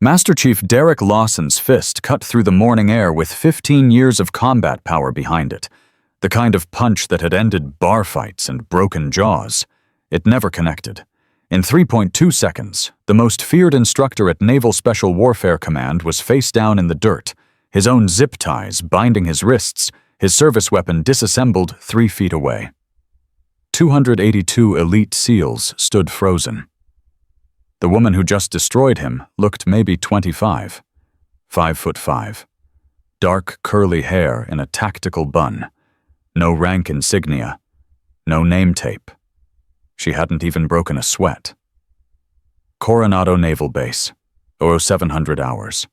Master Chief Derek Lawson's fist cut through the morning air with 15 years of combat power behind it, the kind of punch that had ended bar fights and broken jaws. It never connected. In 3.2 seconds, the most feared instructor at Naval Special Warfare Command was face down in the dirt, his own zip ties binding his wrists, his service weapon disassembled 3 feet away. 282 elite SEALs stood frozen. The woman who just destroyed him looked maybe 25, 5'5", dark curly hair in a tactical bun, no rank insignia, no name tape. She hadn't even broken a sweat. Coronado Naval Base, 0700 hours.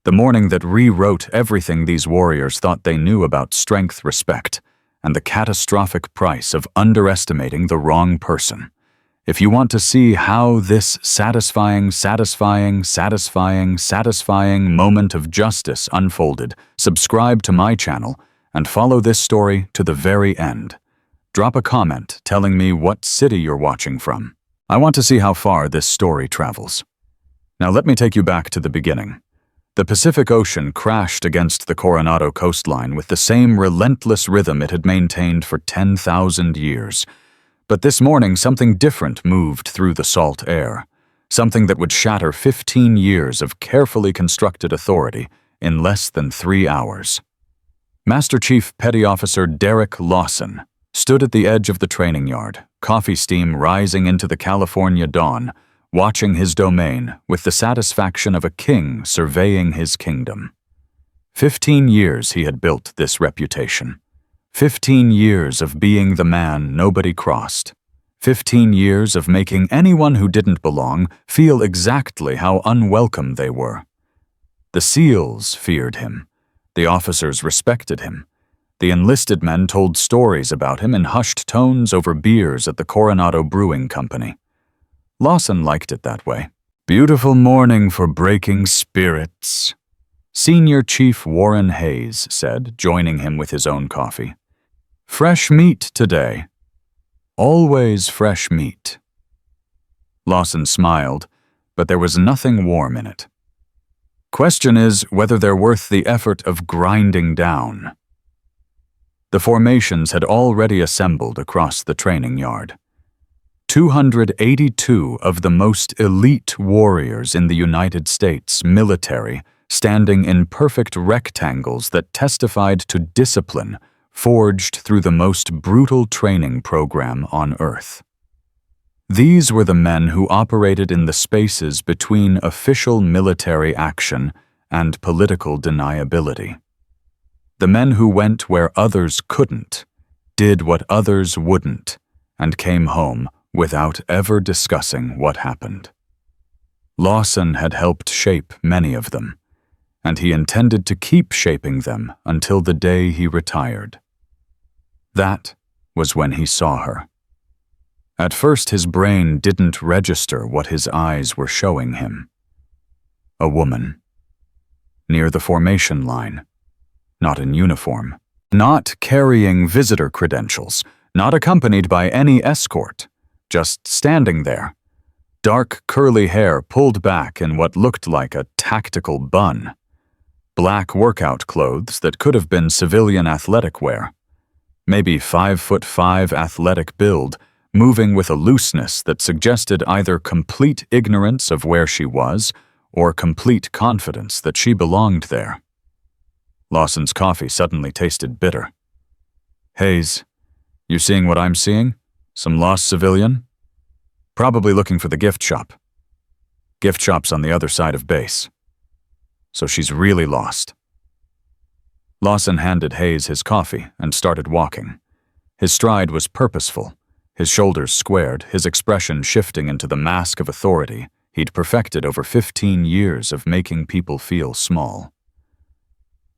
The morning that rewrote everything these warriors thought they knew about strength, respect, and the catastrophic price of underestimating the wrong person. If you want to see how this satisfying moment of justice unfolded, subscribe to my channel and follow this story to the very end. Drop a comment telling me what city you're watching from. I want to see how far this story travels. Now let me take you back to the beginning. The Pacific Ocean crashed against the Coronado coastline with the same relentless rhythm it had maintained for 10,000 years. But this morning, something different moved through the salt air, something that would shatter 15 years of carefully constructed authority in less than 3 hours. Master Chief Petty Officer Derek Lawson stood at the edge of the training yard, coffee steam rising into the California dawn, watching his domain with the satisfaction of a king surveying his kingdom. 15 years he had built this reputation. 15 years of being the man nobody crossed. 15 years of making anyone who didn't belong feel exactly how unwelcome they were. The SEALs feared him. The officers respected him. The enlisted men told stories about him in hushed tones over beers at the Coronado Brewing Company. Lawson liked it that way. Beautiful morning for breaking spirits, Senior Chief Warren Hayes said, joining him with his own coffee. Fresh meat today. Always fresh meat. Lawson smiled, but there was nothing warm in it. Question is whether they're worth the effort of grinding down. The formations had already assembled across the training yard. 282 of the most elite warriors in the United States military standing in perfect rectangles that testified to discipline forged through the most brutal training program on Earth. These were the men who operated in the spaces between official military action and political deniability. The men who went where others couldn't, did what others wouldn't, and came home without ever discussing what happened. Lawson had helped shape many of them, and he intended to keep shaping them until the day he retired. That was when he saw her. At first, his brain didn't register what his eyes were showing him. A woman. Near the formation line. Not in uniform. Not carrying visitor credentials. Not accompanied by any escort. Just standing there. Dark curly hair pulled back in what looked like a tactical bun. Black workout clothes that could have been civilian athletic wear. Maybe 5'5" athletic build, moving with a looseness that suggested either complete ignorance of where she was or complete confidence that she belonged there. Lawson's coffee suddenly tasted bitter. Hayes, you seeing what I'm seeing? Some lost civilian? Probably looking for the gift shop. Gift shop's on the other side of base. So she's really lost. Lawson handed Hayes his coffee and started walking. His stride was purposeful, his shoulders squared, his expression shifting into the mask of authority he'd perfected over 15 years of making people feel small.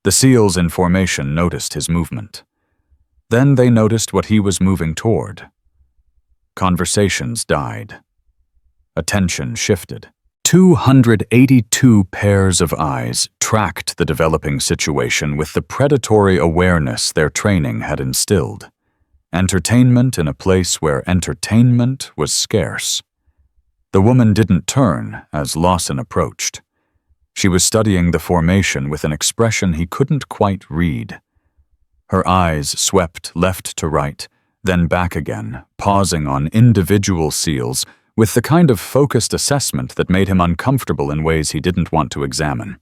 The SEALs in formation noticed his movement. Then they noticed what he was moving toward. Conversations died. Attention shifted. 282 pairs of eyes tracked the developing situation with the predatory awareness their training had instilled. Entertainment in a place where entertainment was scarce. The woman didn't turn as Lawson approached. She was studying the formation with an expression he couldn't quite read. Her eyes swept left to right, then back again, pausing on individual seals with the kind of focused assessment that made him uncomfortable in ways he didn't want to examine.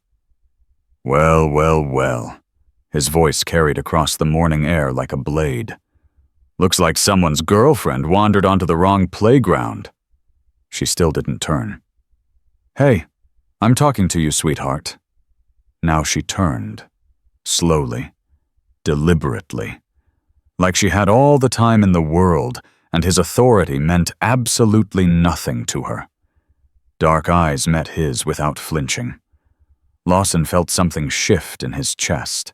Well, well, well. His voice carried across the morning air like a blade. Looks like someone's girlfriend wandered onto the wrong playground. She still didn't turn. Hey, I'm talking to you, sweetheart. Now she turned, slowly, deliberately, like she had all the time in the world, and his authority meant absolutely nothing to her. Dark eyes met his without flinching. Lawson felt something shift in his chest,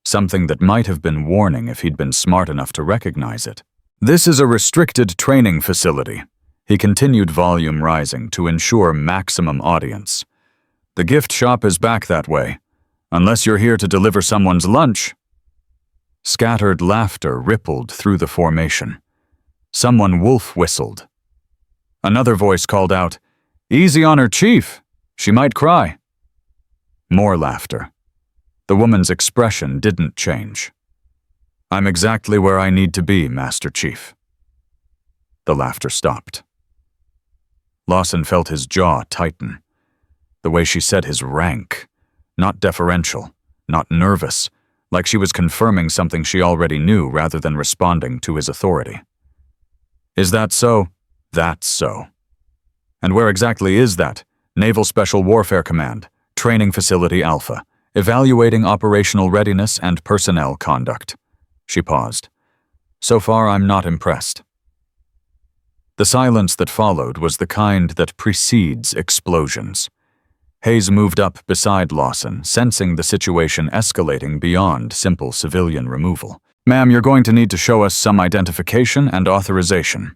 something that might have been warning if he'd been smart enough to recognize it. This is a restricted training facility. He continued, volume rising to ensure maximum audience. The gift shop is back that way, unless you're here to deliver someone's lunch. Scattered laughter rippled through the formation. Someone wolf whistled. Another voice called out, "Easy on her, Chief. She might cry." More laughter. The woman's expression didn't change. "I'm exactly where I need to be, Master Chief." The laughter stopped. Lawson felt his jaw tighten. The way she said his rank, not deferential, not nervous, like she was confirming something she already knew rather than responding to his authority. Is that so? That's so. And where exactly is that? Naval Special Warfare Command, Training Facility Alpha, evaluating operational readiness and personnel conduct. She paused. So far, I'm not impressed. The silence that followed was the kind that precedes explosions. Hayes moved up beside Lawson, sensing the situation escalating beyond simple civilian removal. "Ma'am, you're going to need to show us some identification and authorization.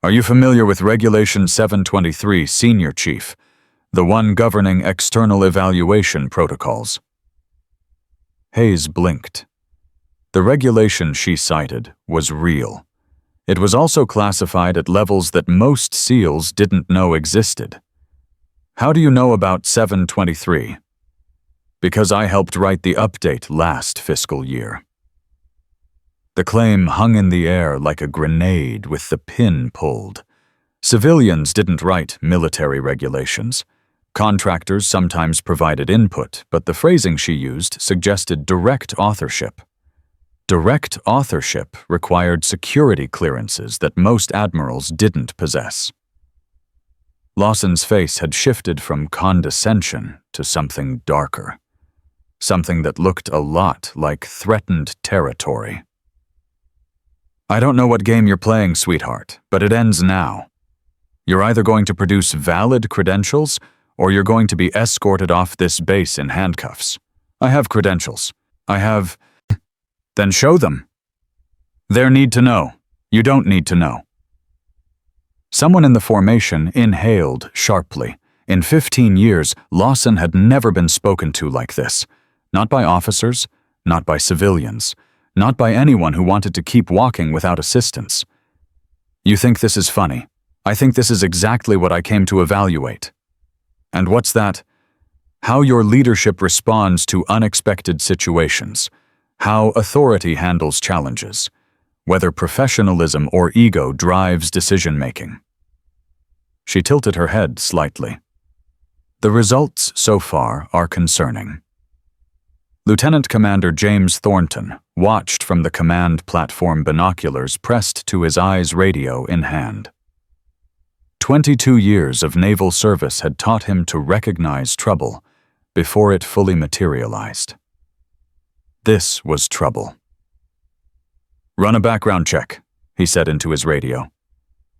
Are you familiar with Regulation 723, Senior Chief, the one governing external evaluation protocols?" Hayes blinked. The regulation she cited was real. It was also classified at levels that most SEALs didn't know existed. "How do you know about 723? "Because I helped write the update last fiscal year." The claim hung in the air like a grenade with the pin pulled. Civilians didn't write military regulations. Contractors sometimes provided input, but the phrasing she used suggested direct authorship. Direct authorship required security clearances that most admirals didn't possess. Lawson's face had shifted from condescension to something darker, something that looked a lot like threatened territory. "I don't know what game you're playing, sweetheart, but it ends now. You're either going to produce valid credentials or you're going to be escorted off this base in handcuffs. I have credentials. I have..." "Then show them." "They need to know. You don't need to know." Someone in the formation inhaled sharply. In 15 years, Lawson had never been spoken to like this. Not by officers, not by civilians, not by anyone who wanted to keep walking without assistance. "You think this is funny. I think this is exactly what I came to evaluate." "And what's that?" "How your leadership responds to unexpected situations. How authority handles challenges. Whether professionalism or ego drives decision-making." She tilted her head slightly. "The results so far are concerning." Lieutenant Commander James Thornton watched from the command platform binoculars pressed to his eyes, radio in hand. 22 years of naval service had taught him to recognize trouble before it fully materialized. This was trouble. "Run a background check," he said into his radio.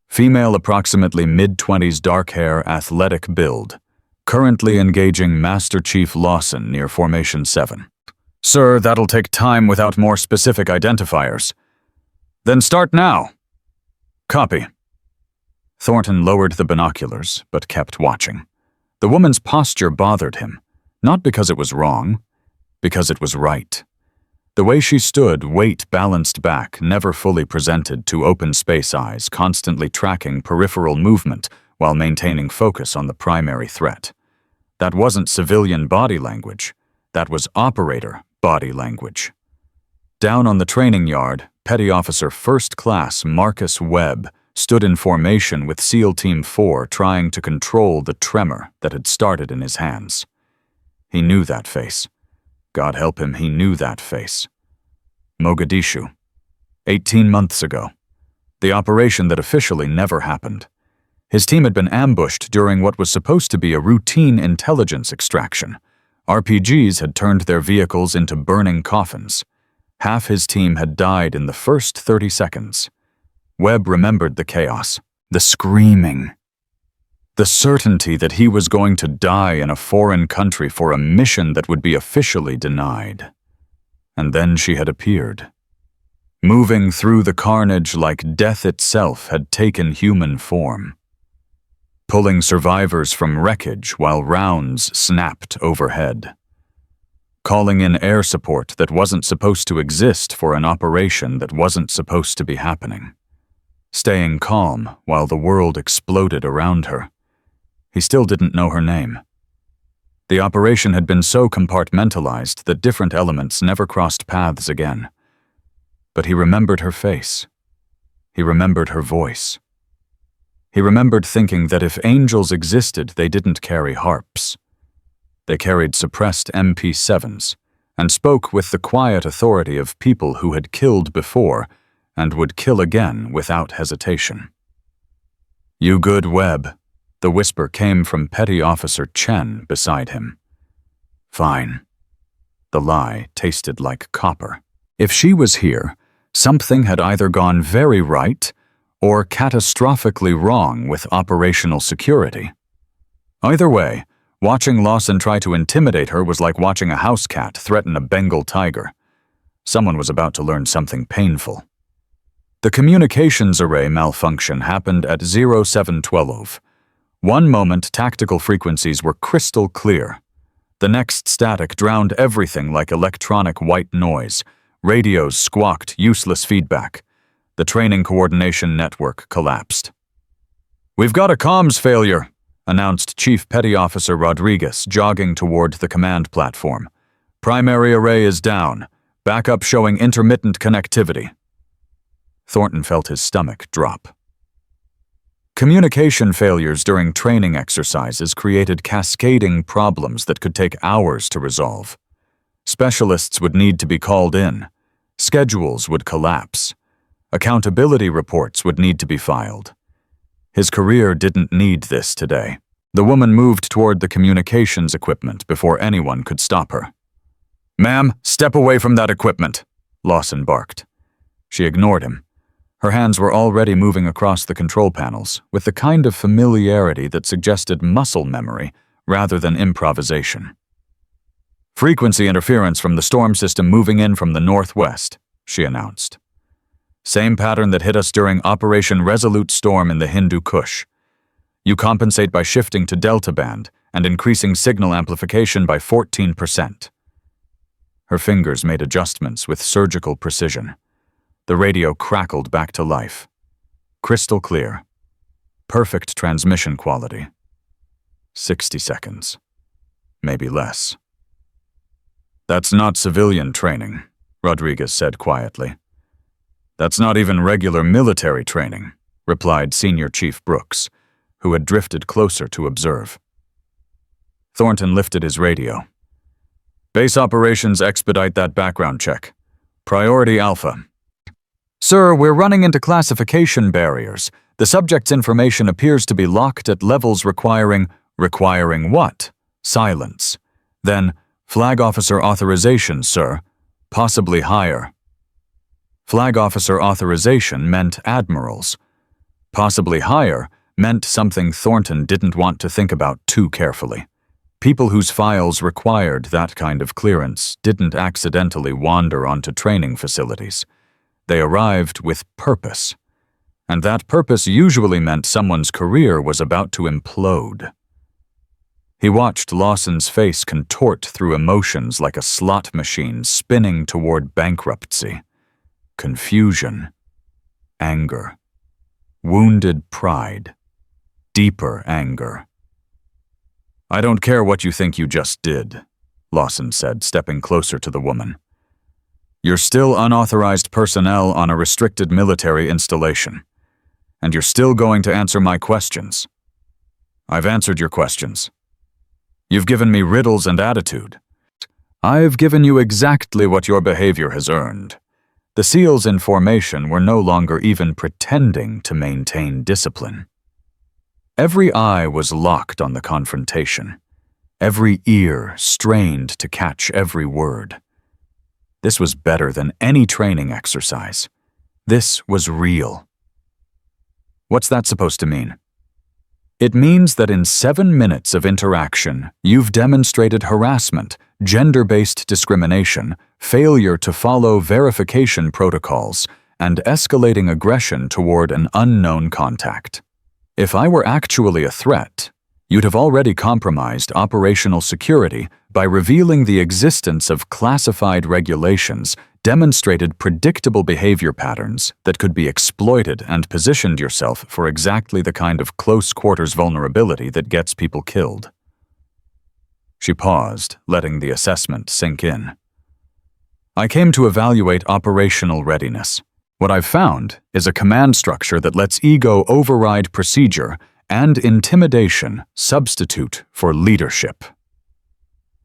"Female, approximately mid-20s, dark hair, athletic build. Currently engaging Master Chief Lawson near Formation 7. "Sir, that'll take time without more specific identifiers." "Then start now." "Copy." Thornton lowered the binoculars, but kept watching. The woman's posture bothered him, not because it was wrong, because it was right. The way she stood, weight balanced back, never fully presented to open space eyes, constantly tracking peripheral movement while maintaining focus on the primary threat. That wasn't civilian body language. That was operator body language. Down on the training yard, Petty Officer First Class Marcus Webb stood in formation with SEAL Team 4 trying to control the tremor that had started in his hands. He knew that face. God help him, he knew that face. Mogadishu. 18 months ago. The operation that officially never happened. His team had been ambushed during what was supposed to be a routine intelligence extraction. RPGs had turned their vehicles into burning coffins. Half his team had died in the first 30 seconds. Webb remembered the chaos, the screaming, the certainty that he was going to die in a foreign country for a mission that would be officially denied. And then she had appeared. Moving through the carnage like death itself had taken human form. Pulling survivors from wreckage while rounds snapped overhead. Calling in air support that wasn't supposed to exist for an operation that wasn't supposed to be happening. Staying calm while the world exploded around her. He still didn't know her name. The operation had been so compartmentalized that different elements never crossed paths again. But he remembered her face. He remembered her voice. He remembered thinking that if angels existed, they didn't carry harps. They carried suppressed MP7s and spoke with the quiet authority of people who had killed before and would kill again without hesitation. "You good, Webb?" The whisper came from Petty Officer Chen beside him. "Fine." The lie tasted like copper. If she was here, something had either gone very right or catastrophically wrong with operational security. Either way, watching Lawson try to intimidate her was like watching a house cat threaten a Bengal tiger. Someone was about to learn something painful. The communications array malfunction happened at 0712. One moment tactical frequencies were crystal clear. The next static drowned everything like electronic white noise. Radios squawked useless feedback. The training coordination network collapsed. "We've got a comms failure," announced Chief Petty Officer Rodriguez, jogging toward the command platform. "Primary array is down. Backup showing intermittent connectivity." Thornton felt his stomach drop. Communication failures during training exercises created cascading problems that could take hours to resolve. Specialists would need to be called in. Schedules would collapse. Accountability reports would need to be filed. His career didn't need this today. The woman moved toward the communications equipment before anyone could stop her. "Ma'am, step away from that equipment," Lawson barked. She ignored him. Her hands were already moving across the control panels with the kind of familiarity that suggested muscle memory rather than improvisation. "Frequency interference from the storm system moving in from the northwest," she announced. "Same pattern that hit us during Operation Resolute Storm in the Hindu Kush. You compensate by shifting to Delta Band and increasing signal amplification by 14%. Her fingers made adjustments with surgical precision. The radio crackled back to life. Crystal clear. Perfect transmission quality. 60 seconds. Maybe less. "That's not civilian training," Rodriguez said quietly. "That's not even regular military training," replied Senior Chief Brooks, who had drifted closer to observe. Thornton lifted his radio. "Base operations expedite that background check. Priority Alpha." "Sir, we're running into classification barriers. The subject's information appears to be locked at levels requiring what? Silence. Then, flag officer authorization, sir. Possibly higher." Flag officer authorization meant admirals. Possibly higher meant something Thornton didn't want to think about too carefully. People whose files required that kind of clearance didn't accidentally wander onto training facilities. They arrived with purpose, and that purpose usually meant someone's career was about to implode. He watched Lawson's face contort through emotions like a slot machine spinning toward bankruptcy. Confusion, anger, wounded pride, deeper anger. I don't care what you think you just did, Lawson said, stepping closer to the woman. You're still unauthorized personnel on a restricted military installation, and you're still going to answer my questions. I've answered your questions. You've given me riddles and attitude. I've given you exactly what your behavior has earned. The SEALs in formation were no longer even pretending to maintain discipline. Every eye was locked on the confrontation, every ear strained to catch every word. This was better than any training exercise. This was real. What's that supposed to mean? It means that in 7 minutes of interaction, you've demonstrated harassment, gender-based discrimination, failure to follow verification protocols, and escalating aggression toward an unknown contact. If I were actually a threat, you'd have already compromised operational security by revealing the existence of classified regulations, demonstrated predictable behavior patterns that could be exploited, and positioned yourself for exactly the kind of close-quarters vulnerability that gets people killed. She paused, letting the assessment sink in. I came to evaluate operational readiness. What I've found is a command structure that lets ego override procedure and intimidation substitute for leadership.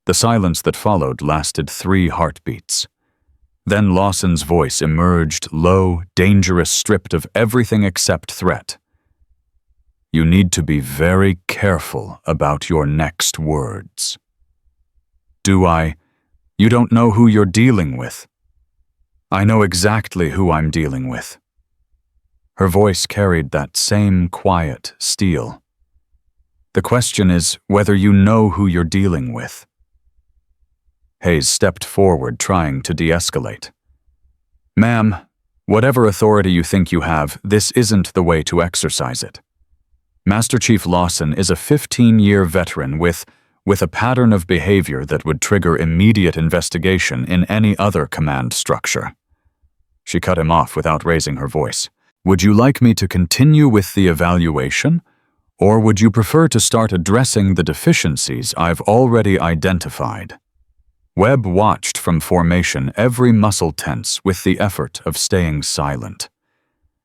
The silence that followed lasted 3 heartbeats. Then Lawson's voice emerged, low, dangerous, stripped of everything except threat. You need to be very careful about your next words. Do I? You don't know who you're dealing with. I know exactly who I'm dealing with. Her voice carried that same quiet steel. The question is whether you know who you're dealing with. Hayes stepped forward, trying to de-escalate. Ma'am, whatever authority you think you have, this isn't the way to exercise it. Master Chief Lawson is a 15-year veteran with a pattern of behavior that would trigger immediate investigation in any other command structure. She cut him off without raising her voice. Would you like me to continue with the evaluation, or would you prefer to start addressing the deficiencies I've already identified? Webb watched from formation, every muscle tense with the effort of staying silent.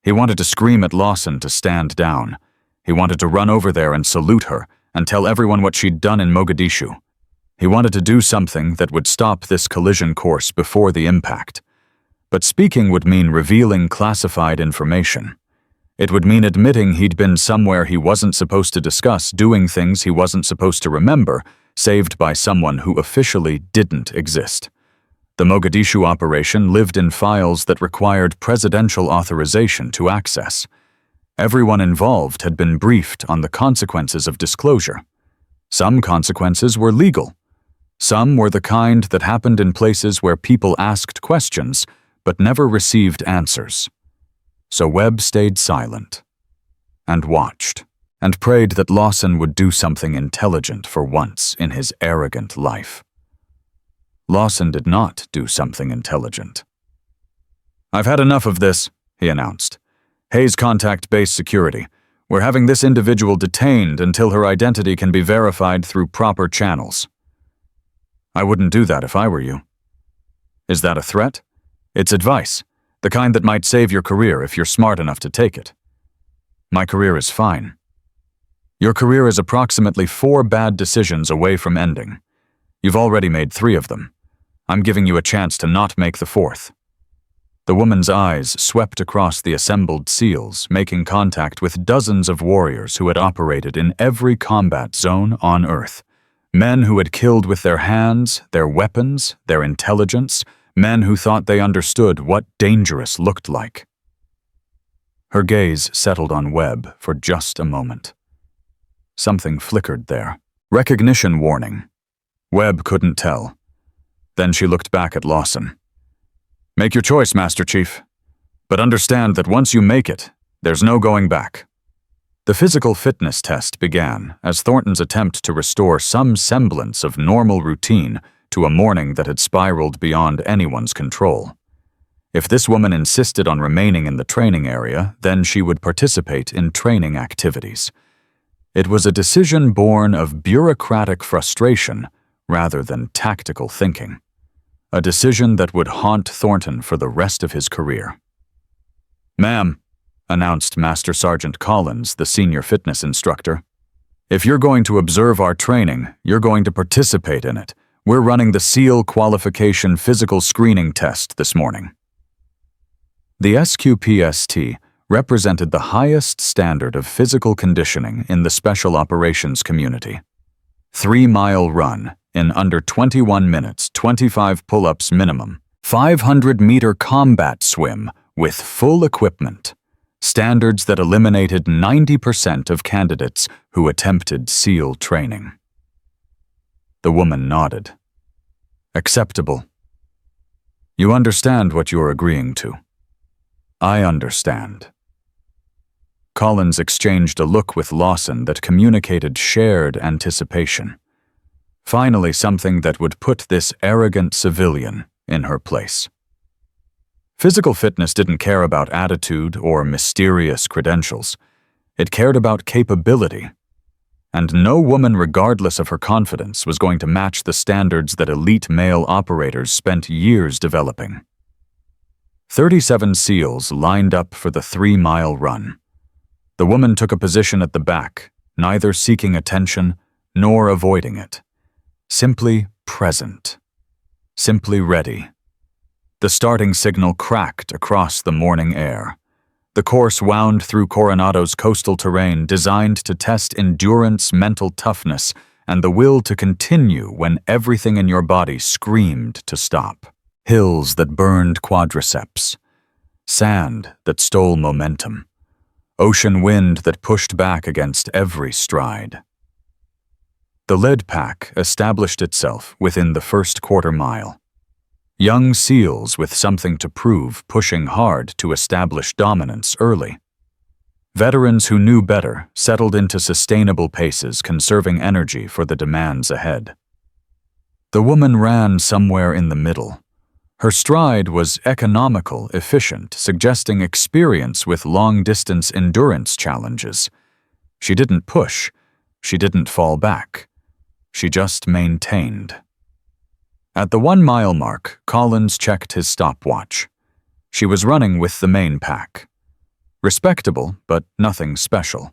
He wanted to scream at Lawson to stand down. He wanted to run over there and salute her and tell everyone what she'd done in Mogadishu. He wanted to do something that would stop this collision course before the impact. But speaking would mean revealing classified information. It would mean admitting he'd been somewhere he wasn't supposed to discuss, doing things he wasn't supposed to remember, saved by someone who officially didn't exist. The Mogadishu operation lived in files that required presidential authorization to access. Everyone involved had been briefed on the consequences of disclosure. Some consequences were legal. Some were the kind that happened in places where people asked questions but never received answers. So Webb stayed silent and watched and prayed that Lawson would do something intelligent for once in his arrogant life. Lawson did not do something intelligent. I've had enough of this, he announced. Hayes contact base security. We're having this individual detained until her identity can be verified through proper channels. I wouldn't do that if I were you. Is that a threat? It's advice, the kind that might save your career if you're smart enough to take it. My career is fine. Your career is approximately 4 bad decisions away from ending. You've already made 3 of them. I'm giving you a chance to not make the 4th. The woman's eyes swept across the assembled SEALs, making contact with dozens of warriors who had operated in every combat zone on Earth. Men who had killed with their hands, their weapons, their intelligence, men who thought they understood what dangerous looked like. Her gaze settled on Webb for just a moment. Something flickered there. Recognition warning. Webb couldn't tell. Then she looked back at Lawson. Make your choice, Master Chief. But understand that once you make it, there's no going back. The physical fitness test began as Thornton's attempt to restore some semblance of normal routine to a morning that had spiraled beyond anyone's control. If this woman insisted on remaining in the training area, then she would participate in training activities. It was a decision born of bureaucratic frustration rather than tactical thinking. A decision that would haunt Thornton for the rest of his career. "Ma'am," announced Master Sergeant Collins, the senior fitness instructor, "if you're going to observe our training, you're going to participate in it. We're running the SEAL Qualification Physical Screening Test this morning." The SQPST represented the highest standard of physical conditioning in the special operations community. 3-mile run in under 21 minutes, 25 pull-ups minimum, 500-meter combat swim with full equipment, standards that eliminated 90% of candidates who attempted SEAL training. The woman nodded. "Acceptable. You understand what you're agreeing to." "I understand." Collins exchanged a look with Lawson that communicated shared anticipation. Finally, something that would put this arrogant civilian in her place. Physical fitness didn't care about attitude or mysterious credentials. It cared about capability. And no woman, regardless of her confidence, was going to match the standards that elite male operators spent years developing. 37 SEALs lined up for the 3-mile run. The woman took a position at the back, neither seeking attention nor avoiding it. Simply present. Simply ready. The starting signal cracked across the morning air. The course wound through Coronado's coastal terrain designed to test endurance, mental toughness, and the will to continue when everything in your body screamed to stop. Hills that burned quadriceps. Sand that stole momentum. Ocean wind that pushed back against every stride. The lead pack established itself within the first quarter mile. Young SEALs with something to prove, pushing hard to establish dominance early. Veterans who knew better settled into sustainable paces, conserving energy for the demands ahead. The woman ran somewhere in the middle. Her stride was economical, efficient, suggesting experience with long-distance endurance challenges. She didn't push. She didn't fall back. She just maintained. At the 1-mile mark, Collins checked his stopwatch. She was running with the main pack. Respectable, but nothing special.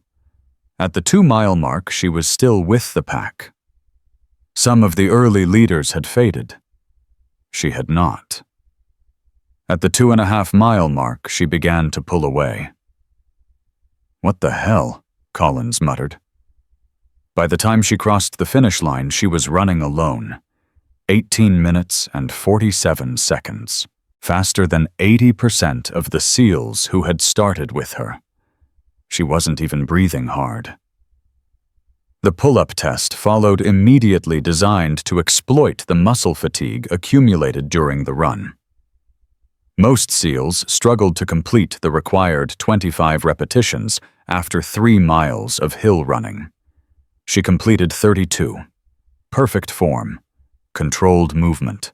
At the 2-mile mark, she was still with the pack. Some of the early leaders had faded. She had not. At the 2.5-mile mark, she began to pull away. "What the hell?" Collins muttered. By the time she crossed the finish line, she was running alone. 18 minutes and 47 seconds. Faster than 80% of the SEALs who had started with her. She wasn't even breathing hard. The pull-up test followed immediately, designed to exploit the muscle fatigue accumulated during the run. Most SEALs struggled to complete the required 25 repetitions after 3 miles of hill running. She completed 32. Perfect form. Controlled movement.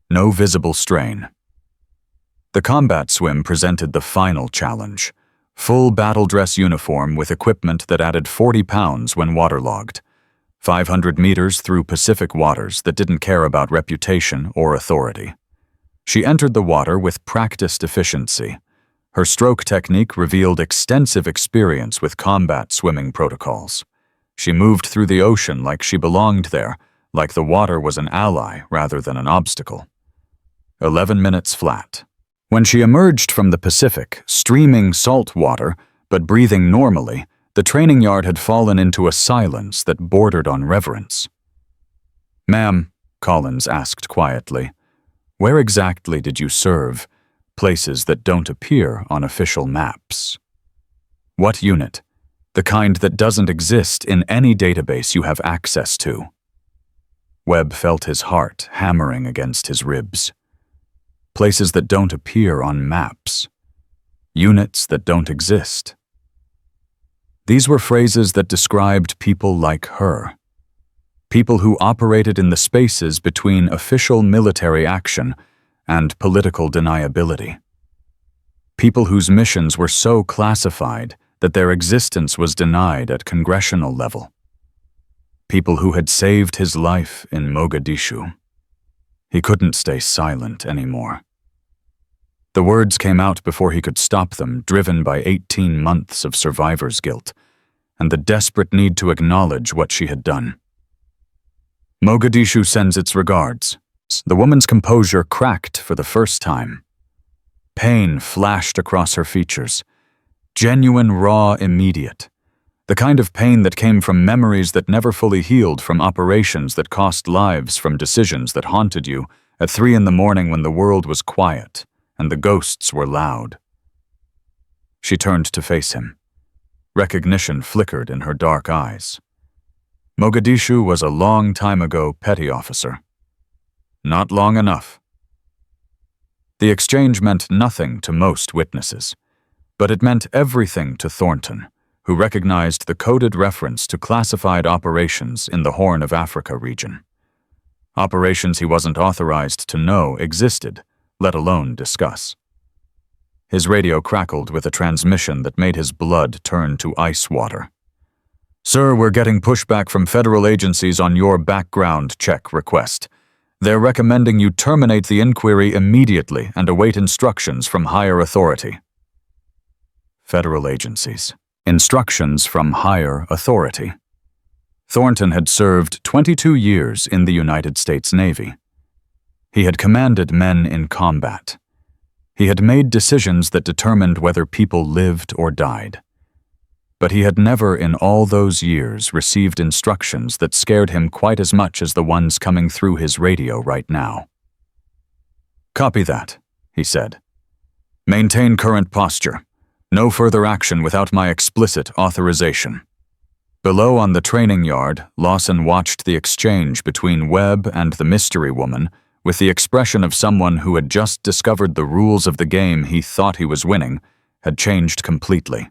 No visible strain. The combat swim presented the final challenge. Full battle dress uniform with equipment that added 40 pounds when waterlogged. 500 meters through Pacific waters that didn't care about reputation or authority. She entered the water with practiced efficiency. Her stroke technique revealed extensive experience with combat swimming protocols. She moved through the ocean like she belonged there, like the water was an ally rather than an obstacle. 11 minutes flat. When she emerged from the Pacific, streaming salt water, but breathing normally, the training yard had fallen into a silence that bordered on reverence. "Ma'am," Collins asked quietly, "where exactly did you serve? Places that don't appear on official maps." "What unit? The kind that doesn't exist in any database you have access to." Webb felt his heart hammering against his ribs. Places that don't appear on maps. Units that don't exist. These were phrases that described people like her. People who operated in the spaces between official military action and political deniability. People whose missions were so classified that their existence was denied at congressional level. People who had saved his life in Mogadishu. He couldn't stay silent anymore. The words came out before he could stop them, driven by 18 months of survivor's guilt, and the desperate need to acknowledge what she had done. Mogadishu sends its regards. The woman's composure cracked for the first time. Pain flashed across her features. Genuine, raw, immediate. The kind of pain that came from memories that never fully healed, from operations that cost lives, from decisions that haunted you at 3 in the morning when the world was quiet and the ghosts were loud. She turned to face him. Recognition flickered in her dark eyes. Mogadishu was a long time ago petty officer. Not long enough. The exchange meant nothing to most witnesses, but it meant everything to Thornton, who recognized the coded reference to classified operations in the Horn of Africa region. Operations he wasn't authorized to know existed, let alone discuss. His radio crackled with a transmission that made his blood turn to ice water. "Sir, we're getting pushback from federal agencies on your background check request. They're recommending you terminate the inquiry immediately and await instructions from higher authority." Federal agencies. Instructions from higher authority. Thornton had served 22 years in the United States Navy. He had commanded men in combat. He had made decisions that determined whether people lived or died. But he had never in all those years received instructions that scared him quite as much as the ones coming through his radio right now. "Copy that," he said. "Maintain current posture. No further action without my explicit authorization." Below on the training yard, Lawson watched the exchange between Webb and the mystery woman with the expression of someone who had just discovered the rules of the game he thought he was winning had changed completely.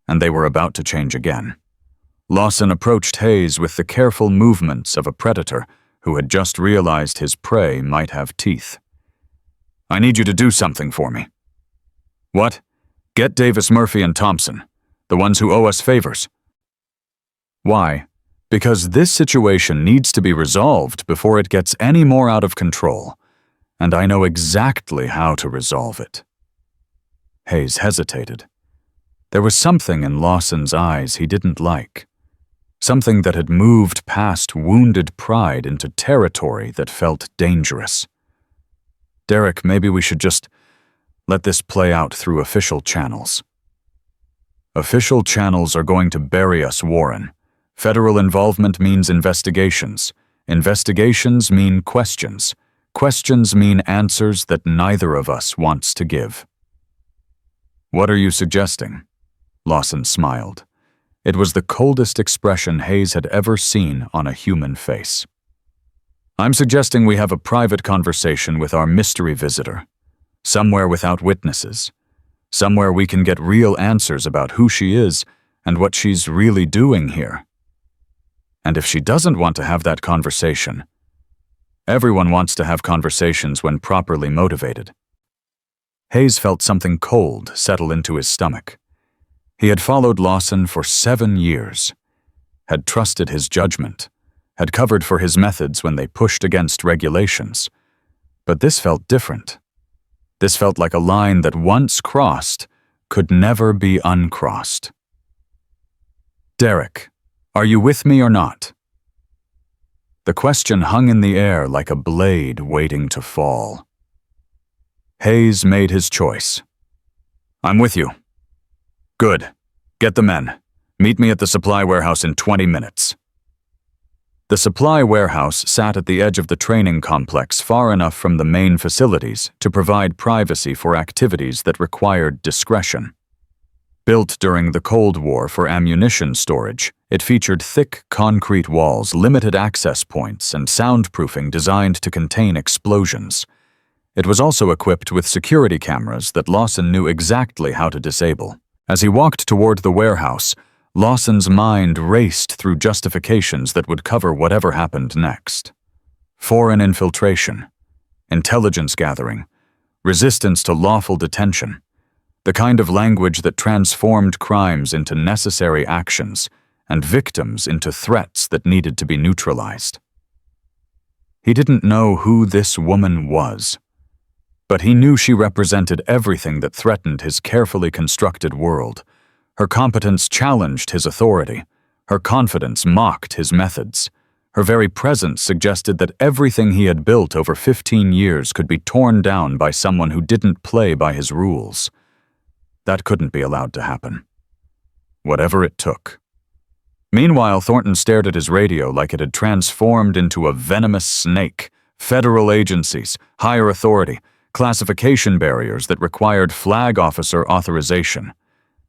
And they were about to change again. Lawson approached Hayes with the careful movements of a predator who had just realized his prey might have teeth. "I need you to do something for me." "What?" "Get Davis, Murphy, and Thompson, the ones who owe us favors." "Why?" "Because this situation needs to be resolved before it gets any more out of control, and I know exactly how to resolve it." Hayes hesitated. There was something in Lawson's eyes he didn't like. Something that had moved past wounded pride into territory that felt dangerous. "Derek, maybe we should just let this play out through official channels." "Official channels are going to bury us, Warren. Federal involvement means investigations. Investigations mean questions. Questions mean answers that neither of us wants to give." "What are you suggesting?" Lawson smiled. It was the coldest expression Hayes had ever seen on a human face. "I'm suggesting we have a private conversation with our mystery visitor. Somewhere without witnesses. Somewhere we can get real answers about who she is and what she's really doing here. And if she doesn't want to have that conversation, everyone wants to have conversations when properly motivated." Hayes felt something cold settle into his stomach. He had followed Lawson for 7 years, had trusted his judgment, had covered for his methods when they pushed against regulations. But this felt different. This felt like a line that once crossed could never be uncrossed. "Derek, are you with me or not?" The question hung in the air like a blade waiting to fall. Hayes made his choice. "I'm with you." "Good. Get the men. Meet me at the supply warehouse in 20 minutes. The supply warehouse sat at the edge of the training complex, far enough from the main facilities to provide privacy for activities that required discretion. Built during the Cold War for ammunition storage, it featured thick concrete walls, limited access points, and soundproofing designed to contain explosions. It was also equipped with security cameras that Lawson knew exactly how to disable. As he walked toward the warehouse, Lawson's mind raced through justifications that would cover whatever happened next. Foreign infiltration, intelligence gathering, resistance to lawful detention, The kind of language that transformed crimes into necessary actions and victims into threats that needed to be neutralized. He didn't know who this woman was, but he knew she represented everything that threatened his carefully constructed world. Her competence challenged his authority. Her confidence mocked his methods. Her very presence suggested that everything he had built over 15 years could be torn down by someone who didn't play by his rules. That couldn't be allowed to happen. Whatever it took. Meanwhile, Thornton stared at his radio like it had transformed into a venomous snake. Federal agencies, higher authority, classification barriers that required flag officer authorization.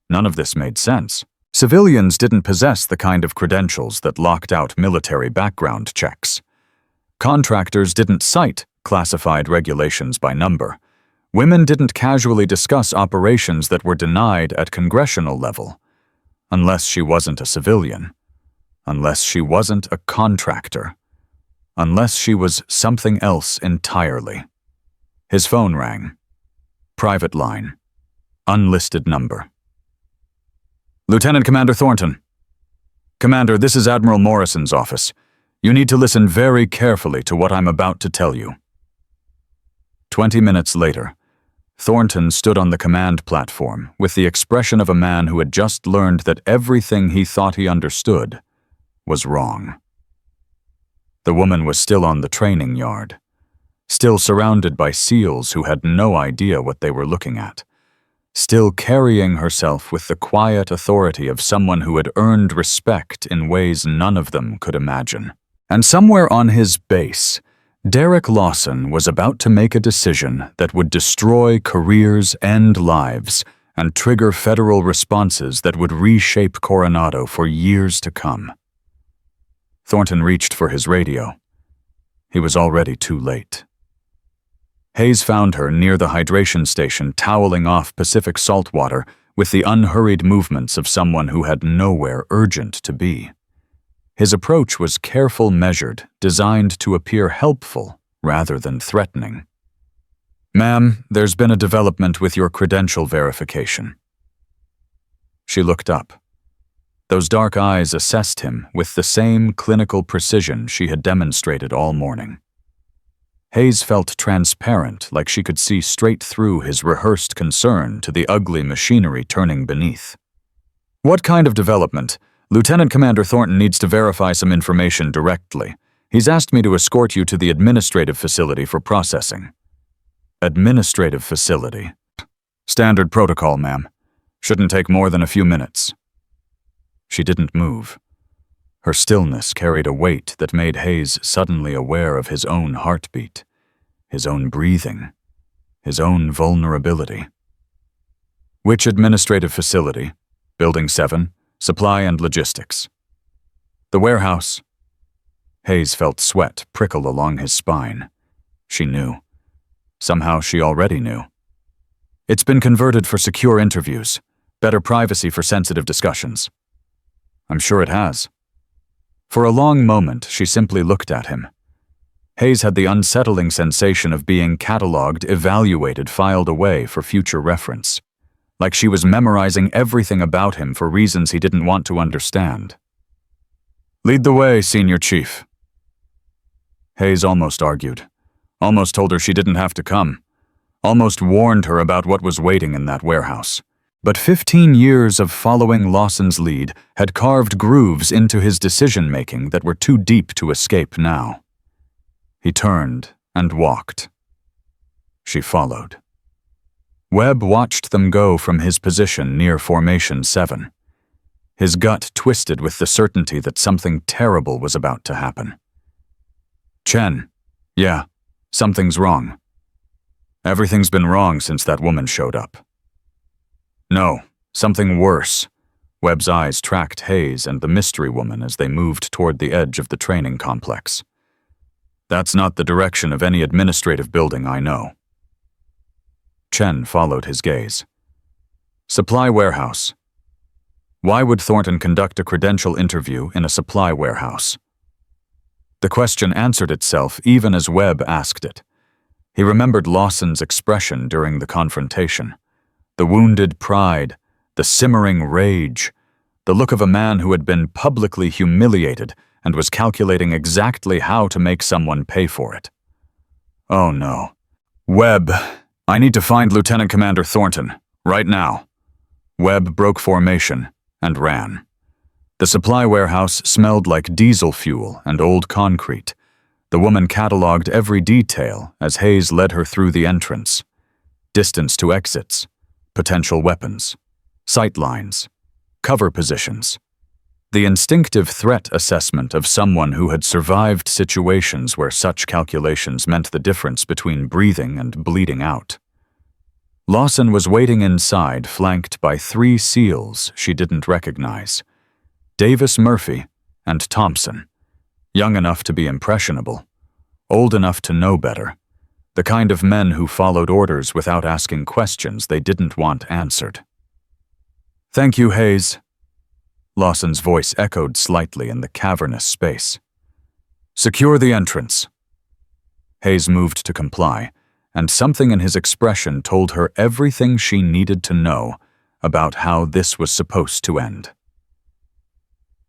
None of this made sense. Civilians didn't possess the kind of credentials that locked out military background checks. Contractors didn't cite classified regulations by number. Women didn't casually discuss operations that were denied at congressional level. Unless she wasn't a civilian. Unless she wasn't a contractor. Unless she was something else entirely. His phone rang. Private line. Unlisted number. Lieutenant Commander Thornton. Commander, this is Admiral Morrison's office. You need to listen very carefully to what I'm about to tell you. 20 minutes later, Thornton stood on the command platform with the expression of a man who had just learned that everything he thought he understood was wrong. The woman was still on the training yard, still surrounded by SEALs who had no idea what they were looking at, still carrying herself with the quiet authority of someone who had earned respect in ways none of them could imagine. And somewhere on his base, Derek Lawson was about to make a decision that would destroy careers and lives and trigger federal responses that would reshape Coronado for years to come. Thornton reached for his radio. He was already too late. Hayes found her near the hydration station, toweling off Pacific saltwater with the unhurried movements of someone who had nowhere urgent to be. His approach was careful, measured, designed to appear helpful rather than threatening. Ma'am, there's been a development with your credential verification. She looked up. Those dark eyes assessed him with the same clinical precision she had demonstrated all morning. Hayes felt transparent, like she could see straight through his rehearsed concern to the ugly machinery turning beneath. What kind of development? Lieutenant Commander Thornton needs to verify some information directly. He's asked me to escort you to the administrative facility for processing. Administrative facility. Standard protocol, ma'am. Shouldn't take more than a few minutes. She didn't move. Her stillness carried a weight that made Hayes suddenly aware of his own heartbeat, his own breathing, his own vulnerability. Which administrative facility? Building 7? Supply and logistics. The warehouse. Hayes felt sweat prickle along his spine. She knew. Somehow she already knew. It's been converted for secure interviews, better privacy for sensitive discussions. I'm sure it has. For a long moment, she simply looked at him. Hayes had the unsettling sensation of being catalogued, evaluated, filed away for future reference. Like she was memorizing everything about him for reasons he didn't want to understand. Lead the way, Senior Chief. Hayes almost argued, almost told her she didn't have to come, almost warned her about what was waiting in that warehouse. But 15 years of following Lawson's lead had carved grooves into his decision-making that were too deep to escape now. He turned and walked. She followed. Webb watched them go from his position near Formation 7. His gut twisted with the certainty that something terrible was about to happen. Chen, yeah, something's wrong. Everything's been wrong since that woman showed up. No, something worse. Webb's eyes tracked Hayes and the mystery woman as they moved toward the edge of the training complex. That's not the direction of any administrative building I know. Chen followed his gaze. Supply warehouse. Why would Thornton conduct a credential interview in a supply warehouse? The question answered itself even as Webb asked it. He remembered Lawson's expression during the confrontation. The wounded pride, the simmering rage, the look of a man who had been publicly humiliated and was calculating exactly how to make someone pay for it. Oh no. Webb, I need to find Lieutenant Commander Thornton, right now. Webb broke formation and ran. The supply warehouse smelled like diesel fuel and old concrete. The woman cataloged every detail as Hayes led her through the entrance. Distance to exits, potential weapons, sight lines, cover positions. The instinctive threat assessment of someone who had survived situations where such calculations meant the difference between breathing and bleeding out. Lawson was waiting inside, flanked by 3 SEALs she didn't recognize: Davis Murphy and Thompson, young enough to be impressionable, old enough to know better, the kind of men who followed orders without asking questions they didn't want answered. "Thank you, Hayes." Lawson's voice echoed slightly in the cavernous space. "Secure the entrance." Hayes moved to comply, and something in his expression told her everything she needed to know about how this was supposed to end.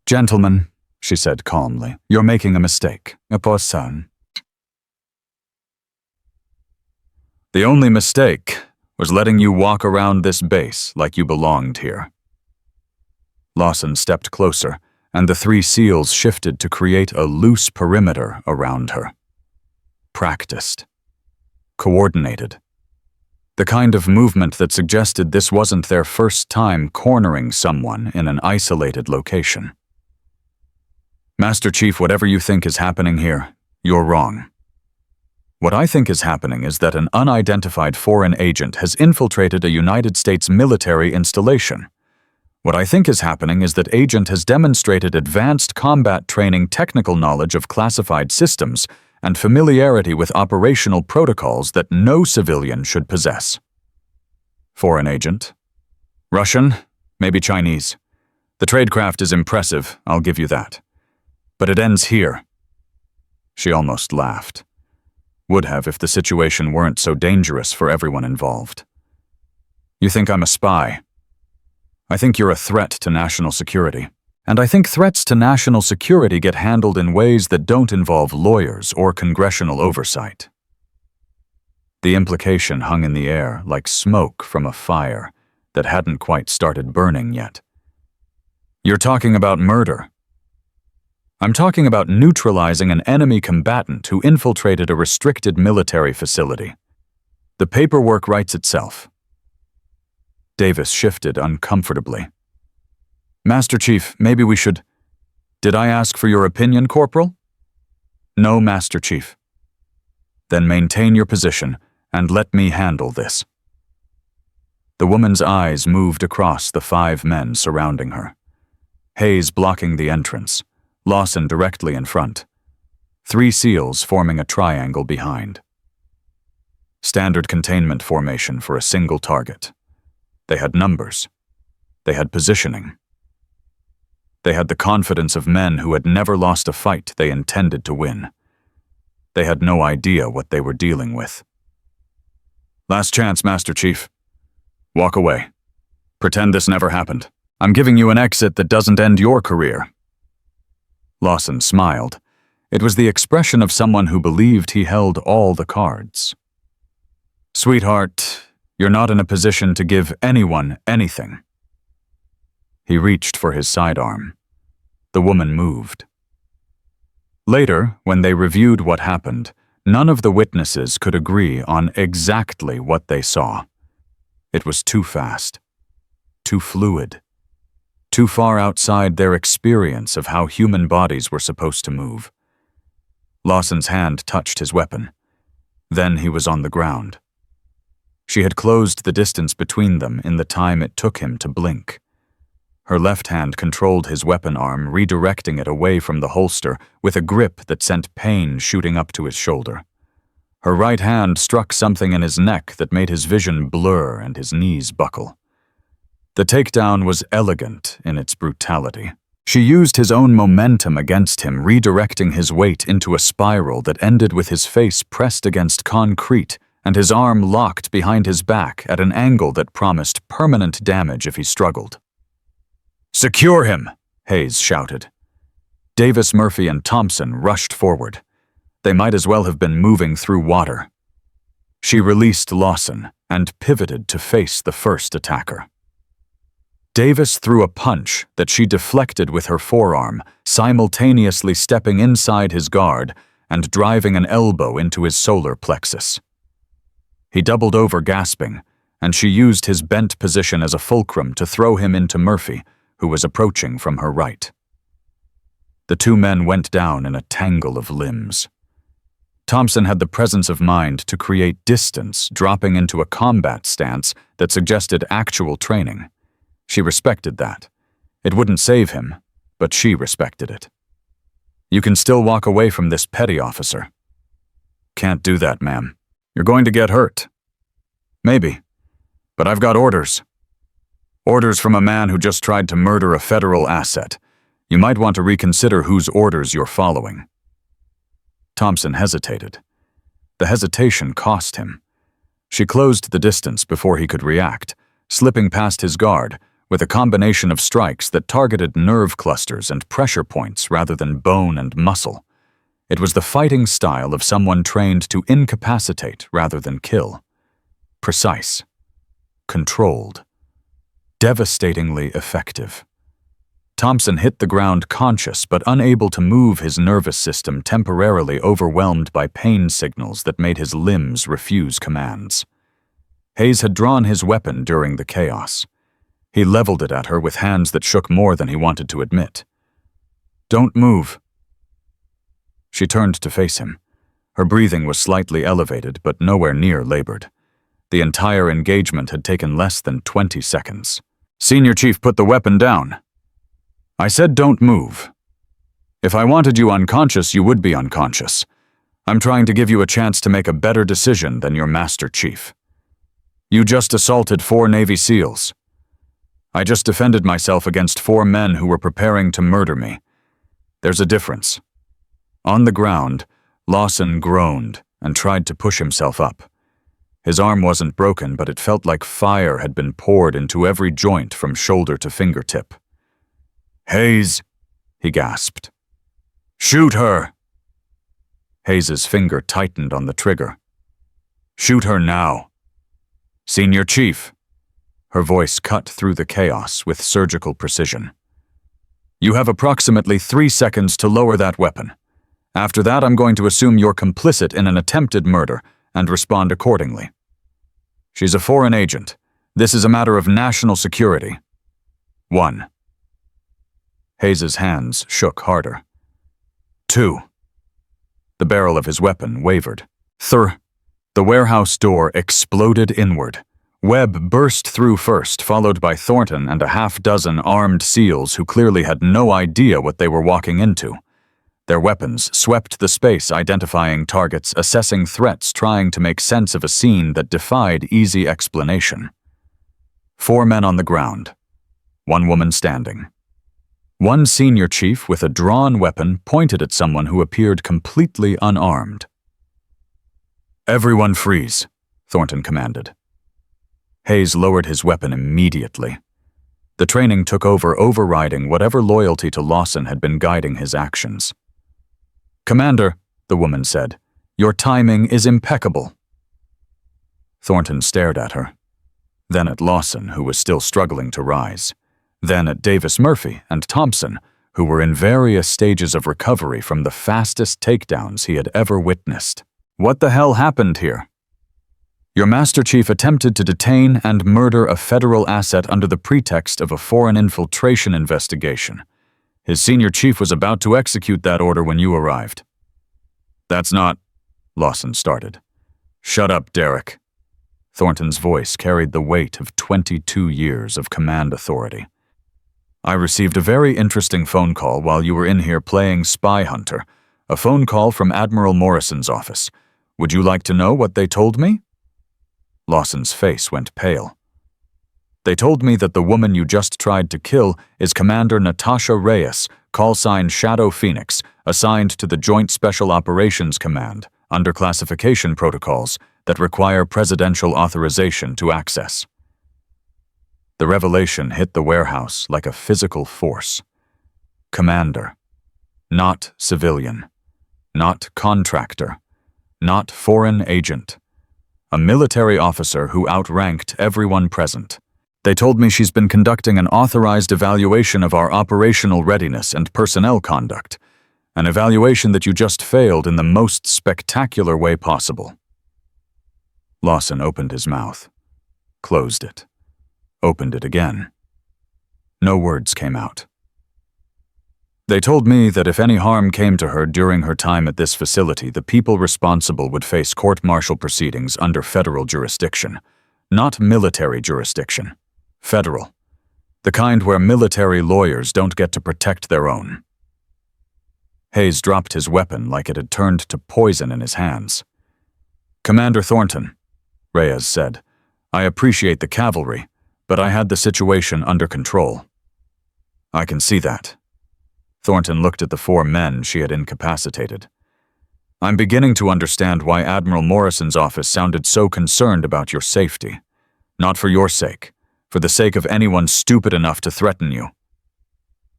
"Gentlemen," she said calmly, "you're making a mistake. The only mistake was letting you walk around this base like you belonged here." Lawson stepped closer, and the 3 SEALs shifted to create a loose perimeter around her. Practiced. Coordinated. The kind of movement that suggested this wasn't their first time cornering someone in an isolated location. "Master Chief, whatever you think is happening here, you're wrong. What I think is happening is that an unidentified foreign agent has infiltrated a United States military installation. What I think is happening is that agent has demonstrated advanced combat training, technical knowledge of classified systems, and familiarity with operational protocols that no civilian should possess." Foreign agent? Russian? Maybe Chinese. The tradecraft is impressive, I'll give you that. But it ends here. She almost laughed. Would have if the situation weren't so dangerous for everyone involved. "You think I'm a spy? I think you're a threat to national security. And I think threats to national security get handled in ways that don't involve lawyers or congressional oversight." The implication hung in the air like smoke from a fire that hadn't quite started burning yet. "You're talking about murder." "I'm talking about neutralizing an enemy combatant who infiltrated a restricted military facility. The paperwork writes itself." Davis shifted uncomfortably. "Master Chief, maybe we should—" "Did I ask for your opinion, Corporal?" "No, Master Chief." "Then maintain your position and let me handle this." The woman's eyes moved across the 5 men surrounding her. Hayes blocking the entrance, Lawson directly in front, 3 SEALs forming a triangle behind. Standard containment formation for a single target. They had numbers. They had positioning. They had the confidence of men who had never lost a fight they intended to win. They had no idea what they were dealing with. "Last chance, Master Chief. Walk away. Pretend this never happened. I'm giving you an exit that doesn't end your career." Lawson smiled. It was the expression of someone who believed he held all the cards. "Sweetheart, you're not in a position to give anyone anything." He reached for his sidearm. The woman moved. Later, when they reviewed what happened, none of the witnesses could agree on exactly what they saw. It was too fast, too fluid, too far outside their experience of how human bodies were supposed to move. Lawson's hand touched his weapon. Then he was on the ground. She had closed the distance between them in the time it took him to blink. Her left hand controlled his weapon arm, redirecting it away from the holster with a grip that sent pain shooting up to his shoulder. Her right hand struck something in his neck that made his vision blur and his knees buckle. The takedown was elegant in its brutality. She used his own momentum against him, redirecting his weight into a spiral that ended with his face pressed against concrete and his arm locked behind his back at an angle that promised permanent damage if he struggled. "Secure him!" Hayes shouted. Davis, Murphy, and Thompson rushed forward. They might as well have been moving through water. She released Lawson and pivoted to face the first attacker. Davis threw a punch that she deflected with her forearm, simultaneously stepping inside his guard and driving an elbow into his solar plexus. He doubled over gasping, and she used his bent position as a fulcrum to throw him into Murphy, who was approaching from her right. The two men went down in a tangle of limbs. Thompson had the presence of mind to create distance, dropping into a combat stance that suggested actual training. She respected that. It wouldn't save him, but she respected it. "You can still walk away from this, petty officer." "Can't do that, ma'am. You're going to get hurt." "Maybe, but I've got orders. Orders from a man who just tried to murder a federal asset. You might want to reconsider whose orders you're following." Thompson hesitated. The hesitation cost him. She closed the distance before he could react, slipping past his guard with a combination of strikes that targeted nerve clusters and pressure points rather than bone and muscle. It was the fighting style of someone trained to incapacitate rather than kill. Precise. Controlled. Devastatingly effective. Thompson hit the ground conscious but unable to move, his nervous system temporarily overwhelmed by pain signals that made his limbs refuse commands. Hayes had drawn his weapon during the chaos. He leveled it at her with hands that shook more than he wanted to admit. "Don't move." She turned to face him. Her breathing was slightly elevated but nowhere near labored. The entire engagement had taken less than 20 seconds. "Senior Chief, put the weapon down." "I said don't move. If I wanted you unconscious, you would be unconscious. I'm trying to give you a chance to make a better decision than your Master Chief. You just assaulted 4 Navy SEALs. I just defended myself against 4 men who were preparing to murder me. There's a difference." On the ground, Lawson groaned and tried to push himself up. His arm wasn't broken, but it felt like fire had been poured into every joint from shoulder to fingertip. "Hayes," he gasped. "Shoot her." Hayes's finger tightened on the trigger. "Shoot her now." "Senior Chief." Her voice cut through the chaos with surgical precision. "You have approximately 3 seconds to lower that weapon. After that, I'm going to assume you're complicit in an attempted murder and respond accordingly. She's a foreign agent. This is a matter of national security. 1. Hayes's hands shook harder. 2. The barrel of his weapon wavered. 3. The warehouse door exploded inward. Webb burst through first, followed by Thornton and a half-dozen armed SEALs who clearly had no idea what they were walking into. Their weapons swept the space, identifying targets, assessing threats, trying to make sense of a scene that defied easy explanation. 4 men on the ground. 1 woman standing. 1 senior chief with a drawn weapon pointed at someone who appeared completely unarmed. "Everyone freeze," Thornton commanded. Hayes lowered his weapon immediately. The training took over, overriding whatever loyalty to Lawson had been guiding his actions. "Commander," the woman said, "your timing is impeccable." Thornton stared at her, then at Lawson, who was still struggling to rise, then at Davis, Murphy, and Thompson, who were in various stages of recovery from the fastest takedowns he had ever witnessed. What the hell happened here? Your Master Chief attempted to detain and murder a federal asset under the pretext of a foreign infiltration investigation. His senior chief was about to execute that order when you arrived. "That's not," Lawson started. "Shut up, Derek." Thornton's voice carried the weight of 22 years of command authority. "I received a very interesting phone call while you were in here playing spy hunter, a phone call from Admiral Morrison's office. Would you like to know what they told me?" Lawson's face went pale. "They told me that the woman you just tried to kill is Commander Natasha Reyes, call sign Shadow Phoenix, assigned to the Joint Special Operations Command. Under classification protocols, that require presidential authorization to access. The revelation hit the warehouse like a physical force. Commander. Not civilian. Not contractor. Not foreign agent. A military officer who outranked everyone present. They told me she's been conducting an authorized evaluation of our operational readiness and personnel conduct, an evaluation that you just failed in the most spectacular way possible. Lawson opened his mouth, closed it, opened it again. No words came out. They told me that if any harm came to her during her time at this facility, the people responsible would face court-martial proceedings under federal jurisdiction, not military jurisdiction. Federal. The kind where military lawyers don't get to protect their own. Hayes dropped his weapon like it had turned to poison in his hands. "Commander Thornton," Reyes said, "I appreciate the cavalry, but I had the situation under control." "I can see that." Thornton looked at the 4 men she had incapacitated. "I'm beginning to understand why Admiral Morrison's office sounded so concerned about your safety. Not for your sake, for the sake of anyone stupid enough to threaten you.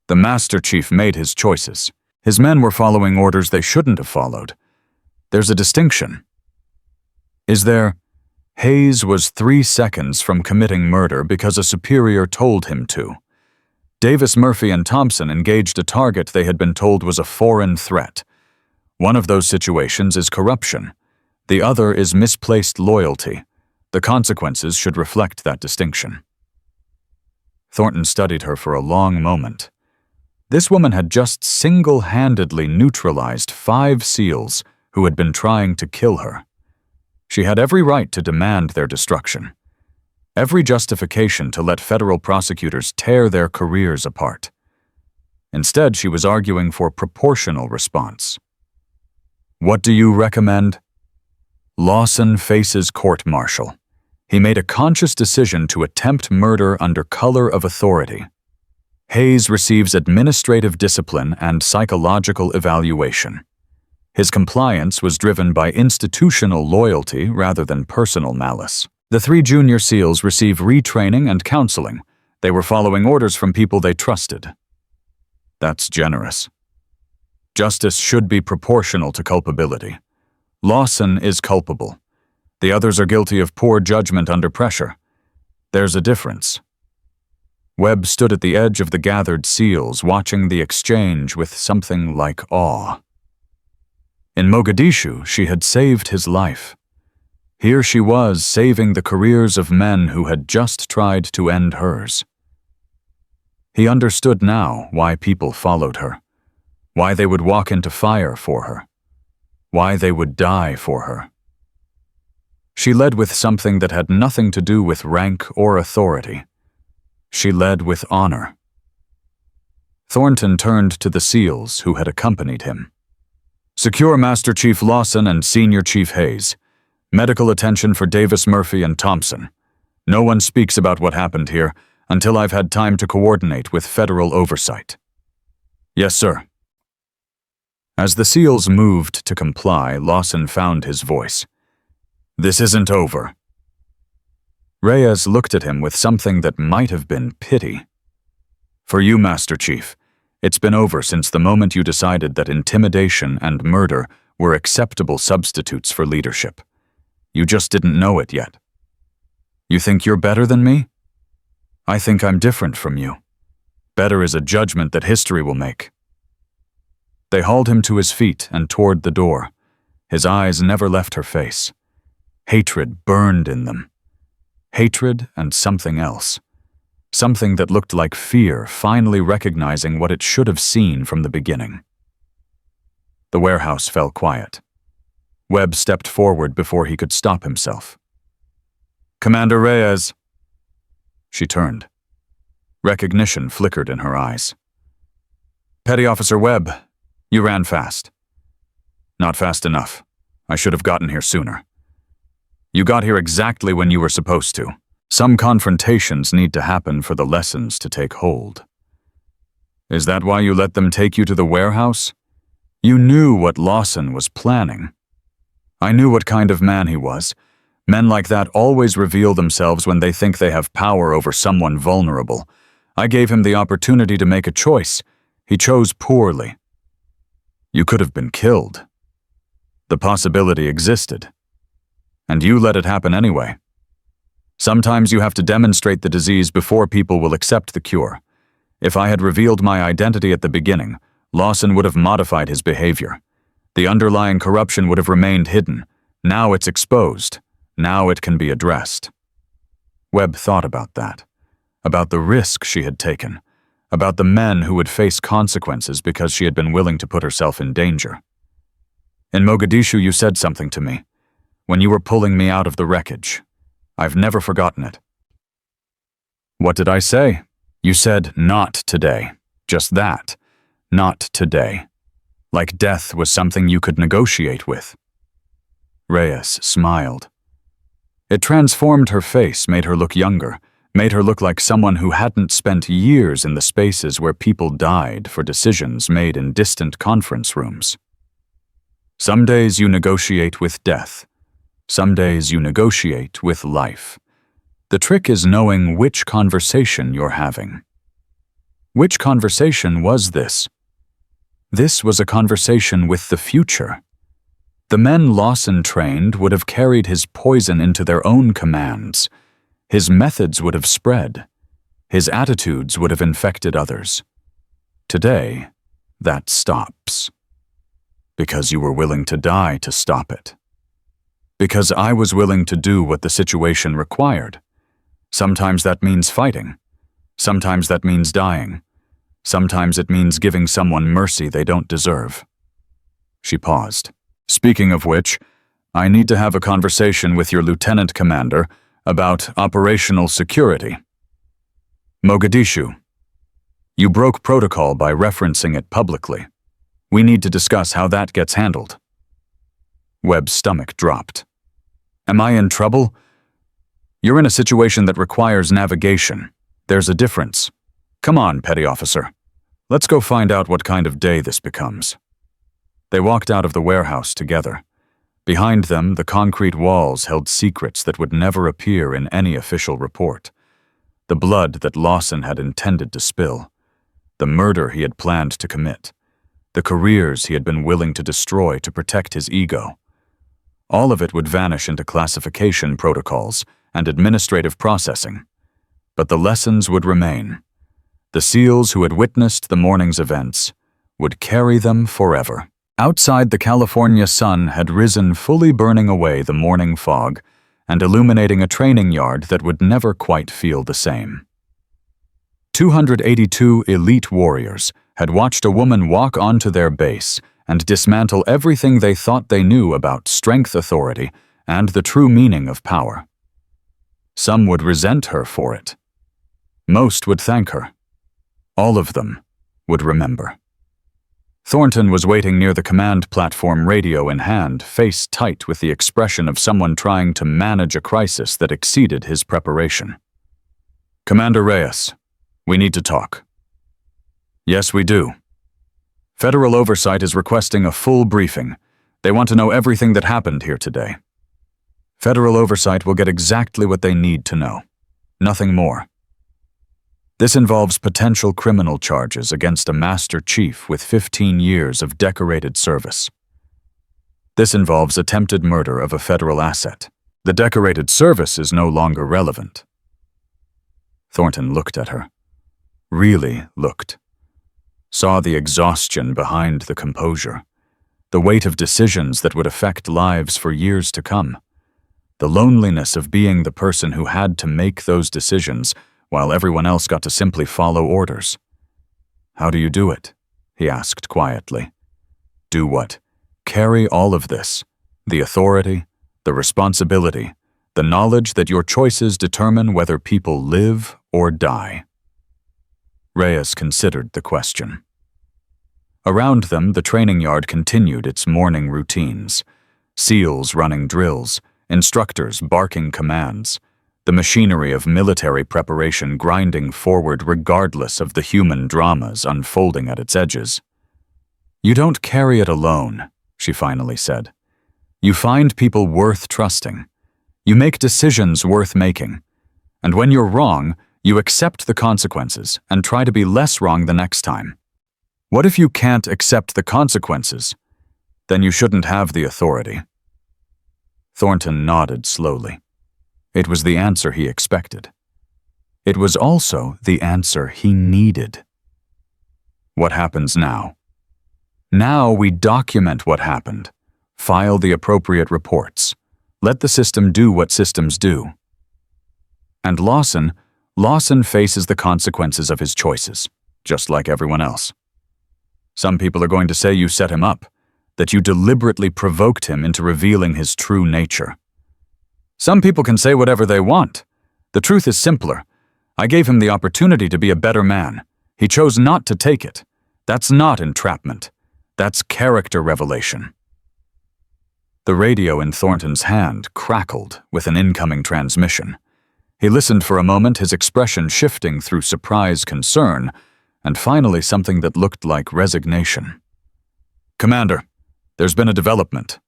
The Master Chief made his choices. His men were following orders they shouldn't have followed. There's a distinction. Is there? Hayes was 3 seconds from committing murder because a superior told him to. Davis, Murphy, and Thompson engaged a target they had been told was a foreign threat. One of those situations is corruption. The other is misplaced loyalty. The consequences should reflect that distinction. Thornton studied her for a long moment. This woman had just single-handedly neutralized 5 SEALs who had been trying to kill her. She had every right to demand their destruction. Every justification to let federal prosecutors tear their careers apart. Instead, she was arguing for proportional response. "What do you recommend?" Lawson faces court-martial. He made a conscious decision to attempt murder under color of authority. Hayes receives administrative discipline and psychological evaluation. His compliance was driven by institutional loyalty rather than personal malice. The 3 junior SEALs receive retraining and counseling. They were following orders from people they trusted. That's generous. Justice should be proportional to culpability. Lawson is culpable. The others are guilty of poor judgment under pressure. There's a difference. Webb stood at the edge of the gathered SEALs, watching the exchange with something like awe. In Mogadishu, she had saved his life. Here she was, saving the careers of men who had just tried to end hers. He understood now why people followed her, why they would walk into fire for her, why they would die for her. She led with something that had nothing to do with rank or authority. She led with honor. Thornton turned to the SEALs who had accompanied him. "Secure Master Chief Lawson and Senior Chief Hayes. Medical attention for Davis, Murphy, and Thompson. No one speaks about what happened here until I've had time to coordinate with federal oversight." "Yes, sir." As the SEALs moved to comply, Lawson found his voice. "This isn't over." Reyes looked at him with something that might have been pity. "For you, Master Chief, it's been over since the moment you decided that intimidation and murder were acceptable substitutes for leadership. You just didn't know it yet. You think you're better than me? I think I'm different from you. Better is a judgment that history will make." They hauled him to his feet and toward the door. His eyes never left her face. Hatred burned in them. Hatred and something else. Something that looked like fear finally recognizing what it should have seen from the beginning. The warehouse fell quiet. Webb stepped forward before he could stop himself. "Commander Reyes." She turned. Recognition flickered in her eyes. "Petty Officer Webb, you ran fast." "Not fast enough. I should have gotten here sooner." "You got here exactly when you were supposed to. Some confrontations need to happen for the lessons to take hold." "Is that why you let them take you to the warehouse? You knew what Lawson was planning." "I knew what kind of man he was. Men like that always reveal themselves when they think they have power over someone vulnerable. I gave him the opportunity to make a choice. He chose poorly. You could have been killed. The possibility existed. And you let it happen anyway. Sometimes you have to demonstrate the disease before people will accept the cure. If I had revealed my identity at the beginning, Lawson would have modified his behavior. The underlying corruption would have remained hidden. Now it's exposed. Now it can be addressed. Webb thought about that, about the risk she had taken, about the men who would face consequences because she had been willing to put herself in danger. In Mogadishu, you said something to me, when you were pulling me out of the wreckage. I've never forgotten it. What did I say? You said, not today. Just that. Not today. Like death was something you could negotiate with. Reyes smiled. It transformed her face, made her look younger, made her look like someone who hadn't spent years in the spaces where people died for decisions made in distant conference rooms. Some days you negotiate with death. Some days you negotiate with life. The trick is knowing which conversation you're having. Which conversation was this? This was a conversation with the future. The men Lawson trained would have carried his poison into their own commands. His methods would have spread. His attitudes would have infected others. Today, that stops. Because you were willing to die to stop it. Because I was willing to do what the situation required. Sometimes that means fighting. Sometimes that means dying. Sometimes it means giving someone mercy they don't deserve. She paused. Speaking of which, I need to have a conversation with your lieutenant commander about operational security. Mogadishu. You broke protocol by referencing it publicly. We need to discuss how that gets handled. Webb's stomach dropped. Am I in trouble? You're in a situation that requires navigation. There's a difference. Come on, petty officer. Let's go find out what kind of day this becomes. They walked out of the warehouse together. Behind them, the concrete walls held secrets that would never appear in any official report. The blood that Lawson had intended to spill. The murder he had planned to commit. The careers he had been willing to destroy to protect his ego. All of it would vanish into classification protocols and administrative processing. But the lessons would remain. The SEALs who had witnessed the morning's events would carry them forever. Outside, the California sun had risen, fully burning away the morning fog and illuminating a training yard that would never quite feel the same. 282 elite warriors had watched a woman walk onto their base and dismantle everything they thought they knew about strength, authority, and the true meaning of power. Some would resent her for it. Most would thank her. All of them would remember. Thornton was waiting near the command platform, radio in hand, face tight with the expression of someone trying to manage a crisis that exceeded his preparation. Commander Reyes, we need to talk. Yes, we do. Federal Oversight is requesting a full briefing. They want to know everything that happened here today. Federal Oversight will get exactly what they need to know. Nothing more. This involves potential criminal charges against a Master Chief with 15 years of decorated service. This involves attempted murder of a federal asset. The decorated service is no longer relevant. Thornton looked at her. Really looked. Saw the exhaustion behind the composure. The weight of decisions that would affect lives for years to come. The loneliness of being the person who had to make those decisions while everyone else got to simply follow orders. How do you do it? He asked quietly. Do what? Carry all of this. The authority, the responsibility, the knowledge that your choices determine whether people live or die. Reyes considered the question. Around them, the training yard continued its morning routines. SEALs running drills, instructors barking commands, the machinery of military preparation grinding forward regardless of the human dramas unfolding at its edges. You don't carry it alone, she finally said. You find people worth trusting. You make decisions worth making. And when you're wrong, you accept the consequences and try to be less wrong the next time. What if you can't accept the consequences? Then you shouldn't have the authority. Thornton nodded slowly. It was the answer he expected. It was also the answer he needed. What happens now? Now we document what happened, file the appropriate reports, let the system do what systems do. And Lawson faces the consequences of his choices, just like everyone else. Some people are going to say you set him up, that you deliberately provoked him into revealing his true nature. Some people can say whatever they want. The truth is simpler. I gave him the opportunity to be a better man. He chose not to take it. That's not entrapment. That's character revelation. The radio in Thornton's hand crackled with an incoming transmission. He listened for a moment, his expression shifting through surprise, concern, and finally something that looked like resignation. "Commander, there's been a development."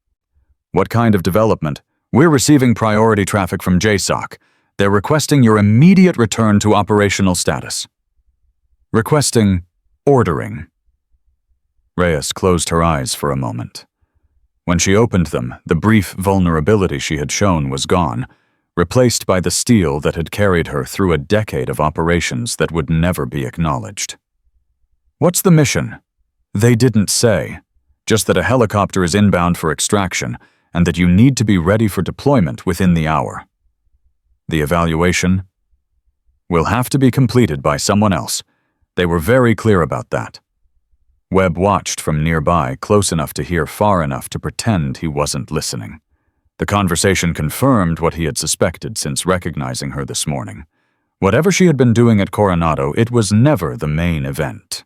"What kind of development?" "We're receiving priority traffic from JSOC. They're requesting your immediate return to operational status." Requesting ordering. Reyes closed her eyes for a moment. When she opened them, the brief vulnerability she had shown was gone, replaced by the steel that had carried her through a decade of operations that would never be acknowledged. "What's the mission?" "They didn't say. Just that a helicopter is inbound for extraction, and that you need to be ready for deployment within the hour." "The evaluation?" "Will have to be completed by someone else. They were very clear about that." Webb watched from nearby, close enough to hear, far enough to pretend he wasn't listening. The conversation confirmed what he had suspected since recognizing her this morning. Whatever she had been doing at Coronado, it was never the main event.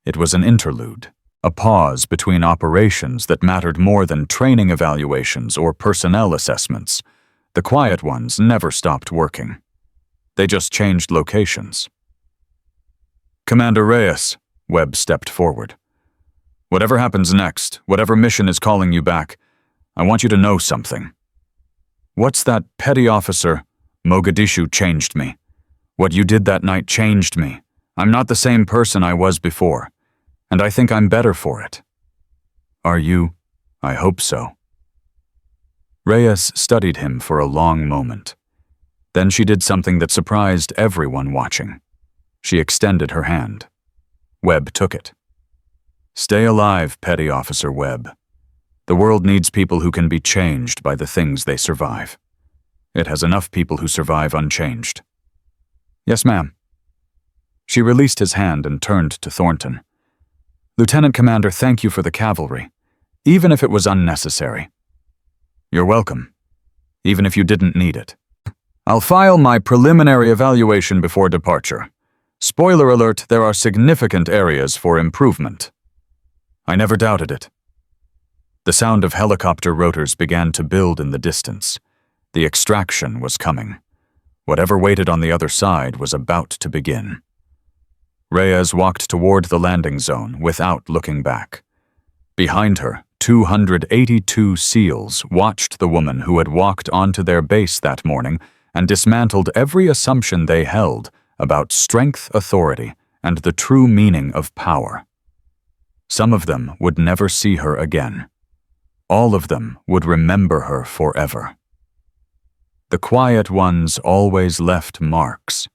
It was an interlude, a pause between operations that mattered more than training evaluations or personnel assessments. The quiet ones never stopped working. They just changed locations. "Commander Reyes," Webb stepped forward. "Whatever happens next, whatever mission is calling you back, I want you to know something." "What's that, petty officer?" "Mogadishu changed me. What you did that night changed me. I'm not the same person I was before, and I think I'm better for it." "Are you?" "I hope so." Reyes studied him for a long moment. Then she did something that surprised everyone watching. She extended her hand. Webb took it. "Stay alive, Petty Officer Webb. The world needs people who can be changed by the things they survive. It has enough people who survive unchanged." "Yes, ma'am." She released his hand and turned to Thornton. "Lieutenant Commander, thank you for the cavalry, even if it was unnecessary." "You're welcome, even if you didn't need it. I'll file my preliminary evaluation before departure. Spoiler alert, there are significant areas for improvement." "I never doubted it." The sound of helicopter rotors began to build in the distance. The extraction was coming. Whatever waited on the other side was about to begin. Reyes walked toward the landing zone without looking back. Behind her, 282 SEALs watched the woman who had walked onto their base that morning and dismantled every assumption they held about strength, authority, and the true meaning of power. Some of them would never see her again. All of them would remember her forever. The quiet ones always left marks,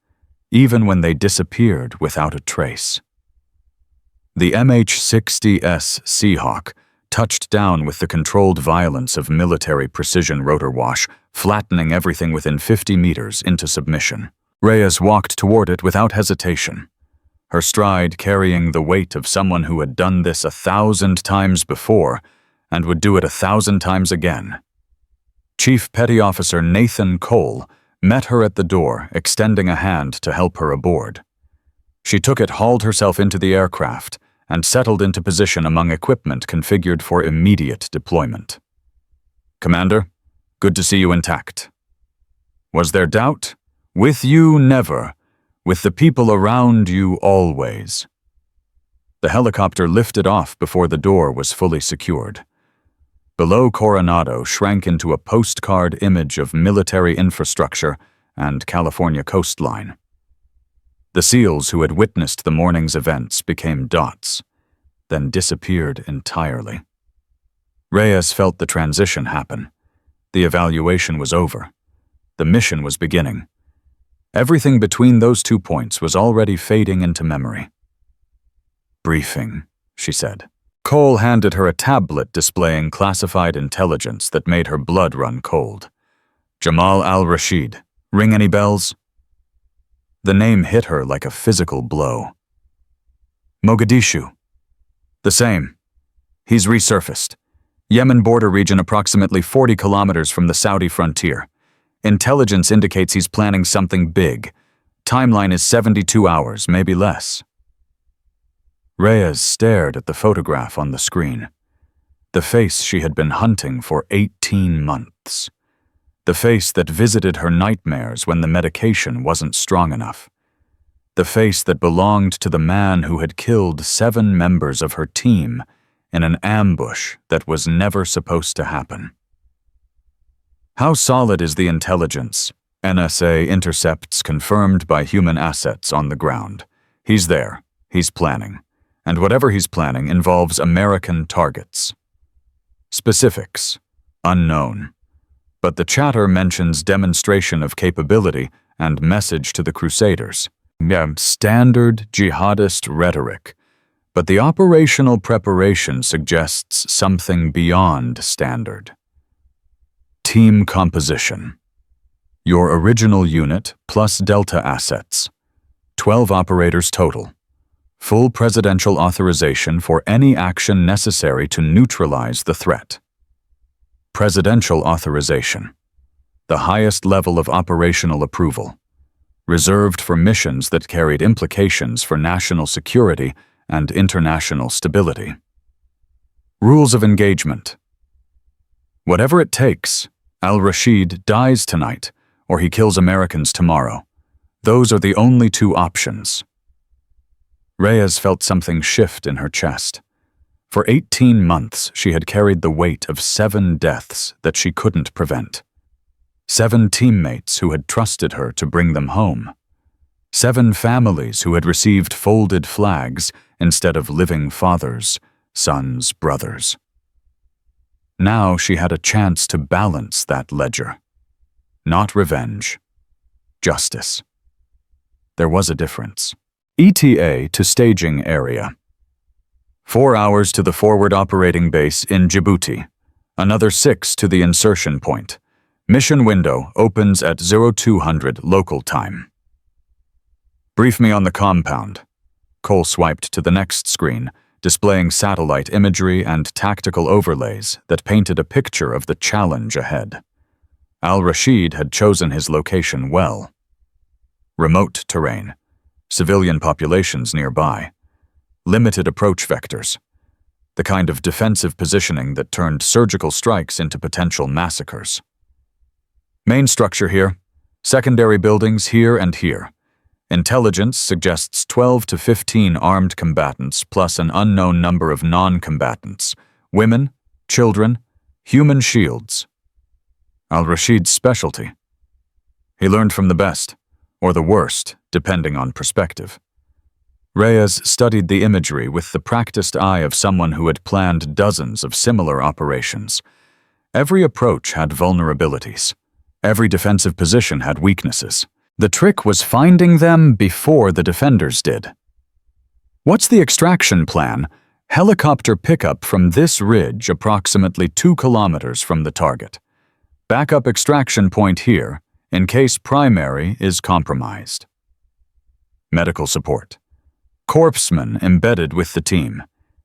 even when they disappeared without a trace. The MH-60S Seahawk touched down with the controlled violence of military precision rotor wash, flattening everything within 50 meters into submission. Reyes walked toward it without hesitation, her stride carrying the weight of someone who had done this 1,000 times before and would do it 1,000 times again. Chief Petty Officer Nathan Cole met her at the door, extending a hand to help her aboard. She took it, hauled herself into the aircraft, and settled into position among equipment configured for immediate deployment. "Commander, good to see you intact." "Was there doubt? With you, never. With the people around you, always." The helicopter lifted off before the door was fully secured. Below Coronado shrank into a postcard image of military infrastructure and California coastline. The SEALs who had witnessed the morning's events became dots, then disappeared entirely. Reyes felt the transition happen. The evaluation was over. The mission was beginning. Everything between those 2 points was already fading into memory. "Briefing," she said. Cole handed her a tablet displaying classified intelligence that made her blood run cold. Jamal al-Rashid. Ring any bells? The name hit her like a physical blow. Mogadishu. The same. He's resurfaced. Yemen border region approximately 40 kilometers from the Saudi frontier. Intelligence indicates he's planning something big. Timeline is 72 hours, maybe less. Reyes stared at the photograph on the screen. The face she had been hunting for 18 months. The face that visited her nightmares when the medication wasn't strong enough. The face that belonged to the man who had killed 7 members of her team in an ambush that was never supposed to happen. How solid is the intelligence? NSA intercepts confirmed by human assets on the ground. He's there. He's planning. And whatever he's planning involves American targets. Specifics: unknown. But the chatter mentions demonstration of capability and message to the Crusaders. Standard jihadist rhetoric. But the operational preparation suggests something beyond standard. Team composition. Your original unit plus Delta assets. 12 operators total. Full presidential authorization for any action necessary to neutralize the threat. Presidential authorization. The highest level of operational approval. Reserved for missions that carried implications for national security and international stability. Rules of engagement. Whatever it takes, al-Rashid dies tonight, or he kills Americans tomorrow. Those are the only 2 options. Reyes felt something shift in her chest. For 18 months, she had carried the weight of 7 deaths that she couldn't prevent. 7 teammates who had trusted her to bring them home. 7 families who had received folded flags instead of living fathers, sons, brothers. Now she had a chance to balance that ledger. Not revenge. Justice. There was a difference. ETA to staging area. 4 hours to the forward operating base in Djibouti. Another 6 to the insertion point. Mission window opens at 0200 local time. Brief me on the compound. Cole swiped to the next screen, displaying satellite imagery and tactical overlays that painted a picture of the challenge ahead. Al-Rashid had chosen his location well. Remote terrain. Civilian populations nearby. Limited approach vectors. The kind of defensive positioning that turned surgical strikes into potential massacres. Main structure here. Secondary buildings here and here. Intelligence suggests 12 to 15 armed combatants plus an unknown number of non-combatants. Women, children, human shields. Al-Rashid's specialty. He learned from the best, or the worst, depending on perspective. Reyes studied the imagery with the practiced eye of someone who had planned dozens of similar operations. Every approach had vulnerabilities. Every defensive position had weaknesses. The trick was finding them before the defenders did. What's the extraction plan? Helicopter pickup from this ridge approximately 2 kilometers from the target. Backup extraction point here, in case primary is compromised. Medical support. Corpsman embedded with the team.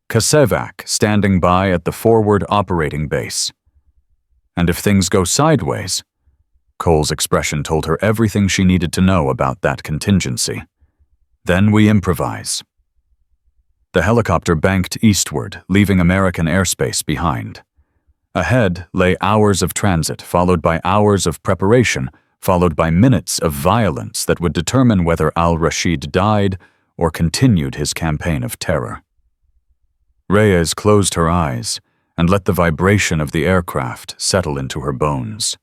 Kasevac standing by at the forward operating base. And if things go sideways, Cole's expression told her everything she needed to know about that contingency. Then we improvise. The helicopter banked eastward, leaving American airspace behind. Ahead lay hours of transit, followed by hours of preparation, followed by minutes of violence that would determine whether al-Rashid died or continued his campaign of terror. Reyes closed her eyes, and let the vibration of the aircraft settle into her bones.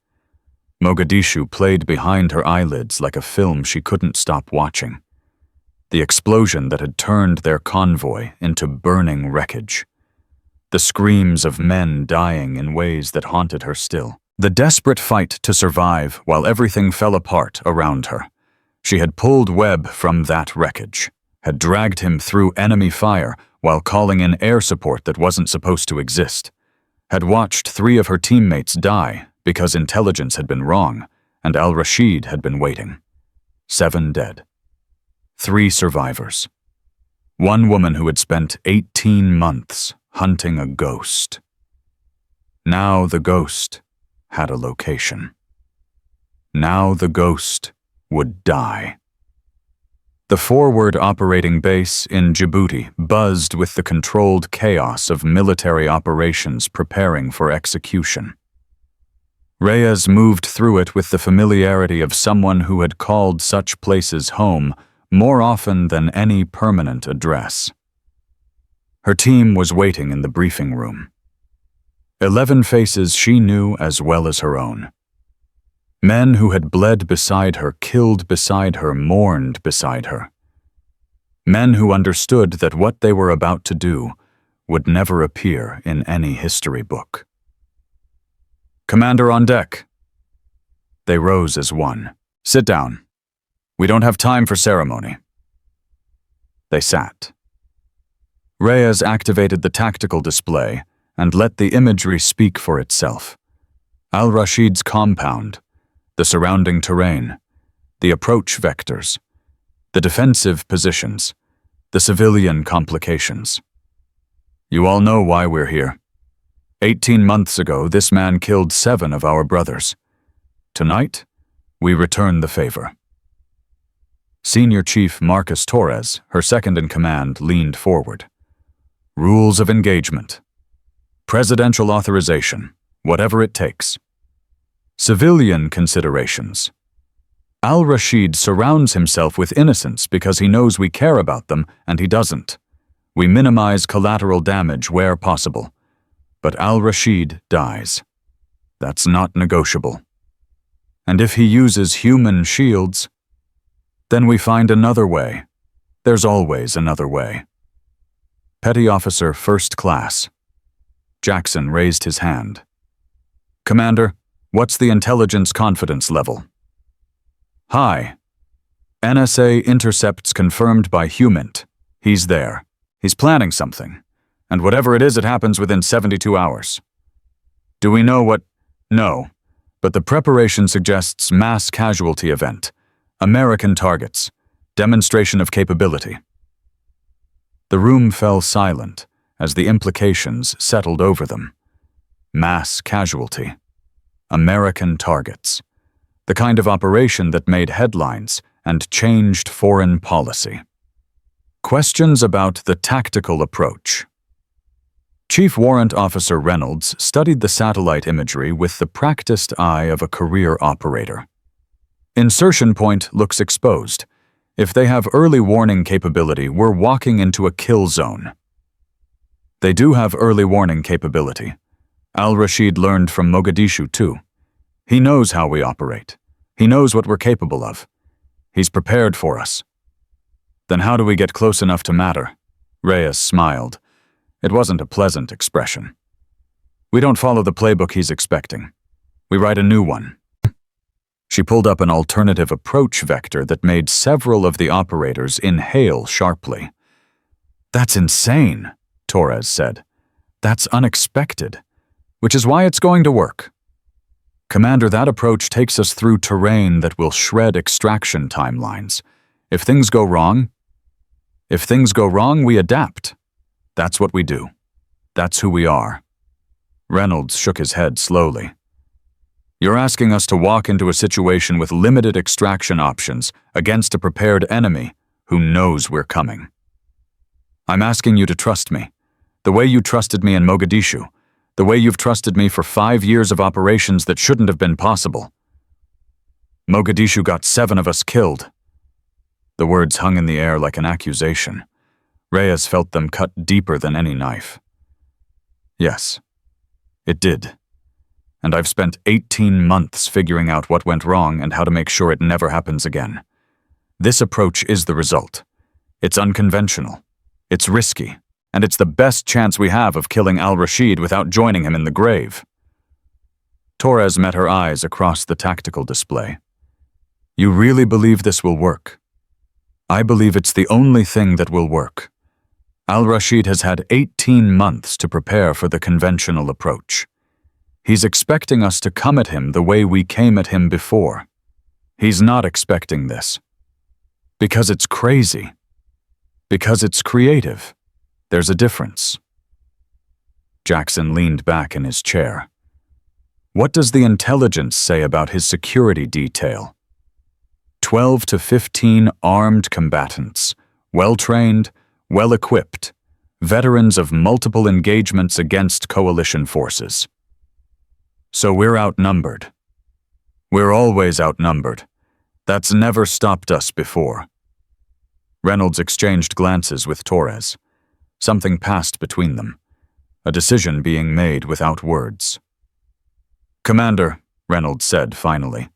Mogadishu played behind her eyelids like a film she couldn't stop watching. The explosion that had turned their convoy into burning wreckage. The screams of men dying in ways that haunted her still. The desperate fight to survive while everything fell apart around her. She had pulled Webb from that wreckage, had dragged him through enemy fire while calling in air support that wasn't supposed to exist, had watched 3 of her teammates die because intelligence had been wrong and al-Rashid had been waiting. 7 dead. 3 survivors. 1 woman who had spent 18 months hunting a ghost. Now the ghost had a location. Now the ghost would die. The forward operating base in Djibouti buzzed with the controlled chaos of military operations preparing for execution. Reyes moved through it with the familiarity of someone who had called such places home more often than any permanent address. Her team was waiting in the briefing room. 11 faces she knew as well as her own. Men who had bled beside her, killed beside her, mourned beside her. Men who understood that what they were about to do would never appear in any history book. "Commander on deck." They rose as one. "Sit down. We don't have time for ceremony." They sat. Reyes activated the tactical display and let the imagery speak for itself. Al-Rashid's compound, the surrounding terrain, the approach vectors, the defensive positions, the civilian complications. "You all know why we're here. 18 months ago, this man killed 7 of our brothers. Tonight, we return the favor." Senior Chief Marcus Torres, her second-in-command, leaned forward. "Rules of engagement. Presidential authorization, whatever it takes. Civilian considerations. Al-Rashid surrounds himself with innocents because he knows we care about them, and he doesn't. We minimize collateral damage where possible. But Al-Rashid dies. That's not negotiable. And if he uses human shields, then we find another way. There's always another way." Petty Officer First Class. Jackson raised his hand. "Commander, what's the intelligence confidence level?" "High. NSA intercepts confirmed by HUMINT. He's there. He's planning something. And whatever it is, it happens within 72 hours. Do we know what? No. But the preparation suggests mass casualty event. American targets. Demonstration of capability." The room fell silent as the implications settled over them. Mass casualty. American targets. The kind of operation that made headlines and changed foreign policy. Questions about the tactical approach. Chief Warrant Officer Reynolds studied the satellite imagery with the practiced eye of a career operator. Insertion point looks exposed. If they have early warning capability, we're walking into a kill zone. They do have early warning capability. Al-Rashid learned from Mogadishu too. He knows how we operate. He knows what we're capable of. He's prepared for us. Then how do we get close enough to matter? Reyes smiled. It wasn't a pleasant expression. We don't follow the playbook he's expecting. We write a new one. She pulled up an alternative approach vector that made several of the operators inhale sharply. "That's insane," Torres said. "That's unexpected, which is why it's going to work. Commander, that approach takes us through terrain that will shred extraction timelines. If things go wrong, we adapt. That's what we do. That's who we are." Reynolds shook his head slowly. "You're asking us to walk into a situation with limited extraction options against a prepared enemy who knows we're coming. I'm asking you to trust me, the way you trusted me in Mogadishu, the way you've trusted me for 5 years of operations that shouldn't have been possible. Mogadishu got 7 of us killed." The words hung in the air like an accusation. Reyes felt them cut deeper than any knife. "Yes, It did. And I've spent 18 months figuring out what went wrong and how to make sure it never happens again. This approach is the result. It's unconventional. It's risky. And it's the best chance we have of killing al-Rashid without joining him in the grave. Torres met her eyes across the tactical display. You really believe this will work? I believe it's the only thing that will work. Al-Rashid has had 18 months to prepare for the conventional approach. He's expecting us to come at him the way we came at him before. He's not expecting this. Because it's crazy. Because it's creative. There's a difference. Jackson leaned back in his chair. What does the intelligence say about his security detail? 12 to 15 armed combatants, well-trained, well-equipped, veterans of multiple engagements against coalition forces. So we're outnumbered. We're always outnumbered. That's never stopped us before. Reynolds exchanged glances with Torres. Something passed between them, a decision being made without words. Commander, Reynolds said finally,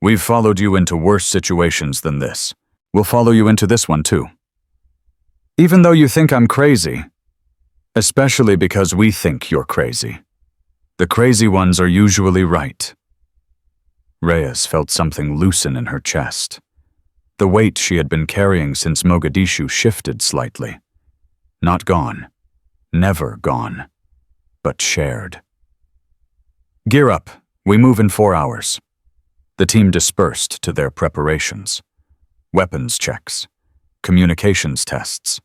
we've followed you into worse situations than this. We'll follow you into this one too. Even though you think I'm crazy, especially because we think you're crazy. The crazy ones are usually right. Reyes felt something loosen in her chest. The weight she had been carrying since Mogadishu shifted slightly. Not gone. Never gone. But shared. Gear up. We move in 4 hours. The team dispersed to their preparations. Weapons checks. Communications tests.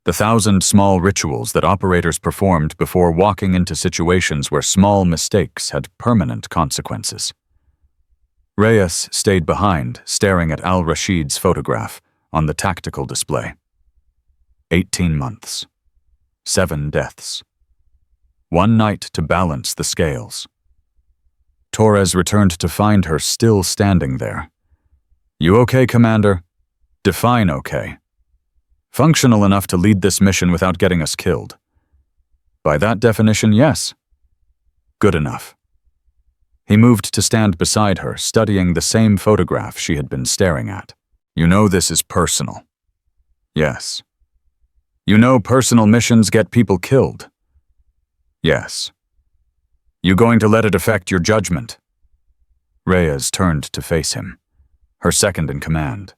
The 1,000 small rituals that operators performed before walking into situations where small mistakes had permanent consequences. Reyes stayed behind, staring at al-Rashid's photograph on the tactical display. 18 months. 7 deaths. 1 night to balance the scales. Torres returned to find her still standing there. You okay, Commander? Define okay. Functional enough to lead this mission without getting us killed. By that definition, yes. Good enough. He moved to stand beside her, studying the same photograph she had been staring at. You know this is personal. Yes. You know personal missions get people killed. Yes. You going to let it affect your judgment? Reyes turned to face him, her second in command.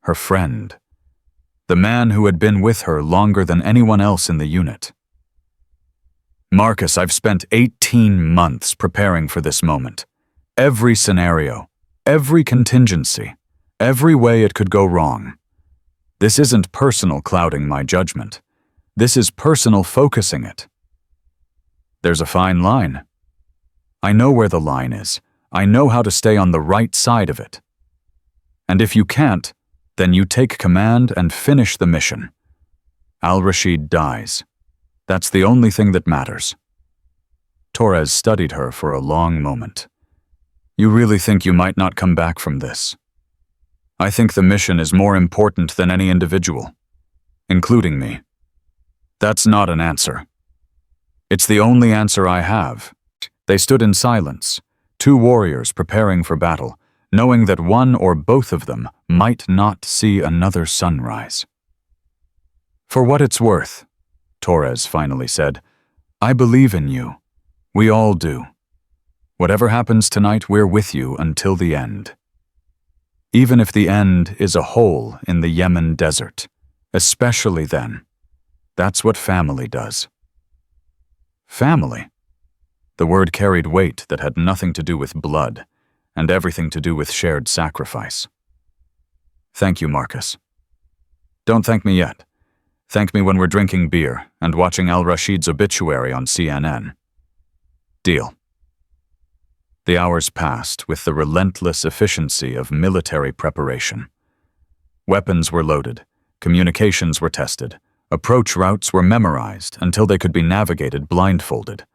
Her friend. The man who had been with her longer than anyone else in the unit. Marcus, I've spent 18 months preparing for this moment. Every scenario, every contingency, every way it could go wrong. This isn't personal clouding my judgment. This is personal focusing it. There's a fine line. I know where the line is. I know how to stay on the right side of it. And if you can't, then you take command and finish the mission. Al-Rashid dies. That's the only thing that matters. Torres studied her for a long moment. You really think you might not come back from this? I think the mission is more important than any individual, including me. That's not an answer. It's the only answer I have. They stood in silence, 2 warriors preparing for battle, knowing that one or both of them might not see another sunrise. For what it's worth, Torres finally said, I believe in you. We all do. Whatever happens tonight, we're with you until the end. Even if the end is a hole in the Yemen desert, especially then. That's what family does. Family. The word carried weight that had nothing to do with blood, and everything to do with shared sacrifice. Thank you, Marcus. Don't thank me yet. Thank me when we're drinking beer and watching al-Rashid's obituary on CNN. Deal. The hours passed with the relentless efficiency of military preparation. Weapons were loaded, communications were tested, approach routes were memorized until they could be navigated blindfolded.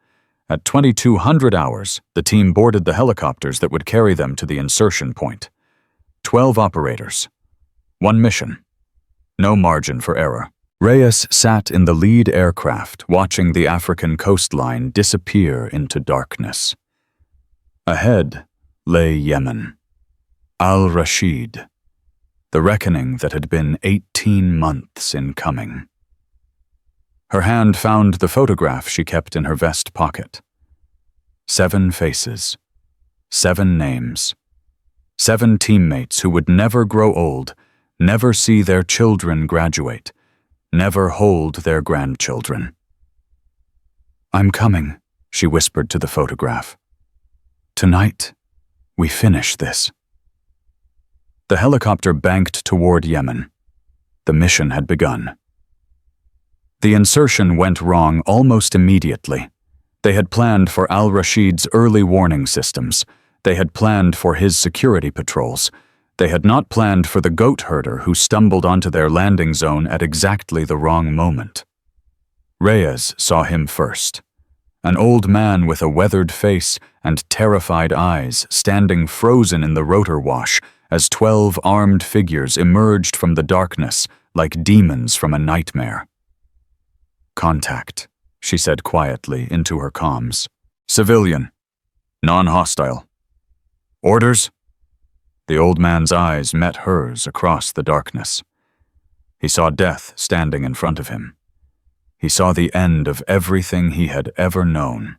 At 2200 hours, the team boarded the helicopters that would carry them to the insertion point. 12 operators. 1 mission. No margin for error. Reyes sat in the lead aircraft, watching the African coastline disappear into darkness. Ahead lay Yemen. Al-Rashid, the reckoning that had been 18 months in coming. Her hand found the photograph she kept in her vest pocket. 7 faces, 7 names, 7 teammates who would never grow old, never see their children graduate, never hold their grandchildren. "I'm coming," she whispered to the photograph. "Tonight, we finish this." The helicopter banked toward Yemen. The mission had begun. The insertion went wrong almost immediately. They had planned for Al-Rashid's early warning systems. They had planned for his security patrols. They had not planned for the goat herder who stumbled onto their landing zone at exactly the wrong moment. Reyes saw him first. An old man with a weathered face and terrified eyes standing frozen in the rotor wash as 12 armed figures emerged from the darkness like demons from a nightmare. "Contact," she said quietly into her comms. "Civilian. Non-hostile. Orders?" The old man's eyes met hers across the darkness. He saw death standing in front of him. He saw the end of everything he had ever known.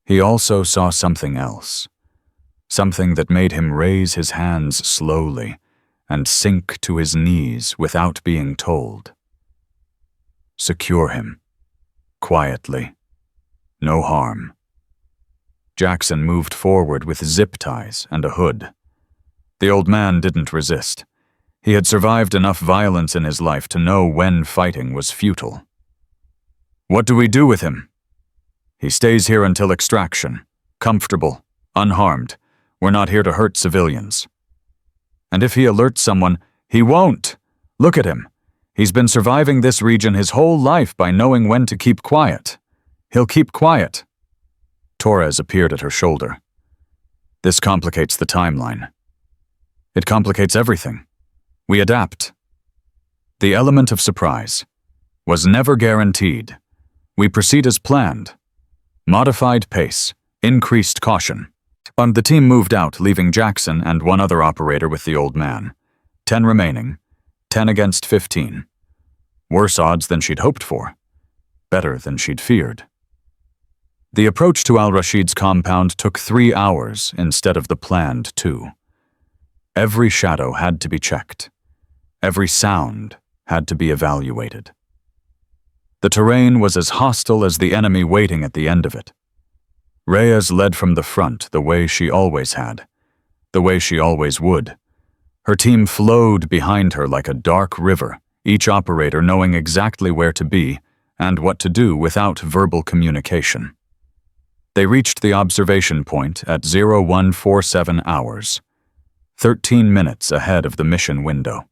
He also saw something else, something that made him raise his hands slowly and sink to his knees without being told. Secure him, quietly, no harm. Jackson moved forward with zip ties and a hood. The old man didn't resist. He had survived enough violence in his life to know when fighting was futile. "What do we do with him?" "He stays here until extraction, comfortable, unharmed. We're not here to hurt civilians." "And if he alerts someone, he won't. Look at him. He's been surviving this region his whole life by knowing when to keep quiet. He'll keep quiet." Torres appeared at her shoulder. "This complicates the timeline. It complicates everything. We adapt. The element of surprise was never guaranteed. We proceed as planned. Modified pace, increased caution." And the team moved out, leaving Jackson and one other operator with the old man. 10 remaining, 10 against 15. Worse odds than she'd hoped for. Better than she'd feared. The approach to Al-Rashid's compound took 3 hours instead of the planned 2. Every shadow had to be checked. Every sound had to be evaluated. The terrain was as hostile as the enemy waiting at the end of it. Reyes led from the front the way she always had, the way she always would. Her team flowed behind her like a dark river, each operator knowing exactly where to be and what to do without verbal communication. They reached the observation point at 0147 hours, 13 minutes ahead of the mission window.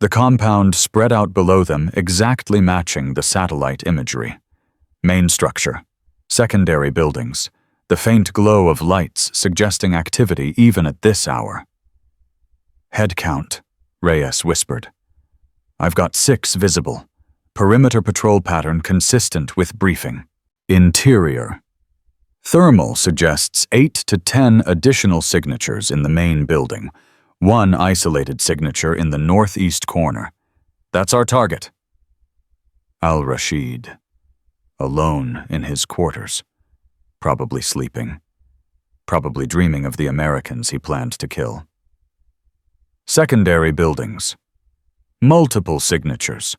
The compound spread out below them, exactly matching the satellite imagery. Main structure, secondary buildings, the faint glow of lights suggesting activity even at this hour. "Head count," Reyes whispered. "I've got 6 visible. Perimeter patrol pattern consistent with briefing. Interior. Thermal suggests 8 to 10 additional signatures in the main building, 1 isolated signature in the northeast corner. That's our target." Al-Rashid, alone in his quarters, probably sleeping, probably dreaming of the Americans he planned to kill. Secondary buildings. Multiple signatures.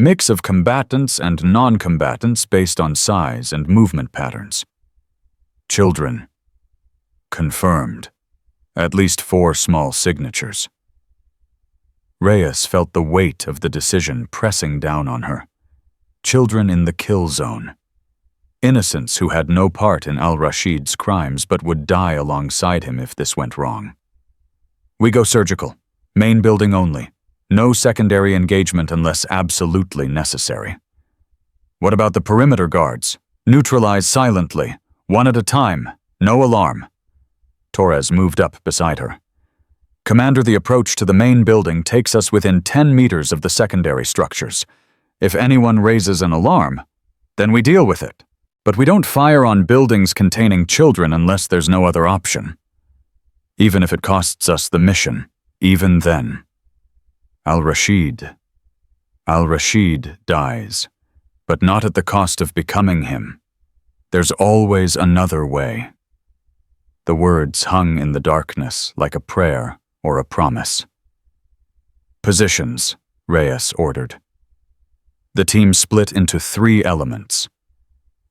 Mix of combatants and non-combatants based on size and movement patterns. Children. Confirmed. At least 4 small signatures. Reyes felt the weight of the decision pressing down on her. Children in the kill zone. Innocents who had no part in Al-Rashid's crimes but would die alongside him if this went wrong. "We go surgical. Main building only. No secondary engagement unless absolutely necessary." "What about the perimeter guards? Neutralize silently. 1 at a time. No alarm." Torres moved up beside her. Commander, the approach to the main building takes us within 10 meters of the secondary structures. If anyone raises an alarm, then we deal with it. But we don't fire on buildings containing children unless there's no other option. Even if it costs us the mission, even then. Al-Rashid dies, but not at the cost of becoming him. There's always another way. The words hung in the darkness like a prayer or a promise. Positions, Reyes ordered. The team split into 3 elements.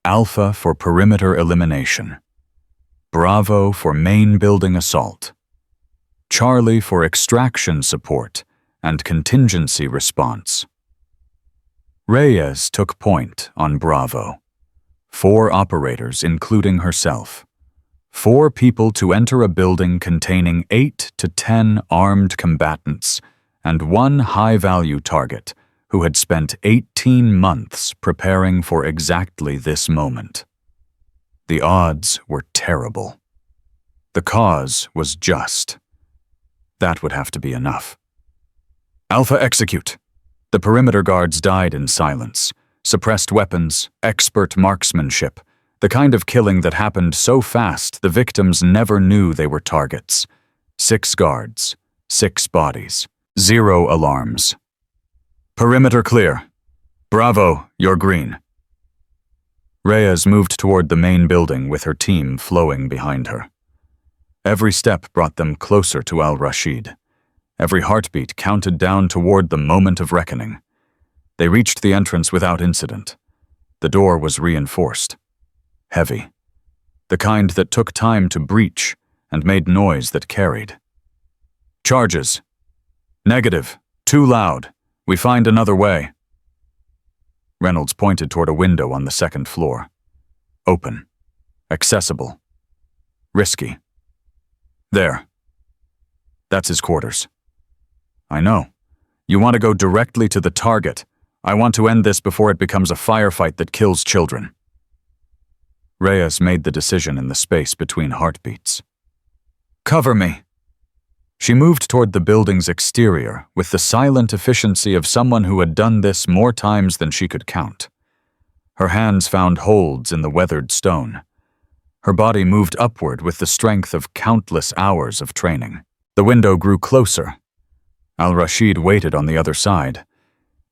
Alpha for perimeter elimination. Bravo for main building assault. Charlie for extraction support and contingency response. Reyes took point on Bravo. 4 operators, including herself. 4 people to enter a building containing 8 to 10 armed combatants and 1 high-value target who had spent 18 months preparing for exactly this moment. The odds were terrible. The cause was just. That would have to be enough. Alpha, execute. The perimeter guards died in silence. Suppressed weapons, expert marksmanship, the kind of killing that happened so fast the victims never knew they were targets. 6 guards, 6 bodies, 0 alarms. Perimeter clear. Bravo, you're green. Reyes moved toward the main building with her team flowing behind her. Every step brought them closer to Al-Rashid. Every heartbeat counted down toward the moment of reckoning. They reached the entrance without incident. The door was reinforced. Heavy. The kind that took time to breach and made noise that carried. Charges. Negative. Too loud. We find another way. Reynolds pointed toward a window on the 2nd floor. Open. Accessible. Risky. There. That's his quarters. I know. You want to go directly to the target. I want to end this before it becomes a firefight that kills children. Reyes made the decision in the space between heartbeats. Cover me. She moved toward the building's exterior with the silent efficiency of someone who had done this more times than she could count. Her hands found holds in the weathered stone. Her body moved upward with the strength of countless hours of training. The window grew closer. Al-Rashid waited on the other side.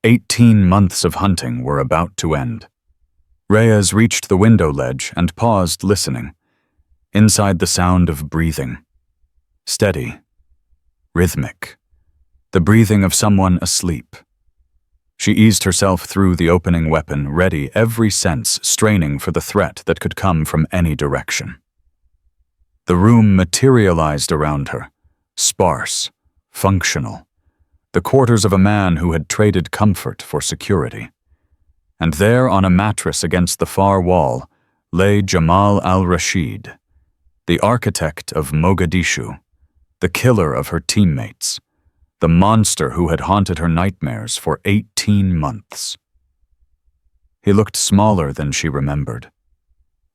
18 months of hunting were about to end. Reyes reached the window ledge and paused, listening. Inside, the sound of breathing. Steady. Rhythmic. The breathing of someone asleep. She eased herself through the opening weapon, ready, every sense straining for the threat that could come from any direction. The room materialized around her, sparse, functional, the quarters of a man who had traded comfort for security. And there, on a mattress against the far wall, lay Jamal al-Rashid, the architect of Mogadishu, the killer of her teammates, the monster who had haunted her nightmares for 18 months. He looked smaller than she remembered,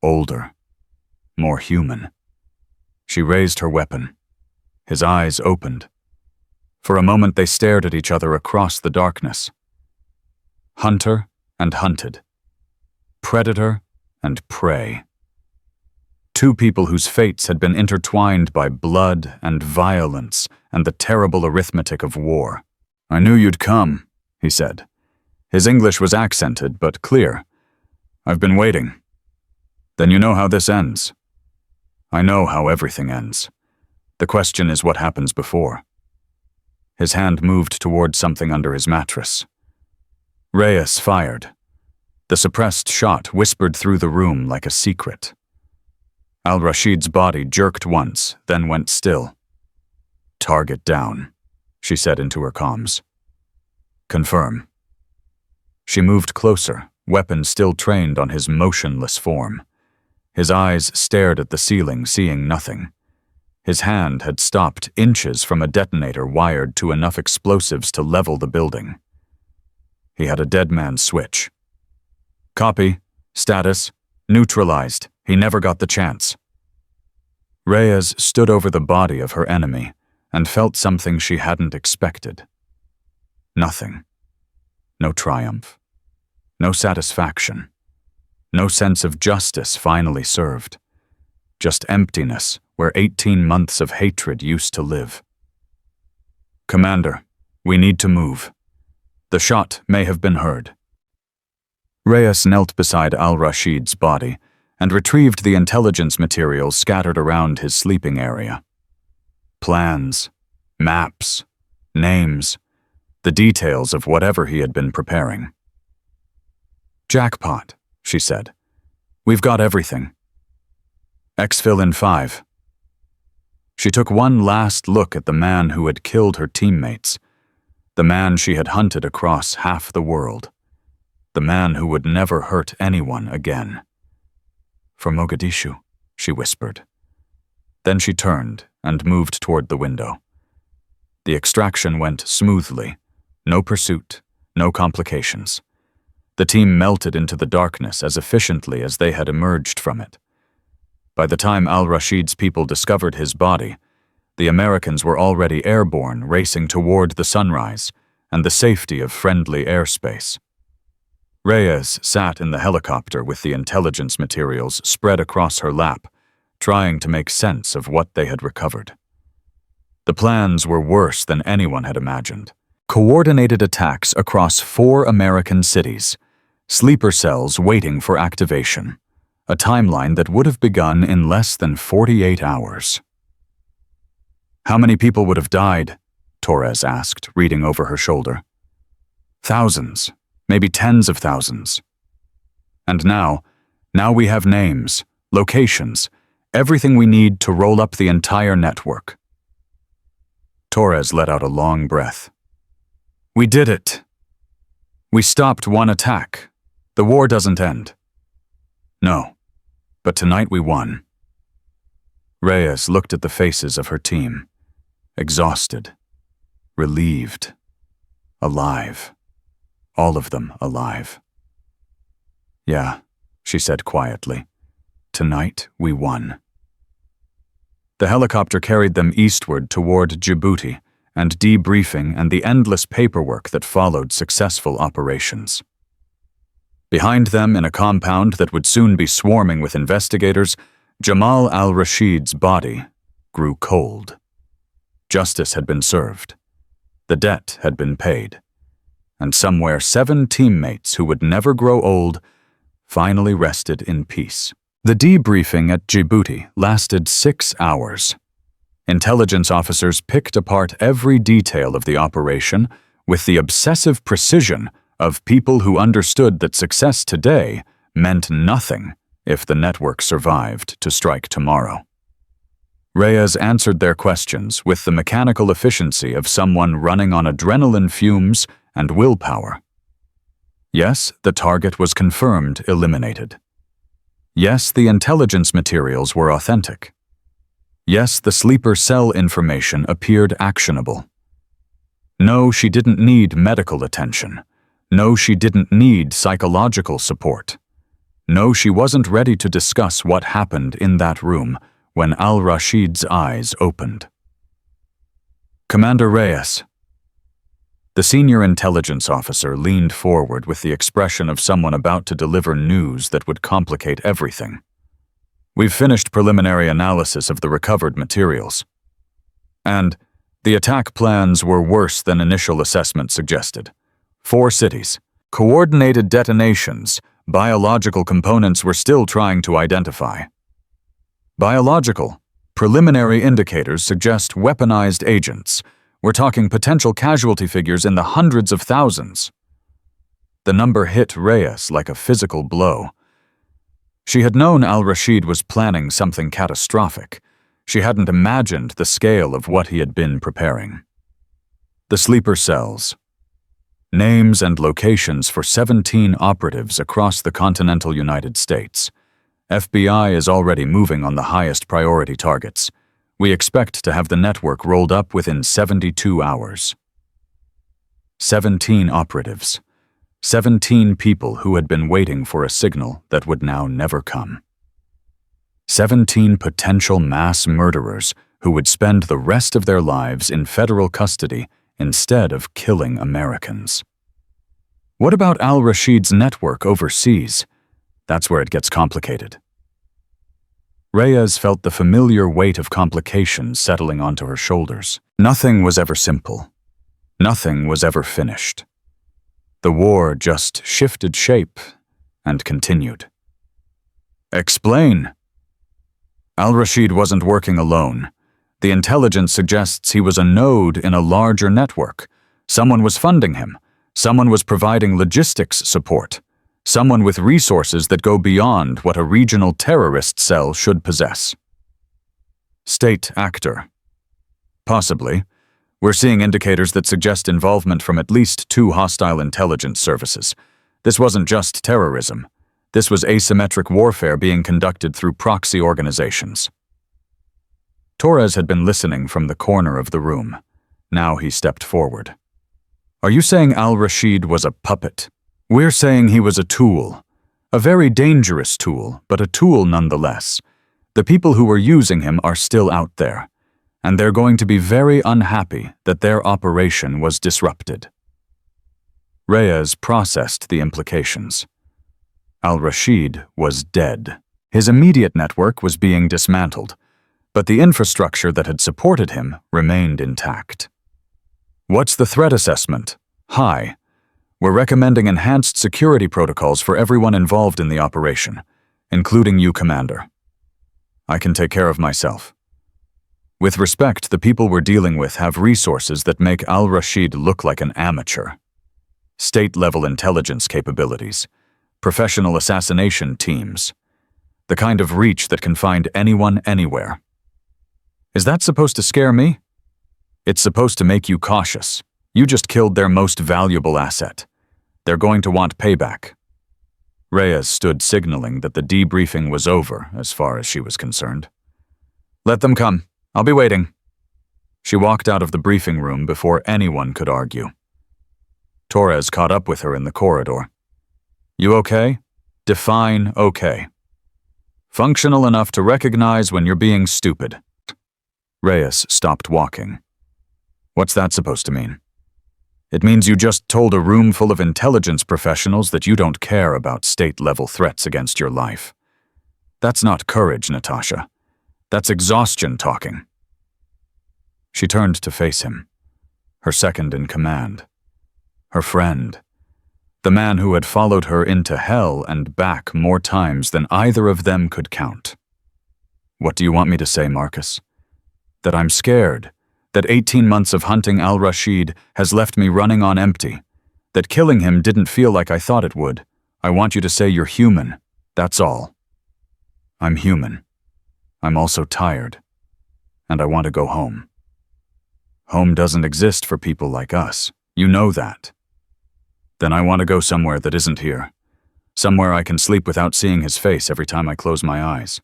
older, more human. She raised her weapon. His eyes opened. For a moment they stared at each other across the darkness. Hunter and hunted. Predator and prey. 2 people whose fates had been intertwined by blood and violence and the terrible arithmetic of war. I knew you'd come, he said. His English was accented but clear. I've been waiting. Then you know how this ends. I know how everything ends. The question is what happens before. His hand moved toward something under his mattress. Reyes fired. The suppressed shot whispered through the room like a secret. Al-Rashid's body jerked once, then went still. Target down, she said into her comms. Confirm. She moved closer, weapon still trained on his motionless form. His eyes stared at the ceiling, seeing nothing. His hand had stopped inches from a detonator wired to enough explosives to level the building. He had a dead man's switch. Copy. Status. Neutralized. He never got the chance. Reyes stood over the body of her enemy, and felt something she hadn't expected. Nothing. No triumph. No satisfaction. No sense of justice finally served. Just emptiness where 18 months of hatred used to live. "Commander, we need to move. The shot may have been heard." Reyes knelt beside al-Rashid's body and retrieved the intelligence materials scattered around his sleeping area. Plans, maps, names, the details of whatever he had been preparing. "Jackpot," she said. "We've got everything. Exfil in 5. She took one last look at the man who had killed her teammates, the man she had hunted across half the world, the man who would never hurt anyone again. "For Mogadishu," she whispered. Then she turned and moved toward the window. The extraction went smoothly, no pursuit, no complications. The team melted into the darkness as efficiently as they had emerged from it. By the time al-Rashid's people discovered his body, the Americans were already airborne, racing toward the sunrise and the safety of friendly airspace. Reyes sat in the helicopter with the intelligence materials spread across her lap, trying to make sense of what they had recovered. The plans were worse than anyone had imagined. Coordinated attacks across 4 American cities, sleeper cells waiting for activation, a timeline that would have begun in less than 48 hours. "How many people would have died?" Torres asked, reading over her shoulder. "Thousands, maybe tens of thousands. And now we have names, locations, everything we need to roll up the entire network." Torres let out a long breath. "We did it. We stopped one attack. The war doesn't end." "No, but tonight we won." Reyes looked at the faces of her team, exhausted, relieved, alive, all of them alive. "Yeah," she said quietly, "tonight we won." The helicopter carried them eastward toward Djibouti, and debriefing and the endless paperwork that followed successful operations. Behind them, in a compound that would soon be swarming with investigators, Jamal al-Rashid's body grew cold. Justice had been served. The debt had been paid. And somewhere 7 teammates who would never grow old finally rested in peace. The debriefing at Djibouti lasted 6 hours. Intelligence officers picked apart every detail of the operation with the obsessive precision of people who understood that success today meant nothing if the network survived to strike tomorrow. Reyes answered their questions with the mechanical efficiency of someone running on adrenaline fumes and willpower. Yes, the target was confirmed eliminated. Yes, the intelligence materials were authentic. Yes, the sleeper cell information appeared actionable. No, she didn't need medical attention. No, she didn't need psychological support. No, she wasn't ready to discuss what happened in that room when al-Rashid's eyes opened. "Commander Reyes." The senior intelligence officer leaned forward with the expression of someone about to deliver news that would complicate everything. "We've finished preliminary analysis of the recovered materials. And the attack plans were worse than initial assessment suggested. 4 cities, coordinated detonations, biological components we're still trying to identify. Biological, preliminary indicators suggest weaponized agents. We're talking potential casualty figures in the hundreds of thousands." The number hit Reyes like a physical blow. She had known al-Rashid was planning something catastrophic. She hadn't imagined the scale of what he had been preparing. The sleeper cells. Names and locations for 17 operatives across the continental United States. FBI is already moving on the highest priority targets. We expect to have the network rolled up within 72 hours. 17 operatives. 17 people who had been waiting for a signal that would now never come. 17 potential mass murderers who would spend the rest of their lives in federal custody instead of killing Americans. What about al-Rashid's network overseas? That's where it gets complicated. Reyes felt the familiar weight of complications settling onto her shoulders. Nothing was ever simple. Nothing was ever finished. The war just shifted shape and continued. Explain. Al-Rashid wasn't working alone. The intelligence suggests he was a node in a larger network. Someone was funding him. Someone was providing logistics support. Someone with resources that go beyond what a regional terrorist cell should possess. State actor. Possibly. We're seeing indicators that suggest involvement from at least 2 hostile intelligence services. This wasn't just terrorism. This was asymmetric warfare being conducted through proxy organizations. Torres had been listening from the corner of the room. Now he stepped forward. Are you saying al-Rashid was a puppet? We're saying he was a tool. A very dangerous tool, but a tool nonetheless. The people who were using him are still out there, and they're going to be very unhappy that their operation was disrupted. Reyes processed the implications. Al-Rashid was dead. His immediate network was being dismantled, but the infrastructure that had supported him remained intact. What's the threat assessment? High. We're recommending enhanced security protocols for everyone involved in the operation, including you, Commander. I can take care of myself. With respect, the people we're dealing with have resources that make al-Rashid look like an amateur. State-level intelligence capabilities, professional assassination teams, the kind of reach that can find anyone anywhere. Is that supposed to scare me? It's supposed to make you cautious. You just killed their most valuable asset. They're going to want payback. Reyes stood signaling that the debriefing was over as far as she was concerned. Let them come. I'll be waiting. She walked out of the briefing room before anyone could argue. Torres caught up with her in the corridor. You okay? Define okay. Functional enough to recognize when you're being stupid. Reyes stopped walking. What's that supposed to mean? It means you just told a room full of intelligence professionals that you don't care about state-level threats against your life. That's not courage, Natasha. That's exhaustion talking. She turned to face him, her second in command, her friend, the man who had followed her into hell and back more times than either of them could count. What do you want me to say, Marcus? That I'm scared, that 18 months of hunting al-Rashid has left me running on empty, that killing him didn't feel like I thought it would. I want you to say you're human, that's all. I'm human. I'm also tired, and I want to go home. Home doesn't exist for people like us. You know that. Then I want to go somewhere that isn't here. Somewhere I can sleep without seeing his face every time I close my eyes.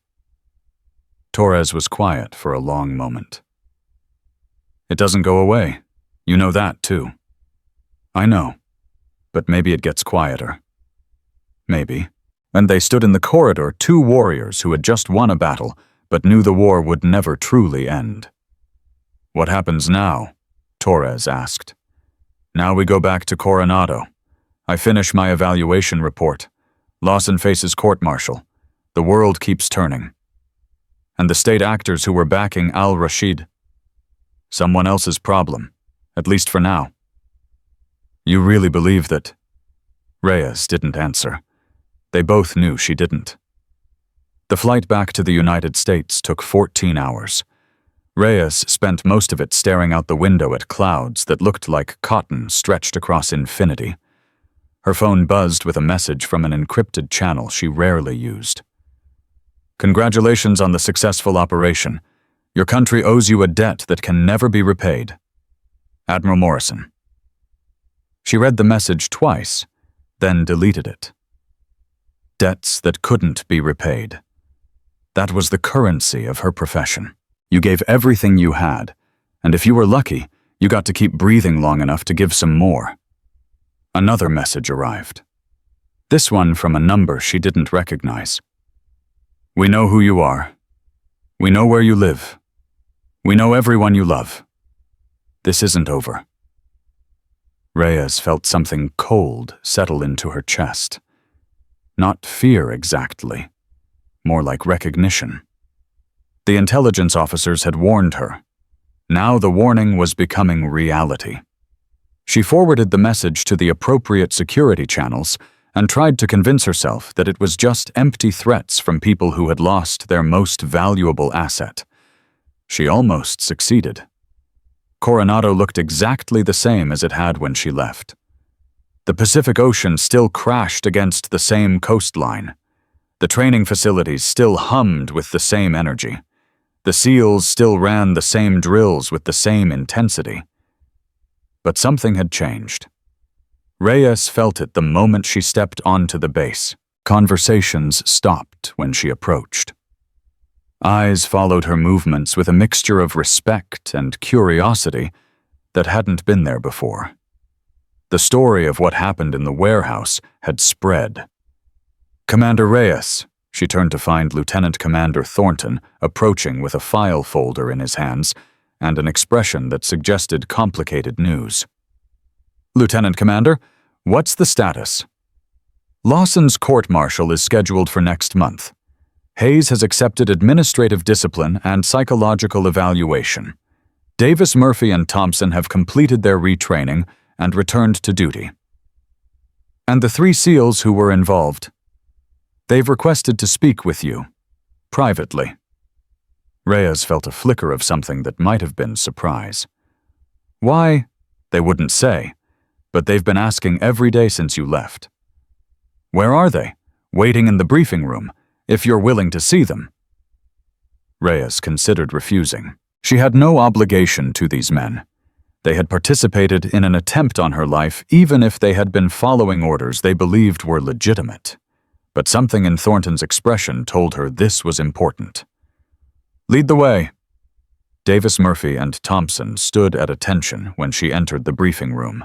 Torres was quiet for a long moment. It doesn't go away. You know that, too. I know. But maybe it gets quieter. Maybe. And they stood in the corridor, 2 warriors who had just won a battle, but knew the war would never truly end. What happens now? Torres asked. Now we go back to Coronado. I finish my evaluation report. Lawson faces court-martial. The world keeps turning. And the state actors who were backing al-Rashid. Someone else's problem, at least for now. You really believe that? Reyes didn't answer. They both knew she didn't. The flight back to the United States took 14 hours. Reyes spent most of it staring out the window at clouds that looked like cotton stretched across infinity. Her phone buzzed with a message from an encrypted channel she rarely used. Congratulations on the successful operation. Your country owes you a debt that can never be repaid. Admiral Morrison. She read the message twice, then deleted it. Debts that couldn't be repaid. That was the currency of her profession. You gave everything you had, and if you were lucky, you got to keep breathing long enough to give some more. Another message arrived. This one from a number she didn't recognize. We know who you are. We know where you live. We know everyone you love. This isn't over." Reyes felt something cold settle into her chest. Not fear exactly, more like recognition. The intelligence officers had warned her. Now the warning was becoming reality. She forwarded the message to the appropriate security channels and tried to convince herself that it was just empty threats from people who had lost their most valuable asset. She almost succeeded. Coronado looked exactly the same as it had when she left. The Pacific Ocean still crashed against the same coastline. The training facilities still hummed with the same energy. The SEALs still ran the same drills with the same intensity. But something had changed. Reyes felt it the moment she stepped onto the base. Conversations stopped when she approached. Eyes followed her movements with a mixture of respect and curiosity that hadn't been there before. The story of what happened in the warehouse had spread. "Commander Reyes," she turned to find Lieutenant Commander Thornton approaching with a file folder in his hands and an expression that suggested complicated news. "Lieutenant Commander, what's the status?" "Lawson's court-martial is scheduled for next month. Hayes has accepted administrative discipline and psychological evaluation. Davis, Murphy, and Thompson have completed their retraining and returned to duty. And the 3 SEALs who were involved. They've requested to speak with you, privately." Reyes felt a flicker of something that might have been surprise. "Why?" They wouldn't say, but they've been asking every day since you left. "Where are they?" "Waiting in the briefing room, if you're willing to see them." Reyes considered refusing. She had no obligation to these men. They had participated in an attempt on her life even if they had been following orders they believed were legitimate. But something in Thornton's expression told her this was important. "Lead the way." Davis, Murphy, and Thompson stood at attention when she entered the briefing room.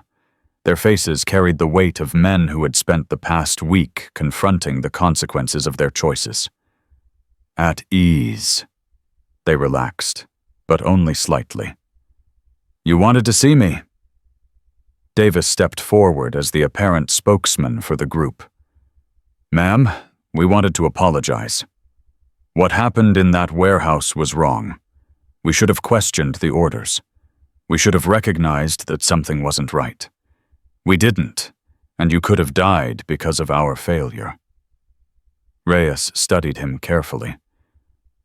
Their faces carried the weight of men who had spent the past week confronting the consequences of their choices. At ease. They relaxed, but only slightly. "You wanted to see me." Davis stepped forward as the apparent spokesman for the group. "Ma'am, we wanted to apologize. What happened in that warehouse was wrong. We should have questioned the orders. We should have recognized that something wasn't right. We didn't, and you could have died because of our failure." Reyes studied him carefully.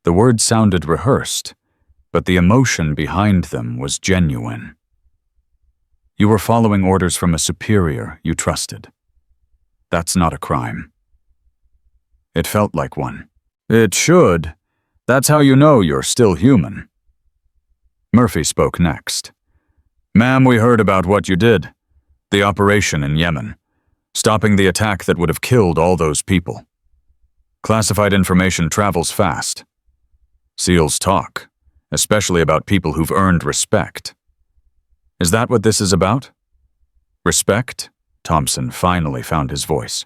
The words sounded rehearsed, but the emotion behind them was genuine. "You were following orders from a superior you trusted. That's not a crime." It felt like one. "It should. That's how you know you're still human." Murphy spoke next. "Ma'am, we heard about what you did. The operation in Yemen. Stopping the attack that would have killed all those people. Classified information travels fast. SEALs talk, especially about people who've earned respect. Is that what this is about?" "Respect?" Thompson finally found his voice.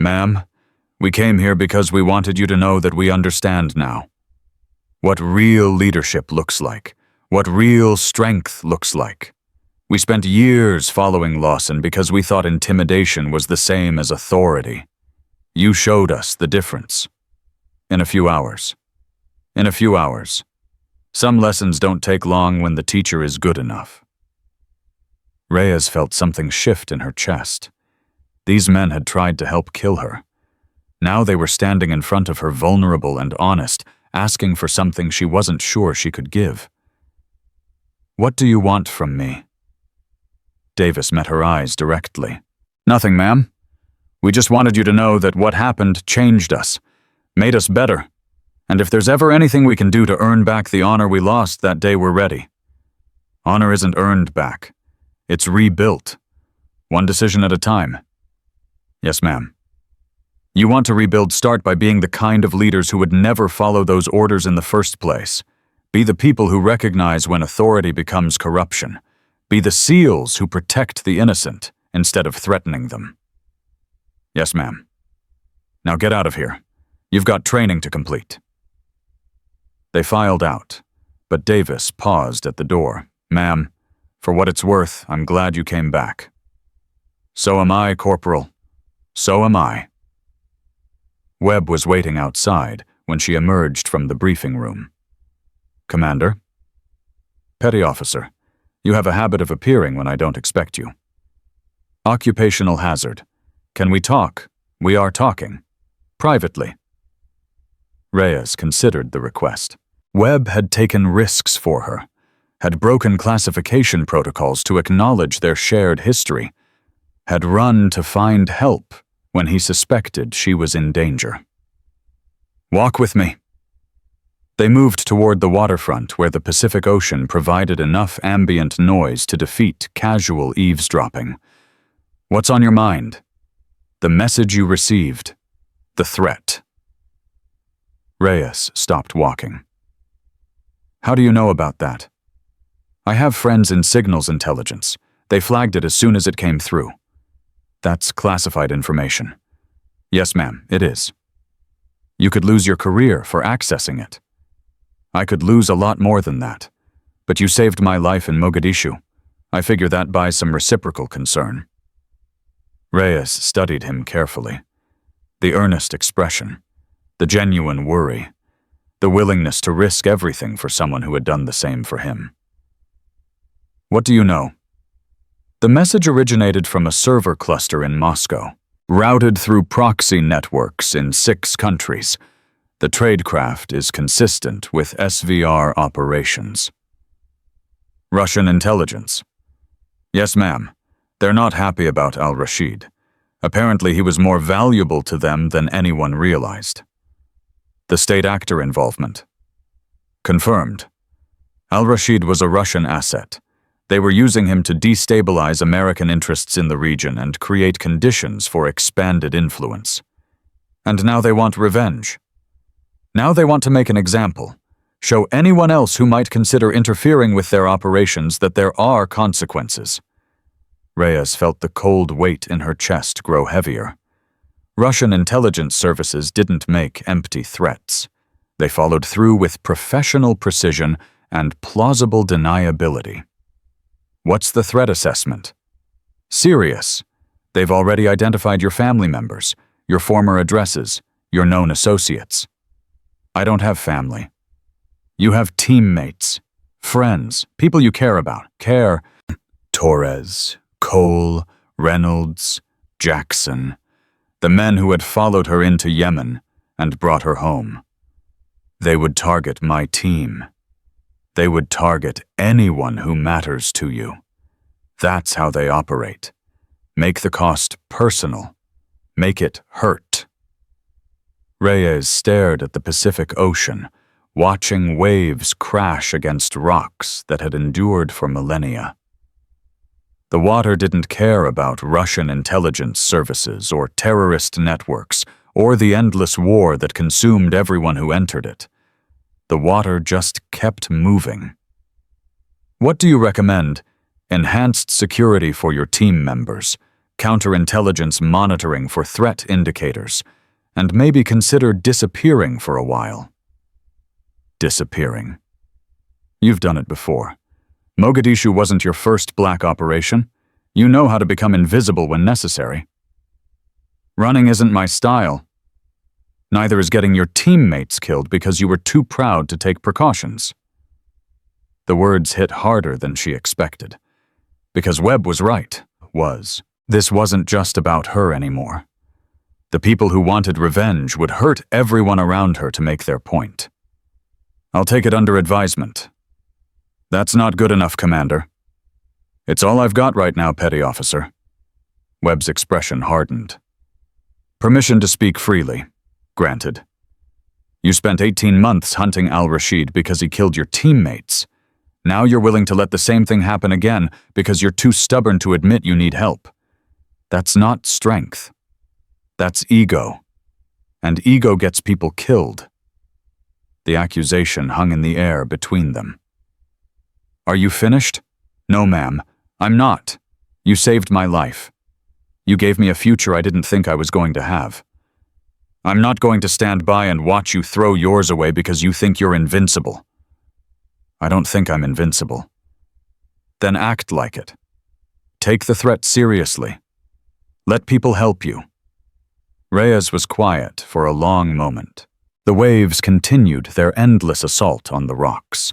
"Ma'am, we came here because we wanted you to know that we understand now. What real leadership looks like. What real strength looks like. We spent years following Lawson because we thought intimidation was the same as authority. You showed us the difference. In a few hours. In a few hours. Some lessons don't take long when the teacher is good enough." Reyes felt something shift in her chest. These men had tried to help kill her. Now they were standing in front of her vulnerable and honest, asking for something she wasn't sure she could give. "What do you want from me?" Davis met her eyes directly. "Nothing, ma'am. We just wanted you to know that what happened changed us, made us better, and if there's ever anything we can do to earn back the honor we lost that day, we're ready. Honor isn't earned back. It's rebuilt. One decision at a time." "Yes, ma'am." "You want to rebuild, start by being the kind of leaders who would never follow those orders in the first place. Be the people who recognize when authority becomes corruption. Be the SEALs who protect the innocent instead of threatening them." "Yes, ma'am." "Now get out of here. You've got training to complete." They filed out, but Davis paused at the door. "Ma'am, for what it's worth, I'm glad you came back." "So am I, Corporal. So am I." Webb was waiting outside when she emerged from the briefing room. "Commander?" "Petty Officer, you have a habit of appearing when I don't expect you." "Occupational hazard. Can we talk? We are talking. Privately." Reyes considered the request. Webb had taken risks for her, had broken classification protocols to acknowledge their shared history, had run to find help when he suspected she was in danger. "Walk with me." They moved toward the waterfront where the Pacific Ocean provided enough ambient noise to defeat casual eavesdropping. "What's on your mind?" "The message you received. The threat." Reyes stopped walking. "How do you know about that?" "I have friends in signals intelligence. They flagged it as soon as it came through." "That's classified information." "Yes, ma'am, it is." "You could lose your career for accessing it." "I could lose a lot more than that. But you saved my life in Mogadishu. I figure that buys some reciprocal concern." Reyes studied him carefully. The earnest expression, the genuine worry, the willingness to risk everything for someone who had done the same for him. "What do you know?" "The message originated from a server cluster in Moscow, routed through proxy networks in 6 countries. The tradecraft is consistent with SVR operations." "Russian intelligence?" "Yes, ma'am. They're not happy about al-Rashid. Apparently he was more valuable to them than anyone realized." "The state actor involvement?" "Confirmed. Al-Rashid was a Russian asset. They were using him to destabilize American interests in the region and create conditions for expanded influence. And now they want revenge. Now they want to make an example, show anyone else who might consider interfering with their operations that there are consequences." Reyes felt the cold weight in her chest grow heavier. Russian intelligence services didn't make empty threats. They followed through with professional precision and plausible deniability. "What's the threat assessment?" "Serious. They've already identified your family members, your former addresses, your known associates." "I don't have family." "You have teammates, friends, people you care about. Torres, Cole, Reynolds, Jackson, the men who had followed her into Yemen and brought her home. They would target my team. They would target anyone who matters to you. That's how they operate. Make the cost personal. Make it hurt." Reyes stared at the Pacific Ocean, watching waves crash against rocks that had endured for millennia. The water didn't care about Russian intelligence services or terrorist networks or the endless war that consumed everyone who entered it. The water just kept moving. "What do you recommend?" "Enhanced security for your team members, counterintelligence monitoring for threat indicators, and maybe consider disappearing for a while." "Disappearing. You've done it before. Mogadishu wasn't your first black operation. You know how to become invisible when necessary." "Running isn't my style." "Neither is getting your teammates killed because you were too proud to take precautions." The words hit harder than she expected. Because Webb was right, This wasn't just about her anymore. The people who wanted revenge would hurt everyone around her to make their point. "I'll take it under advisement." "That's not good enough, Commander." "It's all I've got right now, Petty Officer." Webb's expression hardened. "Permission to speak freely. Granted. You spent 18 months hunting al-Rashid because he killed your teammates. Now you're willing to let the same thing happen again because you're too stubborn to admit you need help. That's not strength. That's ego. And ego gets people killed." The accusation hung in the air between them. "Are you finished?" "No, ma'am. I'm not. You saved my life. You gave me a future I didn't think I was going to have. I'm not going to stand by and watch you throw yours away because you think you're invincible." I don't think I'm invincible. Then act like it. Take the threat seriously. Let people help you. Reyes was quiet for a long moment. The waves continued their endless assault on the rocks.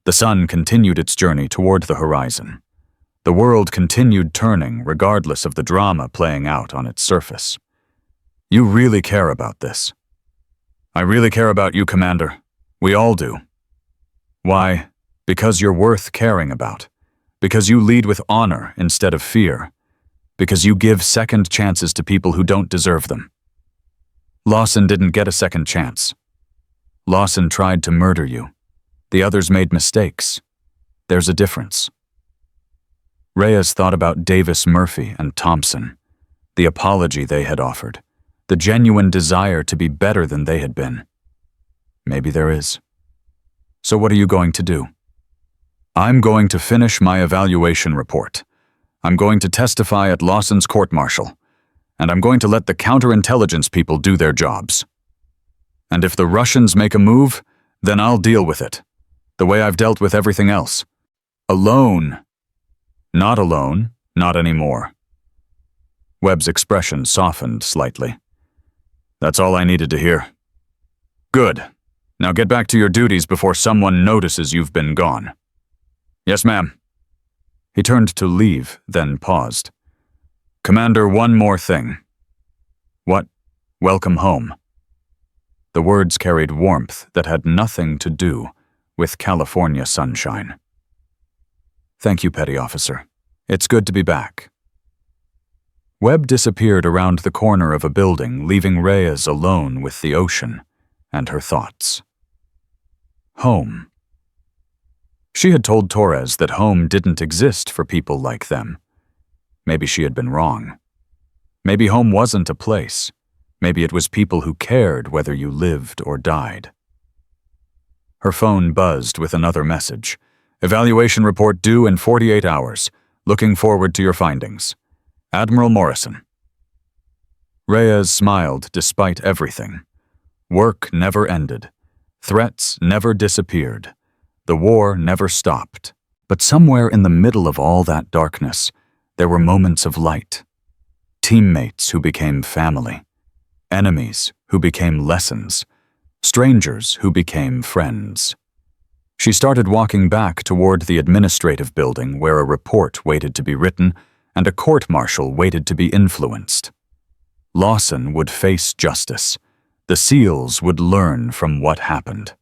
The sun continued its journey toward the horizon. The world continued turning regardless of the drama playing out on its surface. You really care about this. I really care about you, Commander. We all do. Why? Because you're worth caring about. Because you lead with honor instead of fear. Because you give second chances to people who don't deserve them. Lawson didn't get a second chance. Lawson tried to murder you. The others made mistakes. There's a difference. Reyes thought about Davis Murphy and Thompson, the apology they had offered, the genuine desire to be better than they had been. Maybe there is. So what are you going to do? I'm going to finish my evaluation report. I'm going to testify at Lawson's court-martial, and I'm going to let the counterintelligence people do their jobs. And if the Russians make a move, then I'll deal with it, the way I've dealt with everything else. Alone. Not alone, not anymore. Webb's expression softened slightly. That's all I needed to hear. Good. Now get back to your duties before someone notices you've been gone. Yes, ma'am. He turned to leave, then paused. Commander, one more thing. What? Welcome home. The words carried warmth that had nothing to do with California sunshine. Thank you, Petty Officer. It's good to be back. Webb disappeared around the corner of a building, leaving Reyes alone with the ocean and her thoughts. Home. She had told Torres that home didn't exist for people like them. Maybe she had been wrong. Maybe home wasn't a place. Maybe it was people who cared whether you lived or died. Her phone buzzed with another message. Evaluation report due in 48 hours. Looking forward to your findings. Admiral Morrison. Reyes smiled despite everything. Work never ended. Threats never disappeared. The war never stopped. But somewhere in the middle of all that darkness, there were moments of light. Teammates who became family. Enemies who became lessons. Strangers who became friends. She started walking back toward the administrative building where a report waited to be written and a court-martial waited to be influenced. Lawson would face justice. The SEALs would learn from what happened.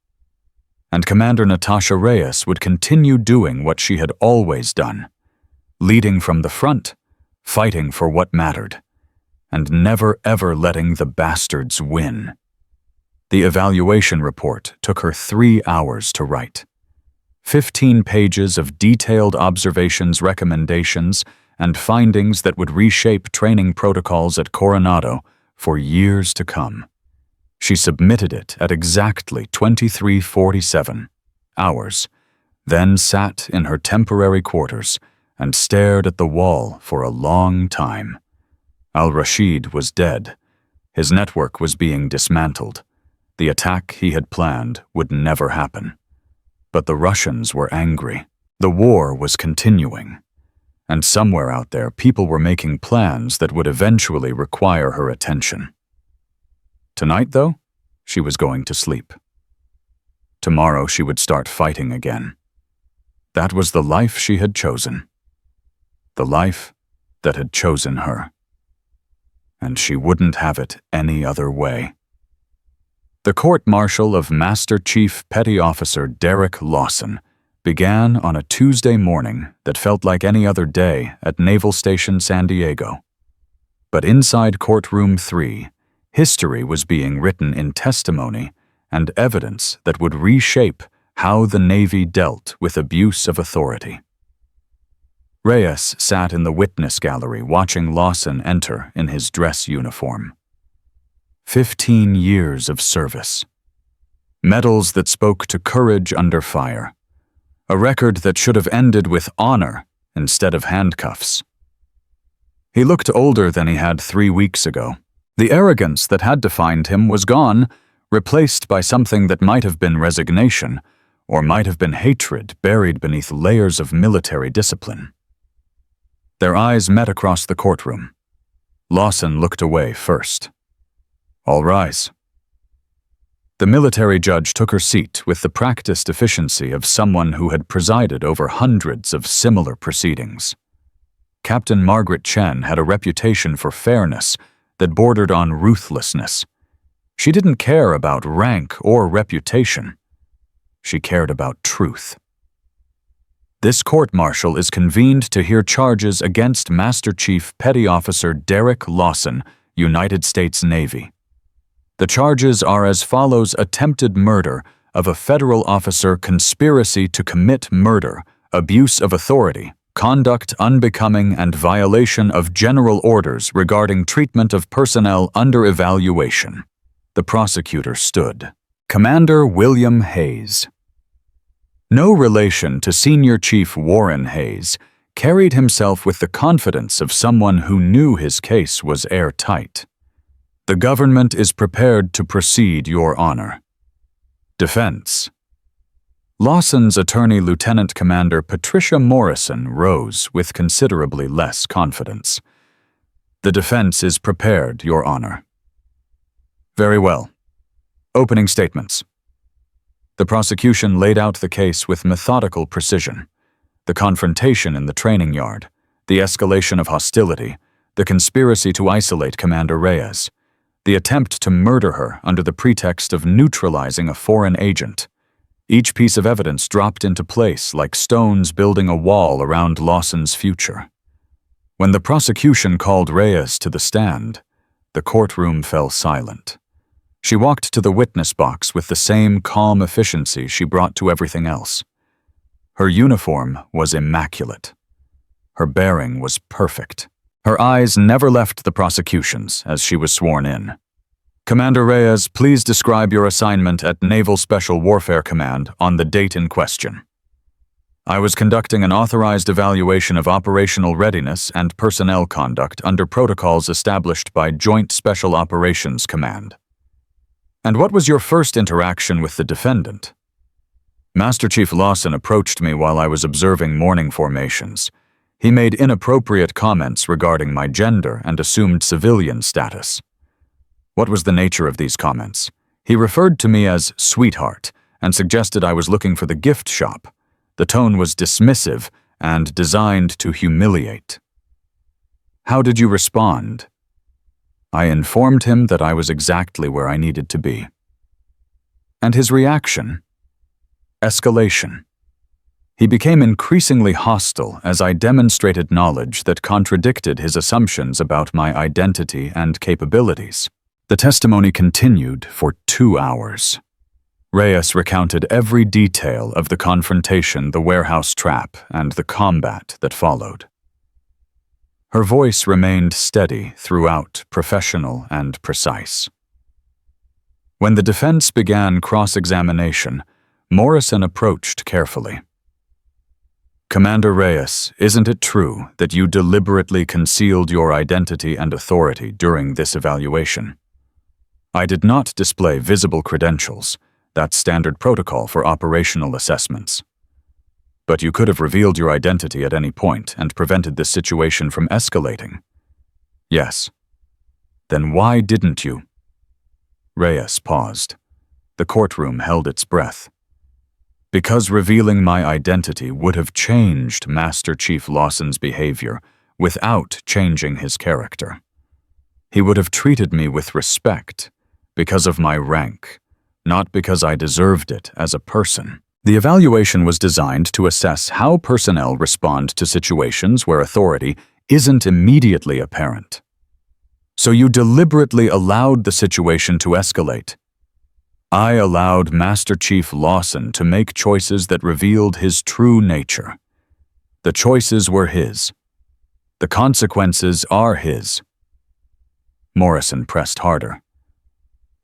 And Commander Natasha Reyes would continue doing what she had always done, leading from the front, fighting for what mattered, and never ever letting the bastards win. The evaluation report took her 3 hours to write. 15 pages of detailed observations, recommendations, and findings that would reshape training protocols at Coronado for years to come. She submitted it at exactly 23:47 hours, then sat in her temporary quarters and stared at the wall for a long time. Al-Rashid was dead. His network was being dismantled. The attack he had planned would never happen. But the Russians were angry. The war was continuing. And somewhere out there, people were making plans that would eventually require her attention. Tonight, though, she was going to sleep. Tomorrow she would start fighting again. That was the life she had chosen. The life that had chosen her. And she wouldn't have it any other way. The court-martial of Master Chief Petty Officer Derek Lawson began on a Tuesday morning that felt like any other day at Naval Station San Diego. But inside Courtroom 3, history was being written in testimony and evidence that would reshape how the Navy dealt with abuse of authority. Reyes sat in the witness gallery watching Lawson enter in his dress uniform. 15 years of service. Medals that spoke to courage under fire. A record that should have ended with honor instead of handcuffs. He looked older than he had 3 weeks ago. The arrogance that had defined him was gone, replaced by something that might have been resignation, or might have been hatred buried beneath layers of military discipline. Their eyes met across the courtroom. Lawson looked away first. "All rise." The military judge took her seat with the practiced efficiency of someone who had presided over hundreds of similar proceedings. Captain Margaret Chen had a reputation for fairness that bordered on ruthlessness. She didn't care about rank or reputation. She cared about truth. This court-martial is convened to hear charges against Master Chief Petty Officer Derek Lawson, United States Navy. The charges are as follows: attempted murder of a federal officer, conspiracy to commit murder, abuse of authority, conduct unbecoming, and violation of general orders regarding treatment of personnel under evaluation. The prosecutor stood. Commander William Hayes. No relation to Senior Chief Warren Hayes, carried himself with the confidence of someone who knew his case was airtight. The government is prepared to proceed, Your Honor. Defense. Lawson's attorney, Lieutenant Commander Patricia Morrison, rose with considerably less confidence. The defense is prepared, Your Honor. Very well. Opening statements. The prosecution laid out the case with methodical precision. The confrontation in the training yard, the escalation of hostility, the conspiracy to isolate Commander Reyes, the attempt to murder her under the pretext of neutralizing a foreign agent. Each piece of evidence dropped into place like stones building a wall around Lawson's future. When the prosecution called Reyes to the stand, the courtroom fell silent. She walked to the witness box with the same calm efficiency she brought to everything else. Her uniform was immaculate. Her bearing was perfect. Her eyes never left the prosecution's as she was sworn in. Commander Reyes, please describe your assignment at Naval Special Warfare Command on the date in question. I was conducting an authorized evaluation of operational readiness and personnel conduct under protocols established by Joint Special Operations Command. And what was your first interaction with the defendant? Master Chief Lawson approached me while I was observing morning formations. He made inappropriate comments regarding my gender and assumed civilian status. What was the nature of these comments? He referred to me as sweetheart and suggested I was looking for the gift shop. The tone was dismissive and designed to humiliate. How did you respond? I informed him that I was exactly where I needed to be. And his reaction? Escalation. He became increasingly hostile as I demonstrated knowledge that contradicted his assumptions about my identity and capabilities. The testimony continued for 2 hours. Reyes recounted every detail of the confrontation, the warehouse trap, and the combat that followed. Her voice remained steady throughout, professional and precise. When the defense began cross-examination, Morrison approached carefully. Commander Reyes, isn't it true that you deliberately concealed your identity and authority during this evaluation? I did not display visible credentials. That's standard protocol for operational assessments. But you could have revealed your identity at any point and prevented this situation from escalating. Yes. Then why didn't you? Reyes paused. The courtroom held its breath. Because revealing my identity would have changed Master Chief Lawson's behavior without changing his character. He would have treated me with respect because of my rank, not because I deserved it as a person. The evaluation was designed to assess how personnel respond to situations where authority isn't immediately apparent. So you deliberately allowed the situation to escalate. I allowed Master Chief Lawson to make choices that revealed his true nature. The choices were his. The consequences are his. Morrison pressed harder.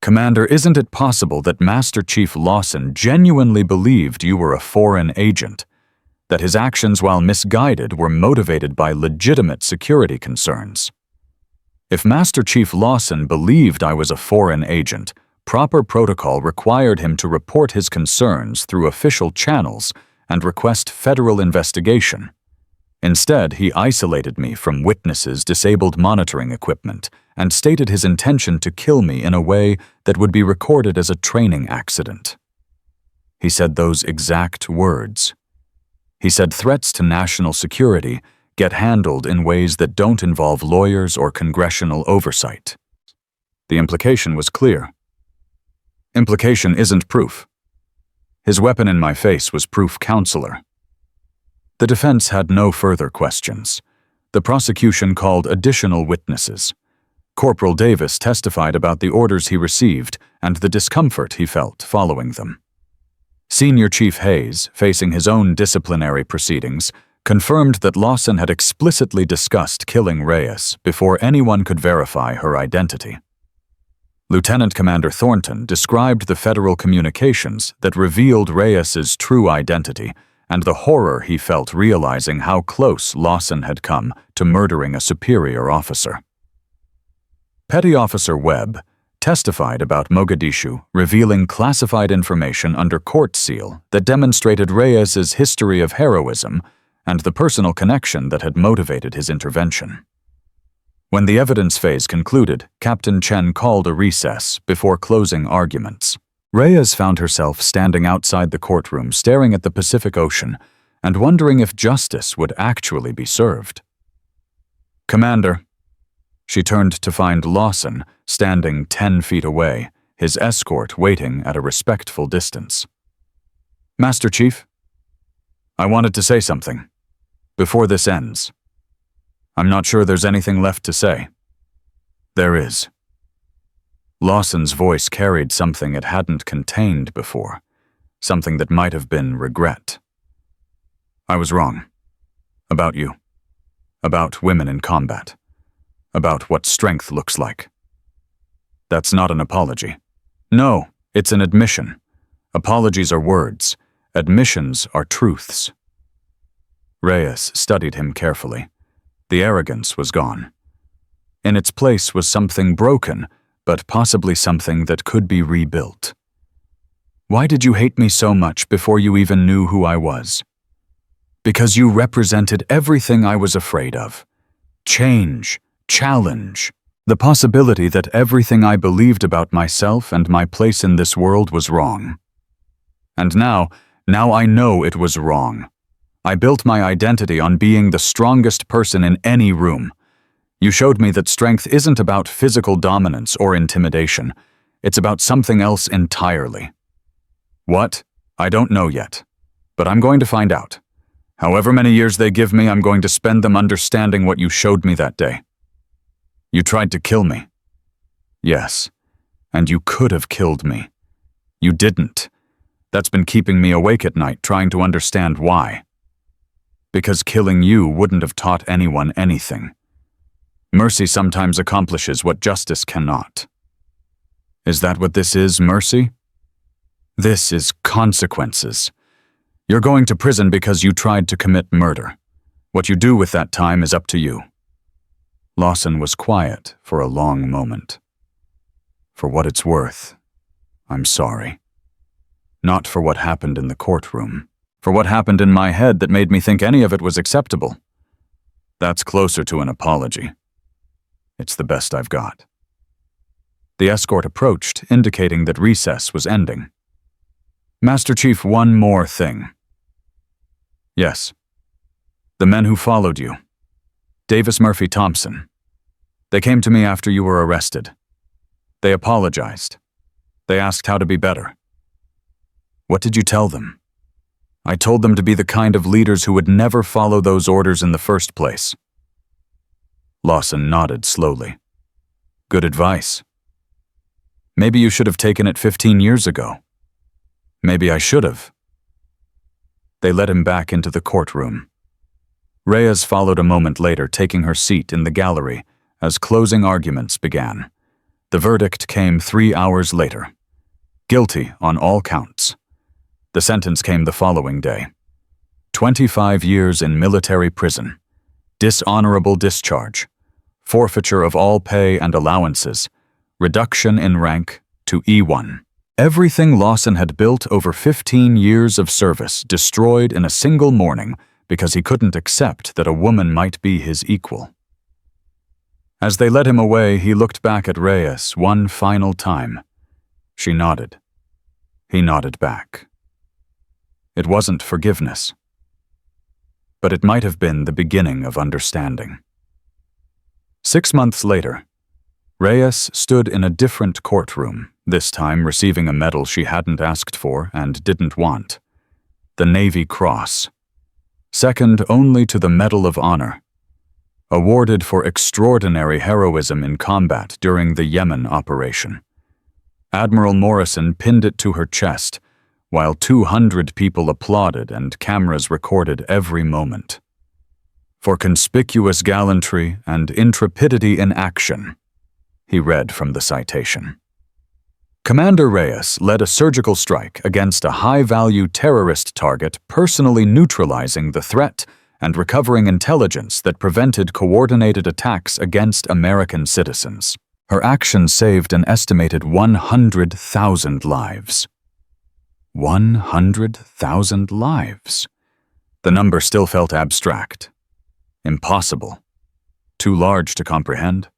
Commander, isn't it possible that Master Chief Lawson genuinely believed you were a foreign agent, that his actions, while misguided, were motivated by legitimate security concerns? If Master Chief Lawson believed I was a foreign agent, proper protocol required him to report his concerns through official channels and request federal investigation. Instead, he isolated me from witnesses' disabled monitoring equipment and stated his intention to kill me in a way that would be recorded as a training accident. He said those exact words. He said threats to national security get handled in ways that don't involve lawyers or congressional oversight. The implication was clear. Implication isn't proof. His weapon in my face was proof counselor. The defense had no further questions. The prosecution called additional witnesses. Corporal Davis testified about the orders he received and the discomfort he felt following them. Senior Chief Hayes, facing his own disciplinary proceedings, confirmed that Lawson had explicitly discussed killing Reyes before anyone could verify her identity. Lieutenant Commander Thornton described the federal communications that revealed Reyes's true identity and the horror he felt realizing how close Lawson had come to murdering a superior officer. Petty Officer Webb testified about Mogadishu, revealing classified information under court seal that demonstrated Reyes's history of heroism and the personal connection that had motivated his intervention. When the evidence phase concluded, Captain Chen called a recess before closing arguments. Reyes found herself standing outside the courtroom staring at the Pacific Ocean and wondering if justice would actually be served. "Commander." She turned to find Lawson standing 10 feet away, his escort waiting at a respectful distance. "Master Chief, I wanted to say something before this ends. I'm not sure there's anything left to say." "There is." Lawson's voice carried something it hadn't contained before, something that might have been regret. "I was wrong. About you. About women in combat. About what strength looks like. That's not an apology. No, it's an admission. Apologies are words. Admissions are truths." Reyes studied him carefully. The arrogance was gone. In its place was something broken, but possibly something that could be rebuilt. "Why did you hate me so much before you even knew who I was?" "Because you represented everything I was afraid of. Change, challenge, the possibility that everything I believed about myself and my place in this world was wrong. And now I know it was wrong. I built my identity on being the strongest person in any room. You showed me that strength isn't about physical dominance or intimidation. It's about something else entirely. What? I don't know yet. But I'm going to find out. However many years they give me, I'm going to spend them understanding what you showed me that day. You tried to kill me. Yes, and you could have killed me. You didn't. That's been keeping me awake at night, trying to understand why. Because killing you wouldn't have taught anyone anything. Mercy sometimes accomplishes what justice cannot. Is that what this is, mercy? This is consequences. You're going to prison because you tried to commit murder. What you do with that time is up to you." Lawson was quiet for a long moment. "For what it's worth, I'm sorry. Not for what happened in the courtroom. For what happened in my head that made me think any of it was acceptable. That's closer to an apology. It's the best I've got." The escort approached, indicating that recess was ending. "Master Chief, one more thing." "Yes. The men who followed you. Davis, Murphy, Thompson. They came to me after you were arrested. They apologized. They asked how to be better. What did you tell them?" "I told them to be the kind of leaders who would never follow those orders in the first place." Lawson nodded slowly. "Good advice. Maybe you should have taken it 15 years ago. Maybe I should have." They led him back into the courtroom. Reyes followed a moment later, taking her seat in the gallery as closing arguments began. The verdict came 3 hours later. Guilty on all counts. The sentence came the following day. 25 years in military prison. Dishonorable discharge. Forfeiture of all pay and allowances. Reduction in rank to E1. Everything Lawson had built over 15 years of service destroyed in a single morning because he couldn't accept that a woman might be his equal. As they led him away, he looked back at Reyes one final time. She nodded. He nodded back. It wasn't forgiveness, but it might have been the beginning of understanding. 6 months later, Reyes stood in a different courtroom, this time receiving a medal she hadn't asked for and didn't want. The Navy Cross, second only to the Medal of Honor, awarded for extraordinary heroism in combat during the Yemen operation. Admiral Morrison pinned it to her chest, while 200 people applauded and cameras recorded every moment. For conspicuous gallantry and intrepidity in action, he read from the citation. Commander Reyes led a surgical strike against a high-value terrorist target, personally neutralizing the threat and recovering intelligence that prevented coordinated attacks against American citizens. Her actions saved an estimated 100,000 lives. 100,000 lives. The number still felt abstract, impossible, too large to comprehend.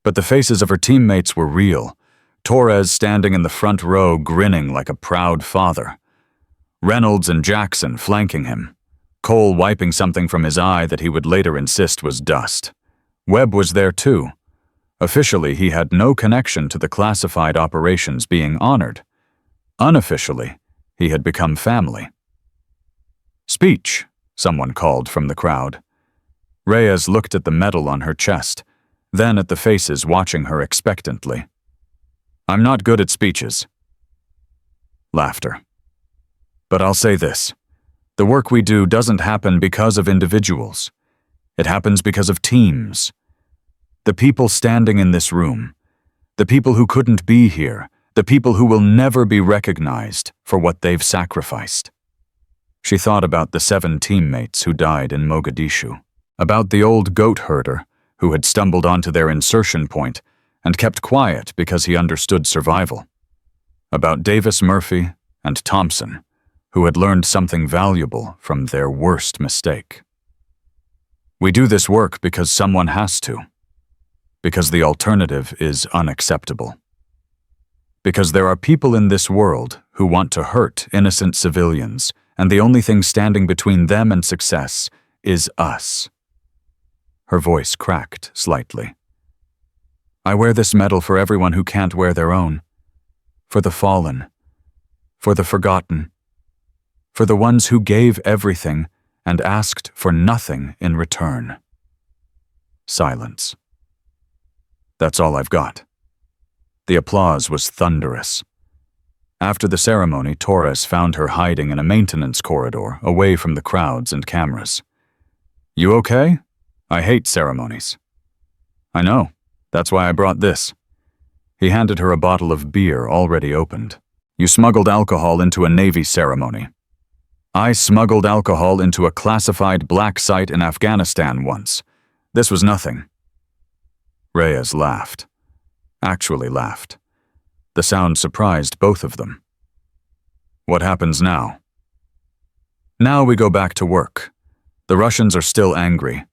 But the faces of her teammates were real. Torres standing in the front row grinning like a proud father. Reynolds and Jackson flanking him. Cole wiping something from his eye that he would later insist was dust. Webb was there too. Officially, he had no connection to the classified operations being honored. Unofficially, he had become family. "Speech," someone called from the crowd. Reyes looked at the medal on her chest, then at the faces watching her expectantly. "I'm not good at speeches." Laughter. "But I'll say this. The work we do doesn't happen because of individuals. It happens because of teams. The people standing in this room, the people who couldn't be here, the people who will never be recognized for what they've sacrificed." She thought about the 7 teammates who died in Mogadishu, about the old goat herder who had stumbled onto their insertion point and kept quiet because he understood survival, about Davis Murphy and Thompson, who had learned something valuable from their worst mistake. We do this work because someone has to, because the alternative is unacceptable. Because there are people in this world who want to hurt innocent civilians, and the only thing standing between them and success is us. Her voice cracked slightly. I wear this medal for everyone who can't wear their own. For the fallen. For the forgotten. For the ones who gave everything and asked for nothing in return. Silence. That's all I've got. The applause was thunderous. After the ceremony, Torres found her hiding in a maintenance corridor, away from the crowds and cameras. You okay? I hate ceremonies. I know. That's why I brought this. He handed her a bottle of beer already opened. You smuggled alcohol into a Navy ceremony. I smuggled alcohol into a classified black site in Afghanistan once. This was nothing. Reyes laughed. Actually laughed. The sound surprised both of them. What happens now? Now we go back to work. The Russians are still angry.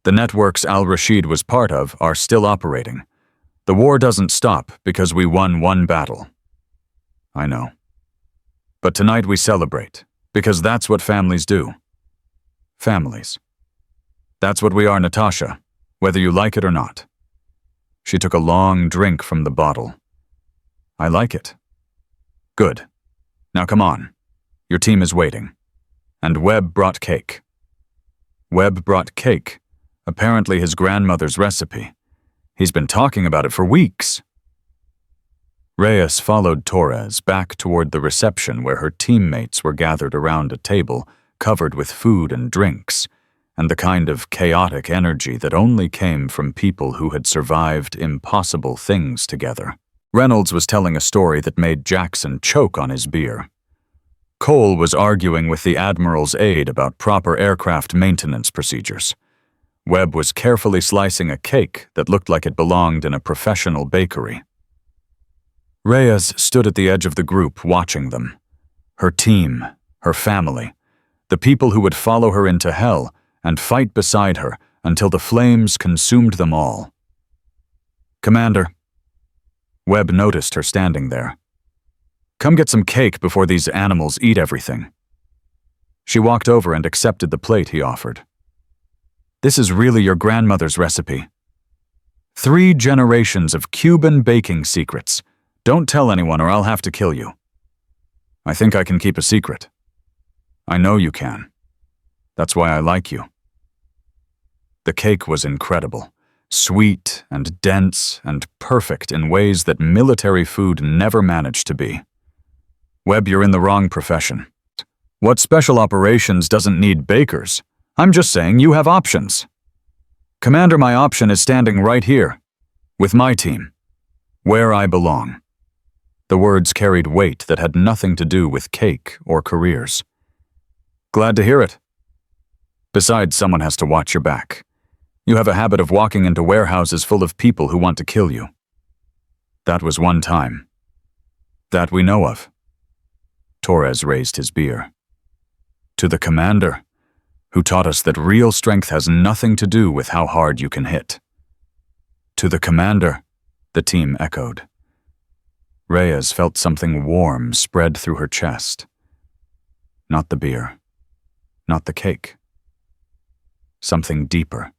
The networks al-Rashid was part of are still operating. The war doesn't stop because we won one battle. I know. But tonight we celebrate, because that's what families do. Families. That's what we are, Natasha, whether you like it or not. She took a long drink from the bottle. I like it. Good. Now come on. Your team is waiting. And Webb brought cake. Webb brought cake, apparently his grandmother's recipe. He's been talking about it for weeks. Reyes followed Torres back toward the reception where her teammates were gathered around a table covered with food and drinks, and the kind of chaotic energy that only came from people who had survived impossible things together. Reynolds was telling a story that made Jackson choke on his beer. Cole was arguing with the Admiral's aide about proper aircraft maintenance procedures. Webb was carefully slicing a cake that looked like it belonged in a professional bakery. Reyes stood at the edge of the group watching them. Her team, her family, the people who would follow her into hell and fight beside her until the flames consumed them all. "Commander." Webb noticed her standing there. "Come get some cake before these animals eat everything." She walked over and accepted the plate he offered. "This is really your grandmother's recipe. 3 generations of Cuban baking secrets. Don't tell anyone or I'll have to kill you." "I think I can keep a secret." "I know you can. That's why I like you." The cake was incredible, sweet and dense and perfect in ways that military food never managed to be. "Webb, you're in the wrong profession. What special operations doesn't need bakers? I'm just saying you have options." "Commander, my option is standing right here, with my team, where I belong." The words carried weight that had nothing to do with cake or careers. "Glad to hear it. Besides, someone has to watch your back. You have a habit of walking into warehouses full of people who want to kill you." "That was one time. That we know of." Torres raised his beer. "To the commander, who taught us that real strength has nothing to do with how hard you can hit." "To the commander," the team echoed. Reyes felt something warm spread through her chest. Not the beer, not the cake. Something deeper.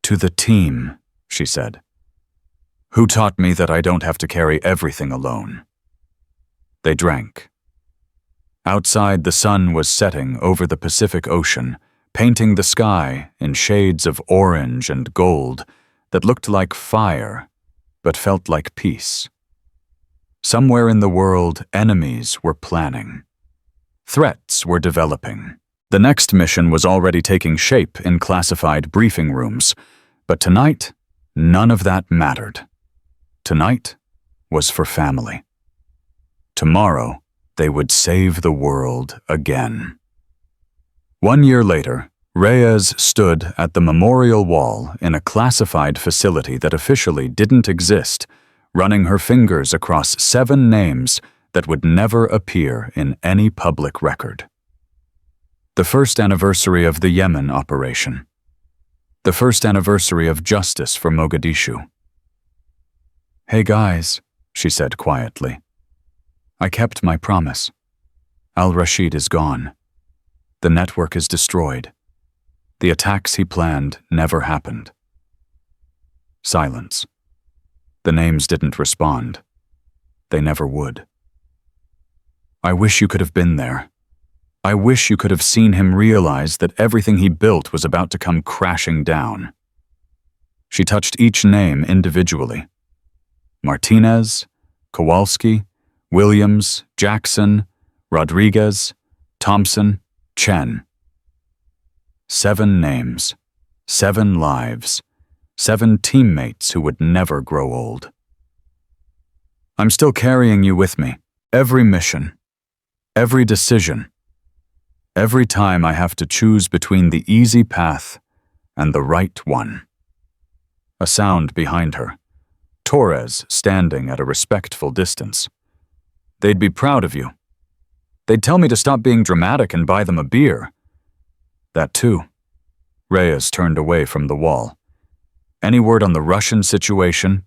"To the team," she said, "who taught me that I don't have to carry everything alone." They drank. Outside, the sun was setting over the Pacific Ocean, painting the sky in shades of orange and gold that looked like fire, but felt like peace. Somewhere in the world, enemies were planning. Threats were developing. The next mission was already taking shape in classified briefing rooms, but tonight, none of that mattered. Tonight was for family. Tomorrow, they would save the world again. 1 year later, Reyes stood at the memorial wall in a classified facility that officially didn't exist, running her fingers across 7 names that would never appear in any public record. The first anniversary of the Yemen operation. The first anniversary of justice for Mogadishu. "Hey guys," she said quietly. "I kept my promise. Al-Rashid is gone. The network is destroyed. The attacks he planned never happened." Silence. The names didn't respond. They never would. "I wish you could have been there. I wish you could have seen him realize that everything he built was about to come crashing down." She touched each name individually. Martinez, Kowalski, Williams, Jackson, Rodriguez, Thompson, Chen. 7 names, 7 lives, 7 teammates who would never grow old. "I'm still carrying you with me, every mission, every decision, every time I have to choose between the easy path and the right one." A sound behind her. Torres standing at a respectful distance. "They'd be proud of you. They'd tell me to stop being dramatic and buy them a beer." "That too." Reyes turned away from the wall. "Any word on the Russian situation?"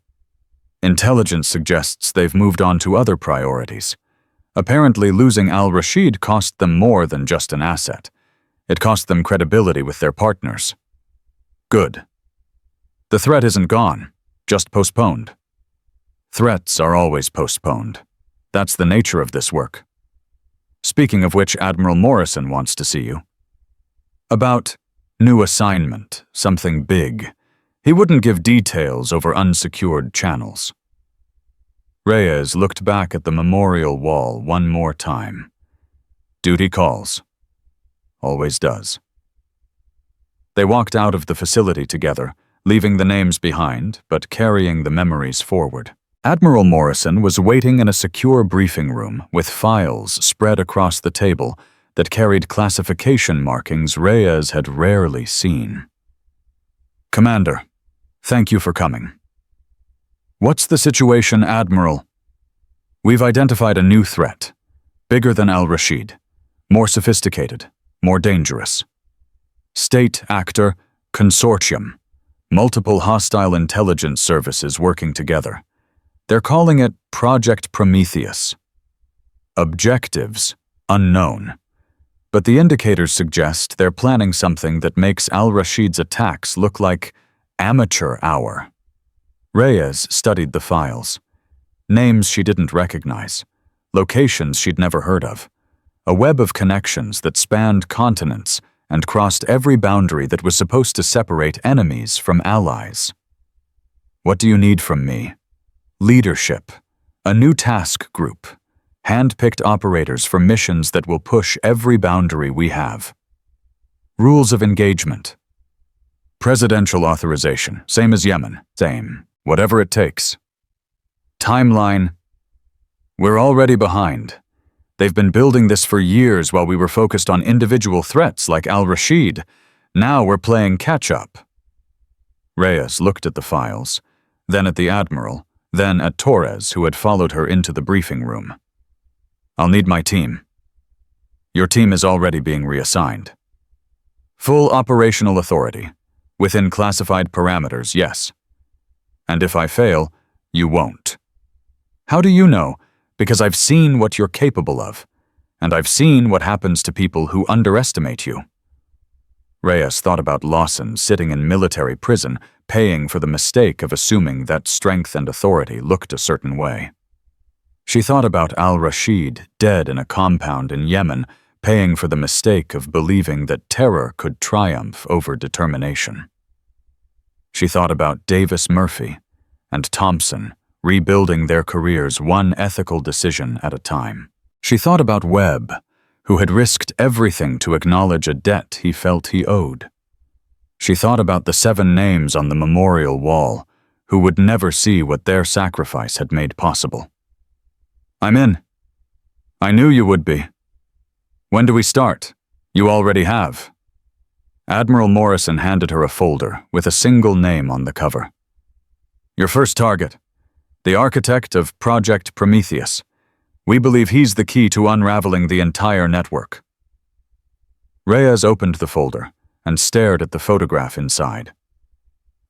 "Intelligence suggests they've moved on to other priorities. Apparently, losing al-Rashid cost them more than just an asset. It cost them credibility with their partners." "Good. The threat isn't gone, just postponed." "Threats are always postponed. That's the nature of this work. Speaking of which, Admiral Morrison wants to see you." "About new assignment, something big. He wouldn't give details over unsecured channels." Reyes looked back at the memorial wall one more time. Duty calls. Always does. They walked out of the facility together, leaving the names behind, but carrying the memories forward. Admiral Morrison was waiting in a secure briefing room with files spread across the table that carried classification markings Reyes had rarely seen. "Commander, thank you for coming." What's the situation, Admiral? We've identified a new threat, bigger than al-Rashid, more sophisticated, more dangerous. State actor, consortium, multiple hostile intelligence services working together. They're calling it Project Prometheus. Objectives, unknown. But the indicators suggest they're planning something that makes al-Rashid's attacks look like amateur hour. Reyes studied the files. Names she didn't recognize, locations she'd never heard of, a web of connections that spanned continents and crossed every boundary that was supposed to separate enemies from allies. What do you need from me? Leadership, a new task group, hand-picked operators for missions that will push every boundary we have. Rules of engagement. Presidential authorization, same as Yemen, same, whatever it takes. Timeline. We're already behind. They've been building this for years while we were focused on individual threats like al-Rashid. Now we're playing catch-up. Reyes looked at the files, then at the Admiral, then at Torres, who had followed her into the briefing room. I'll need my team. Your team is already being reassigned. Full operational authority. Within classified parameters, yes. And if I fail, you won't. How do you know? Because I've seen what you're capable of, and I've seen what happens to people who underestimate you. Reyes thought about Lawson sitting in military prison, paying for the mistake of assuming that strength and authority looked a certain way. She thought about al-Rashid dead in a compound in Yemen, paying for the mistake of believing that terror could triumph over determination. She thought about Davis Murphy and Thompson, rebuilding their careers one ethical decision at a time. She thought about Webb, who had risked everything to acknowledge a debt he felt he owed. She thought about the 7 names on the memorial wall, who would never see what their sacrifice had made possible. I'm in. I knew you would be. When do we start? You already have. Admiral Morrison handed her a folder with a single name on the cover. Your first target. The architect of Project Prometheus. We believe he's the key to unraveling the entire network. Reyes opened the folder and stared at the photograph inside.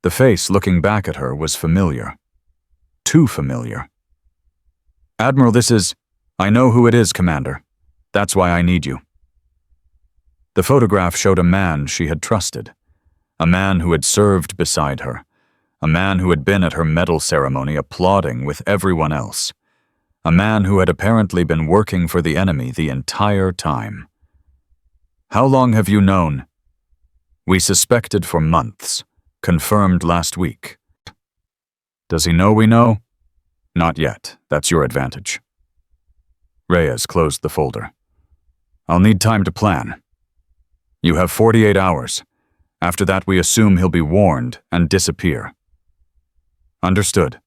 The face looking back at her was familiar. Too familiar. Admiral, I know who it is, Commander. That's why I need you. The photograph showed a man she had trusted, a man who had served beside her, a man who had been at her medal ceremony applauding with everyone else, a man who had apparently been working for the enemy the entire time. How long have you known? We suspected for months, confirmed last week. Does he know we know? Not yet. That's your advantage. Reyes closed the folder. I'll need time to plan. You have 48 hours. After that, we assume he'll be warned and disappear. Understood.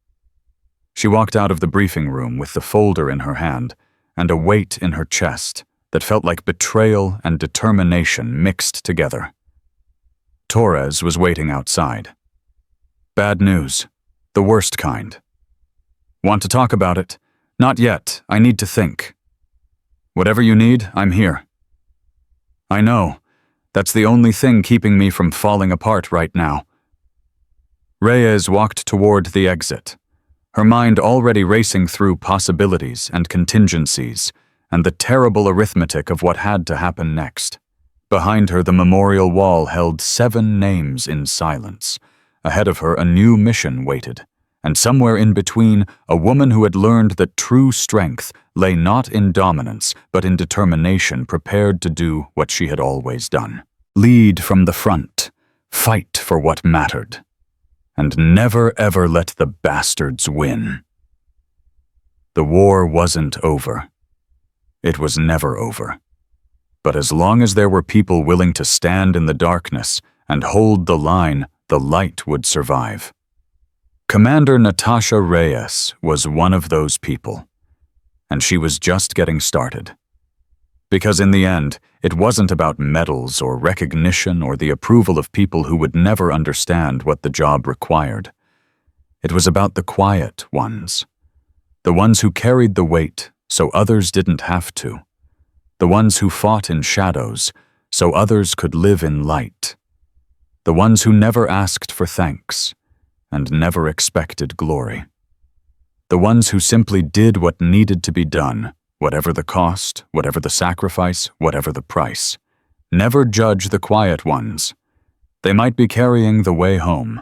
She walked out of the briefing room with the folder in her hand and a weight in her chest that felt like betrayal and determination mixed together. Torres was waiting outside. Bad news. The worst kind. Want to talk about it? Not yet. I need to think. Whatever you need, I'm here. I know. That's the only thing keeping me from falling apart right now. Reyes walked toward the exit, her mind already racing through possibilities and contingencies and the terrible arithmetic of what had to happen next. Behind her, the memorial wall held 7 names in silence. Ahead of her, a new mission waited. And somewhere in between, a woman who had learned that true strength lay not in dominance, but in determination, prepared to do what she had always done. Lead from the front, fight for what mattered, and never ever let the bastards win. The war wasn't over. It was never over. But as long as there were people willing to stand in the darkness and hold the line, the light would survive. Commander Natasha Reyes was one of those people, and she was just getting started. Because in the end, it wasn't about medals or recognition or the approval of people who would never understand what the job required. It was about the quiet ones. The ones who carried the weight so others didn't have to. The ones who fought in shadows so others could live in light. The ones who never asked for thanks and never expected glory. The ones who simply did what needed to be done, whatever the cost, whatever the sacrifice, whatever the price. Never judge the quiet ones. They might be carrying the way home,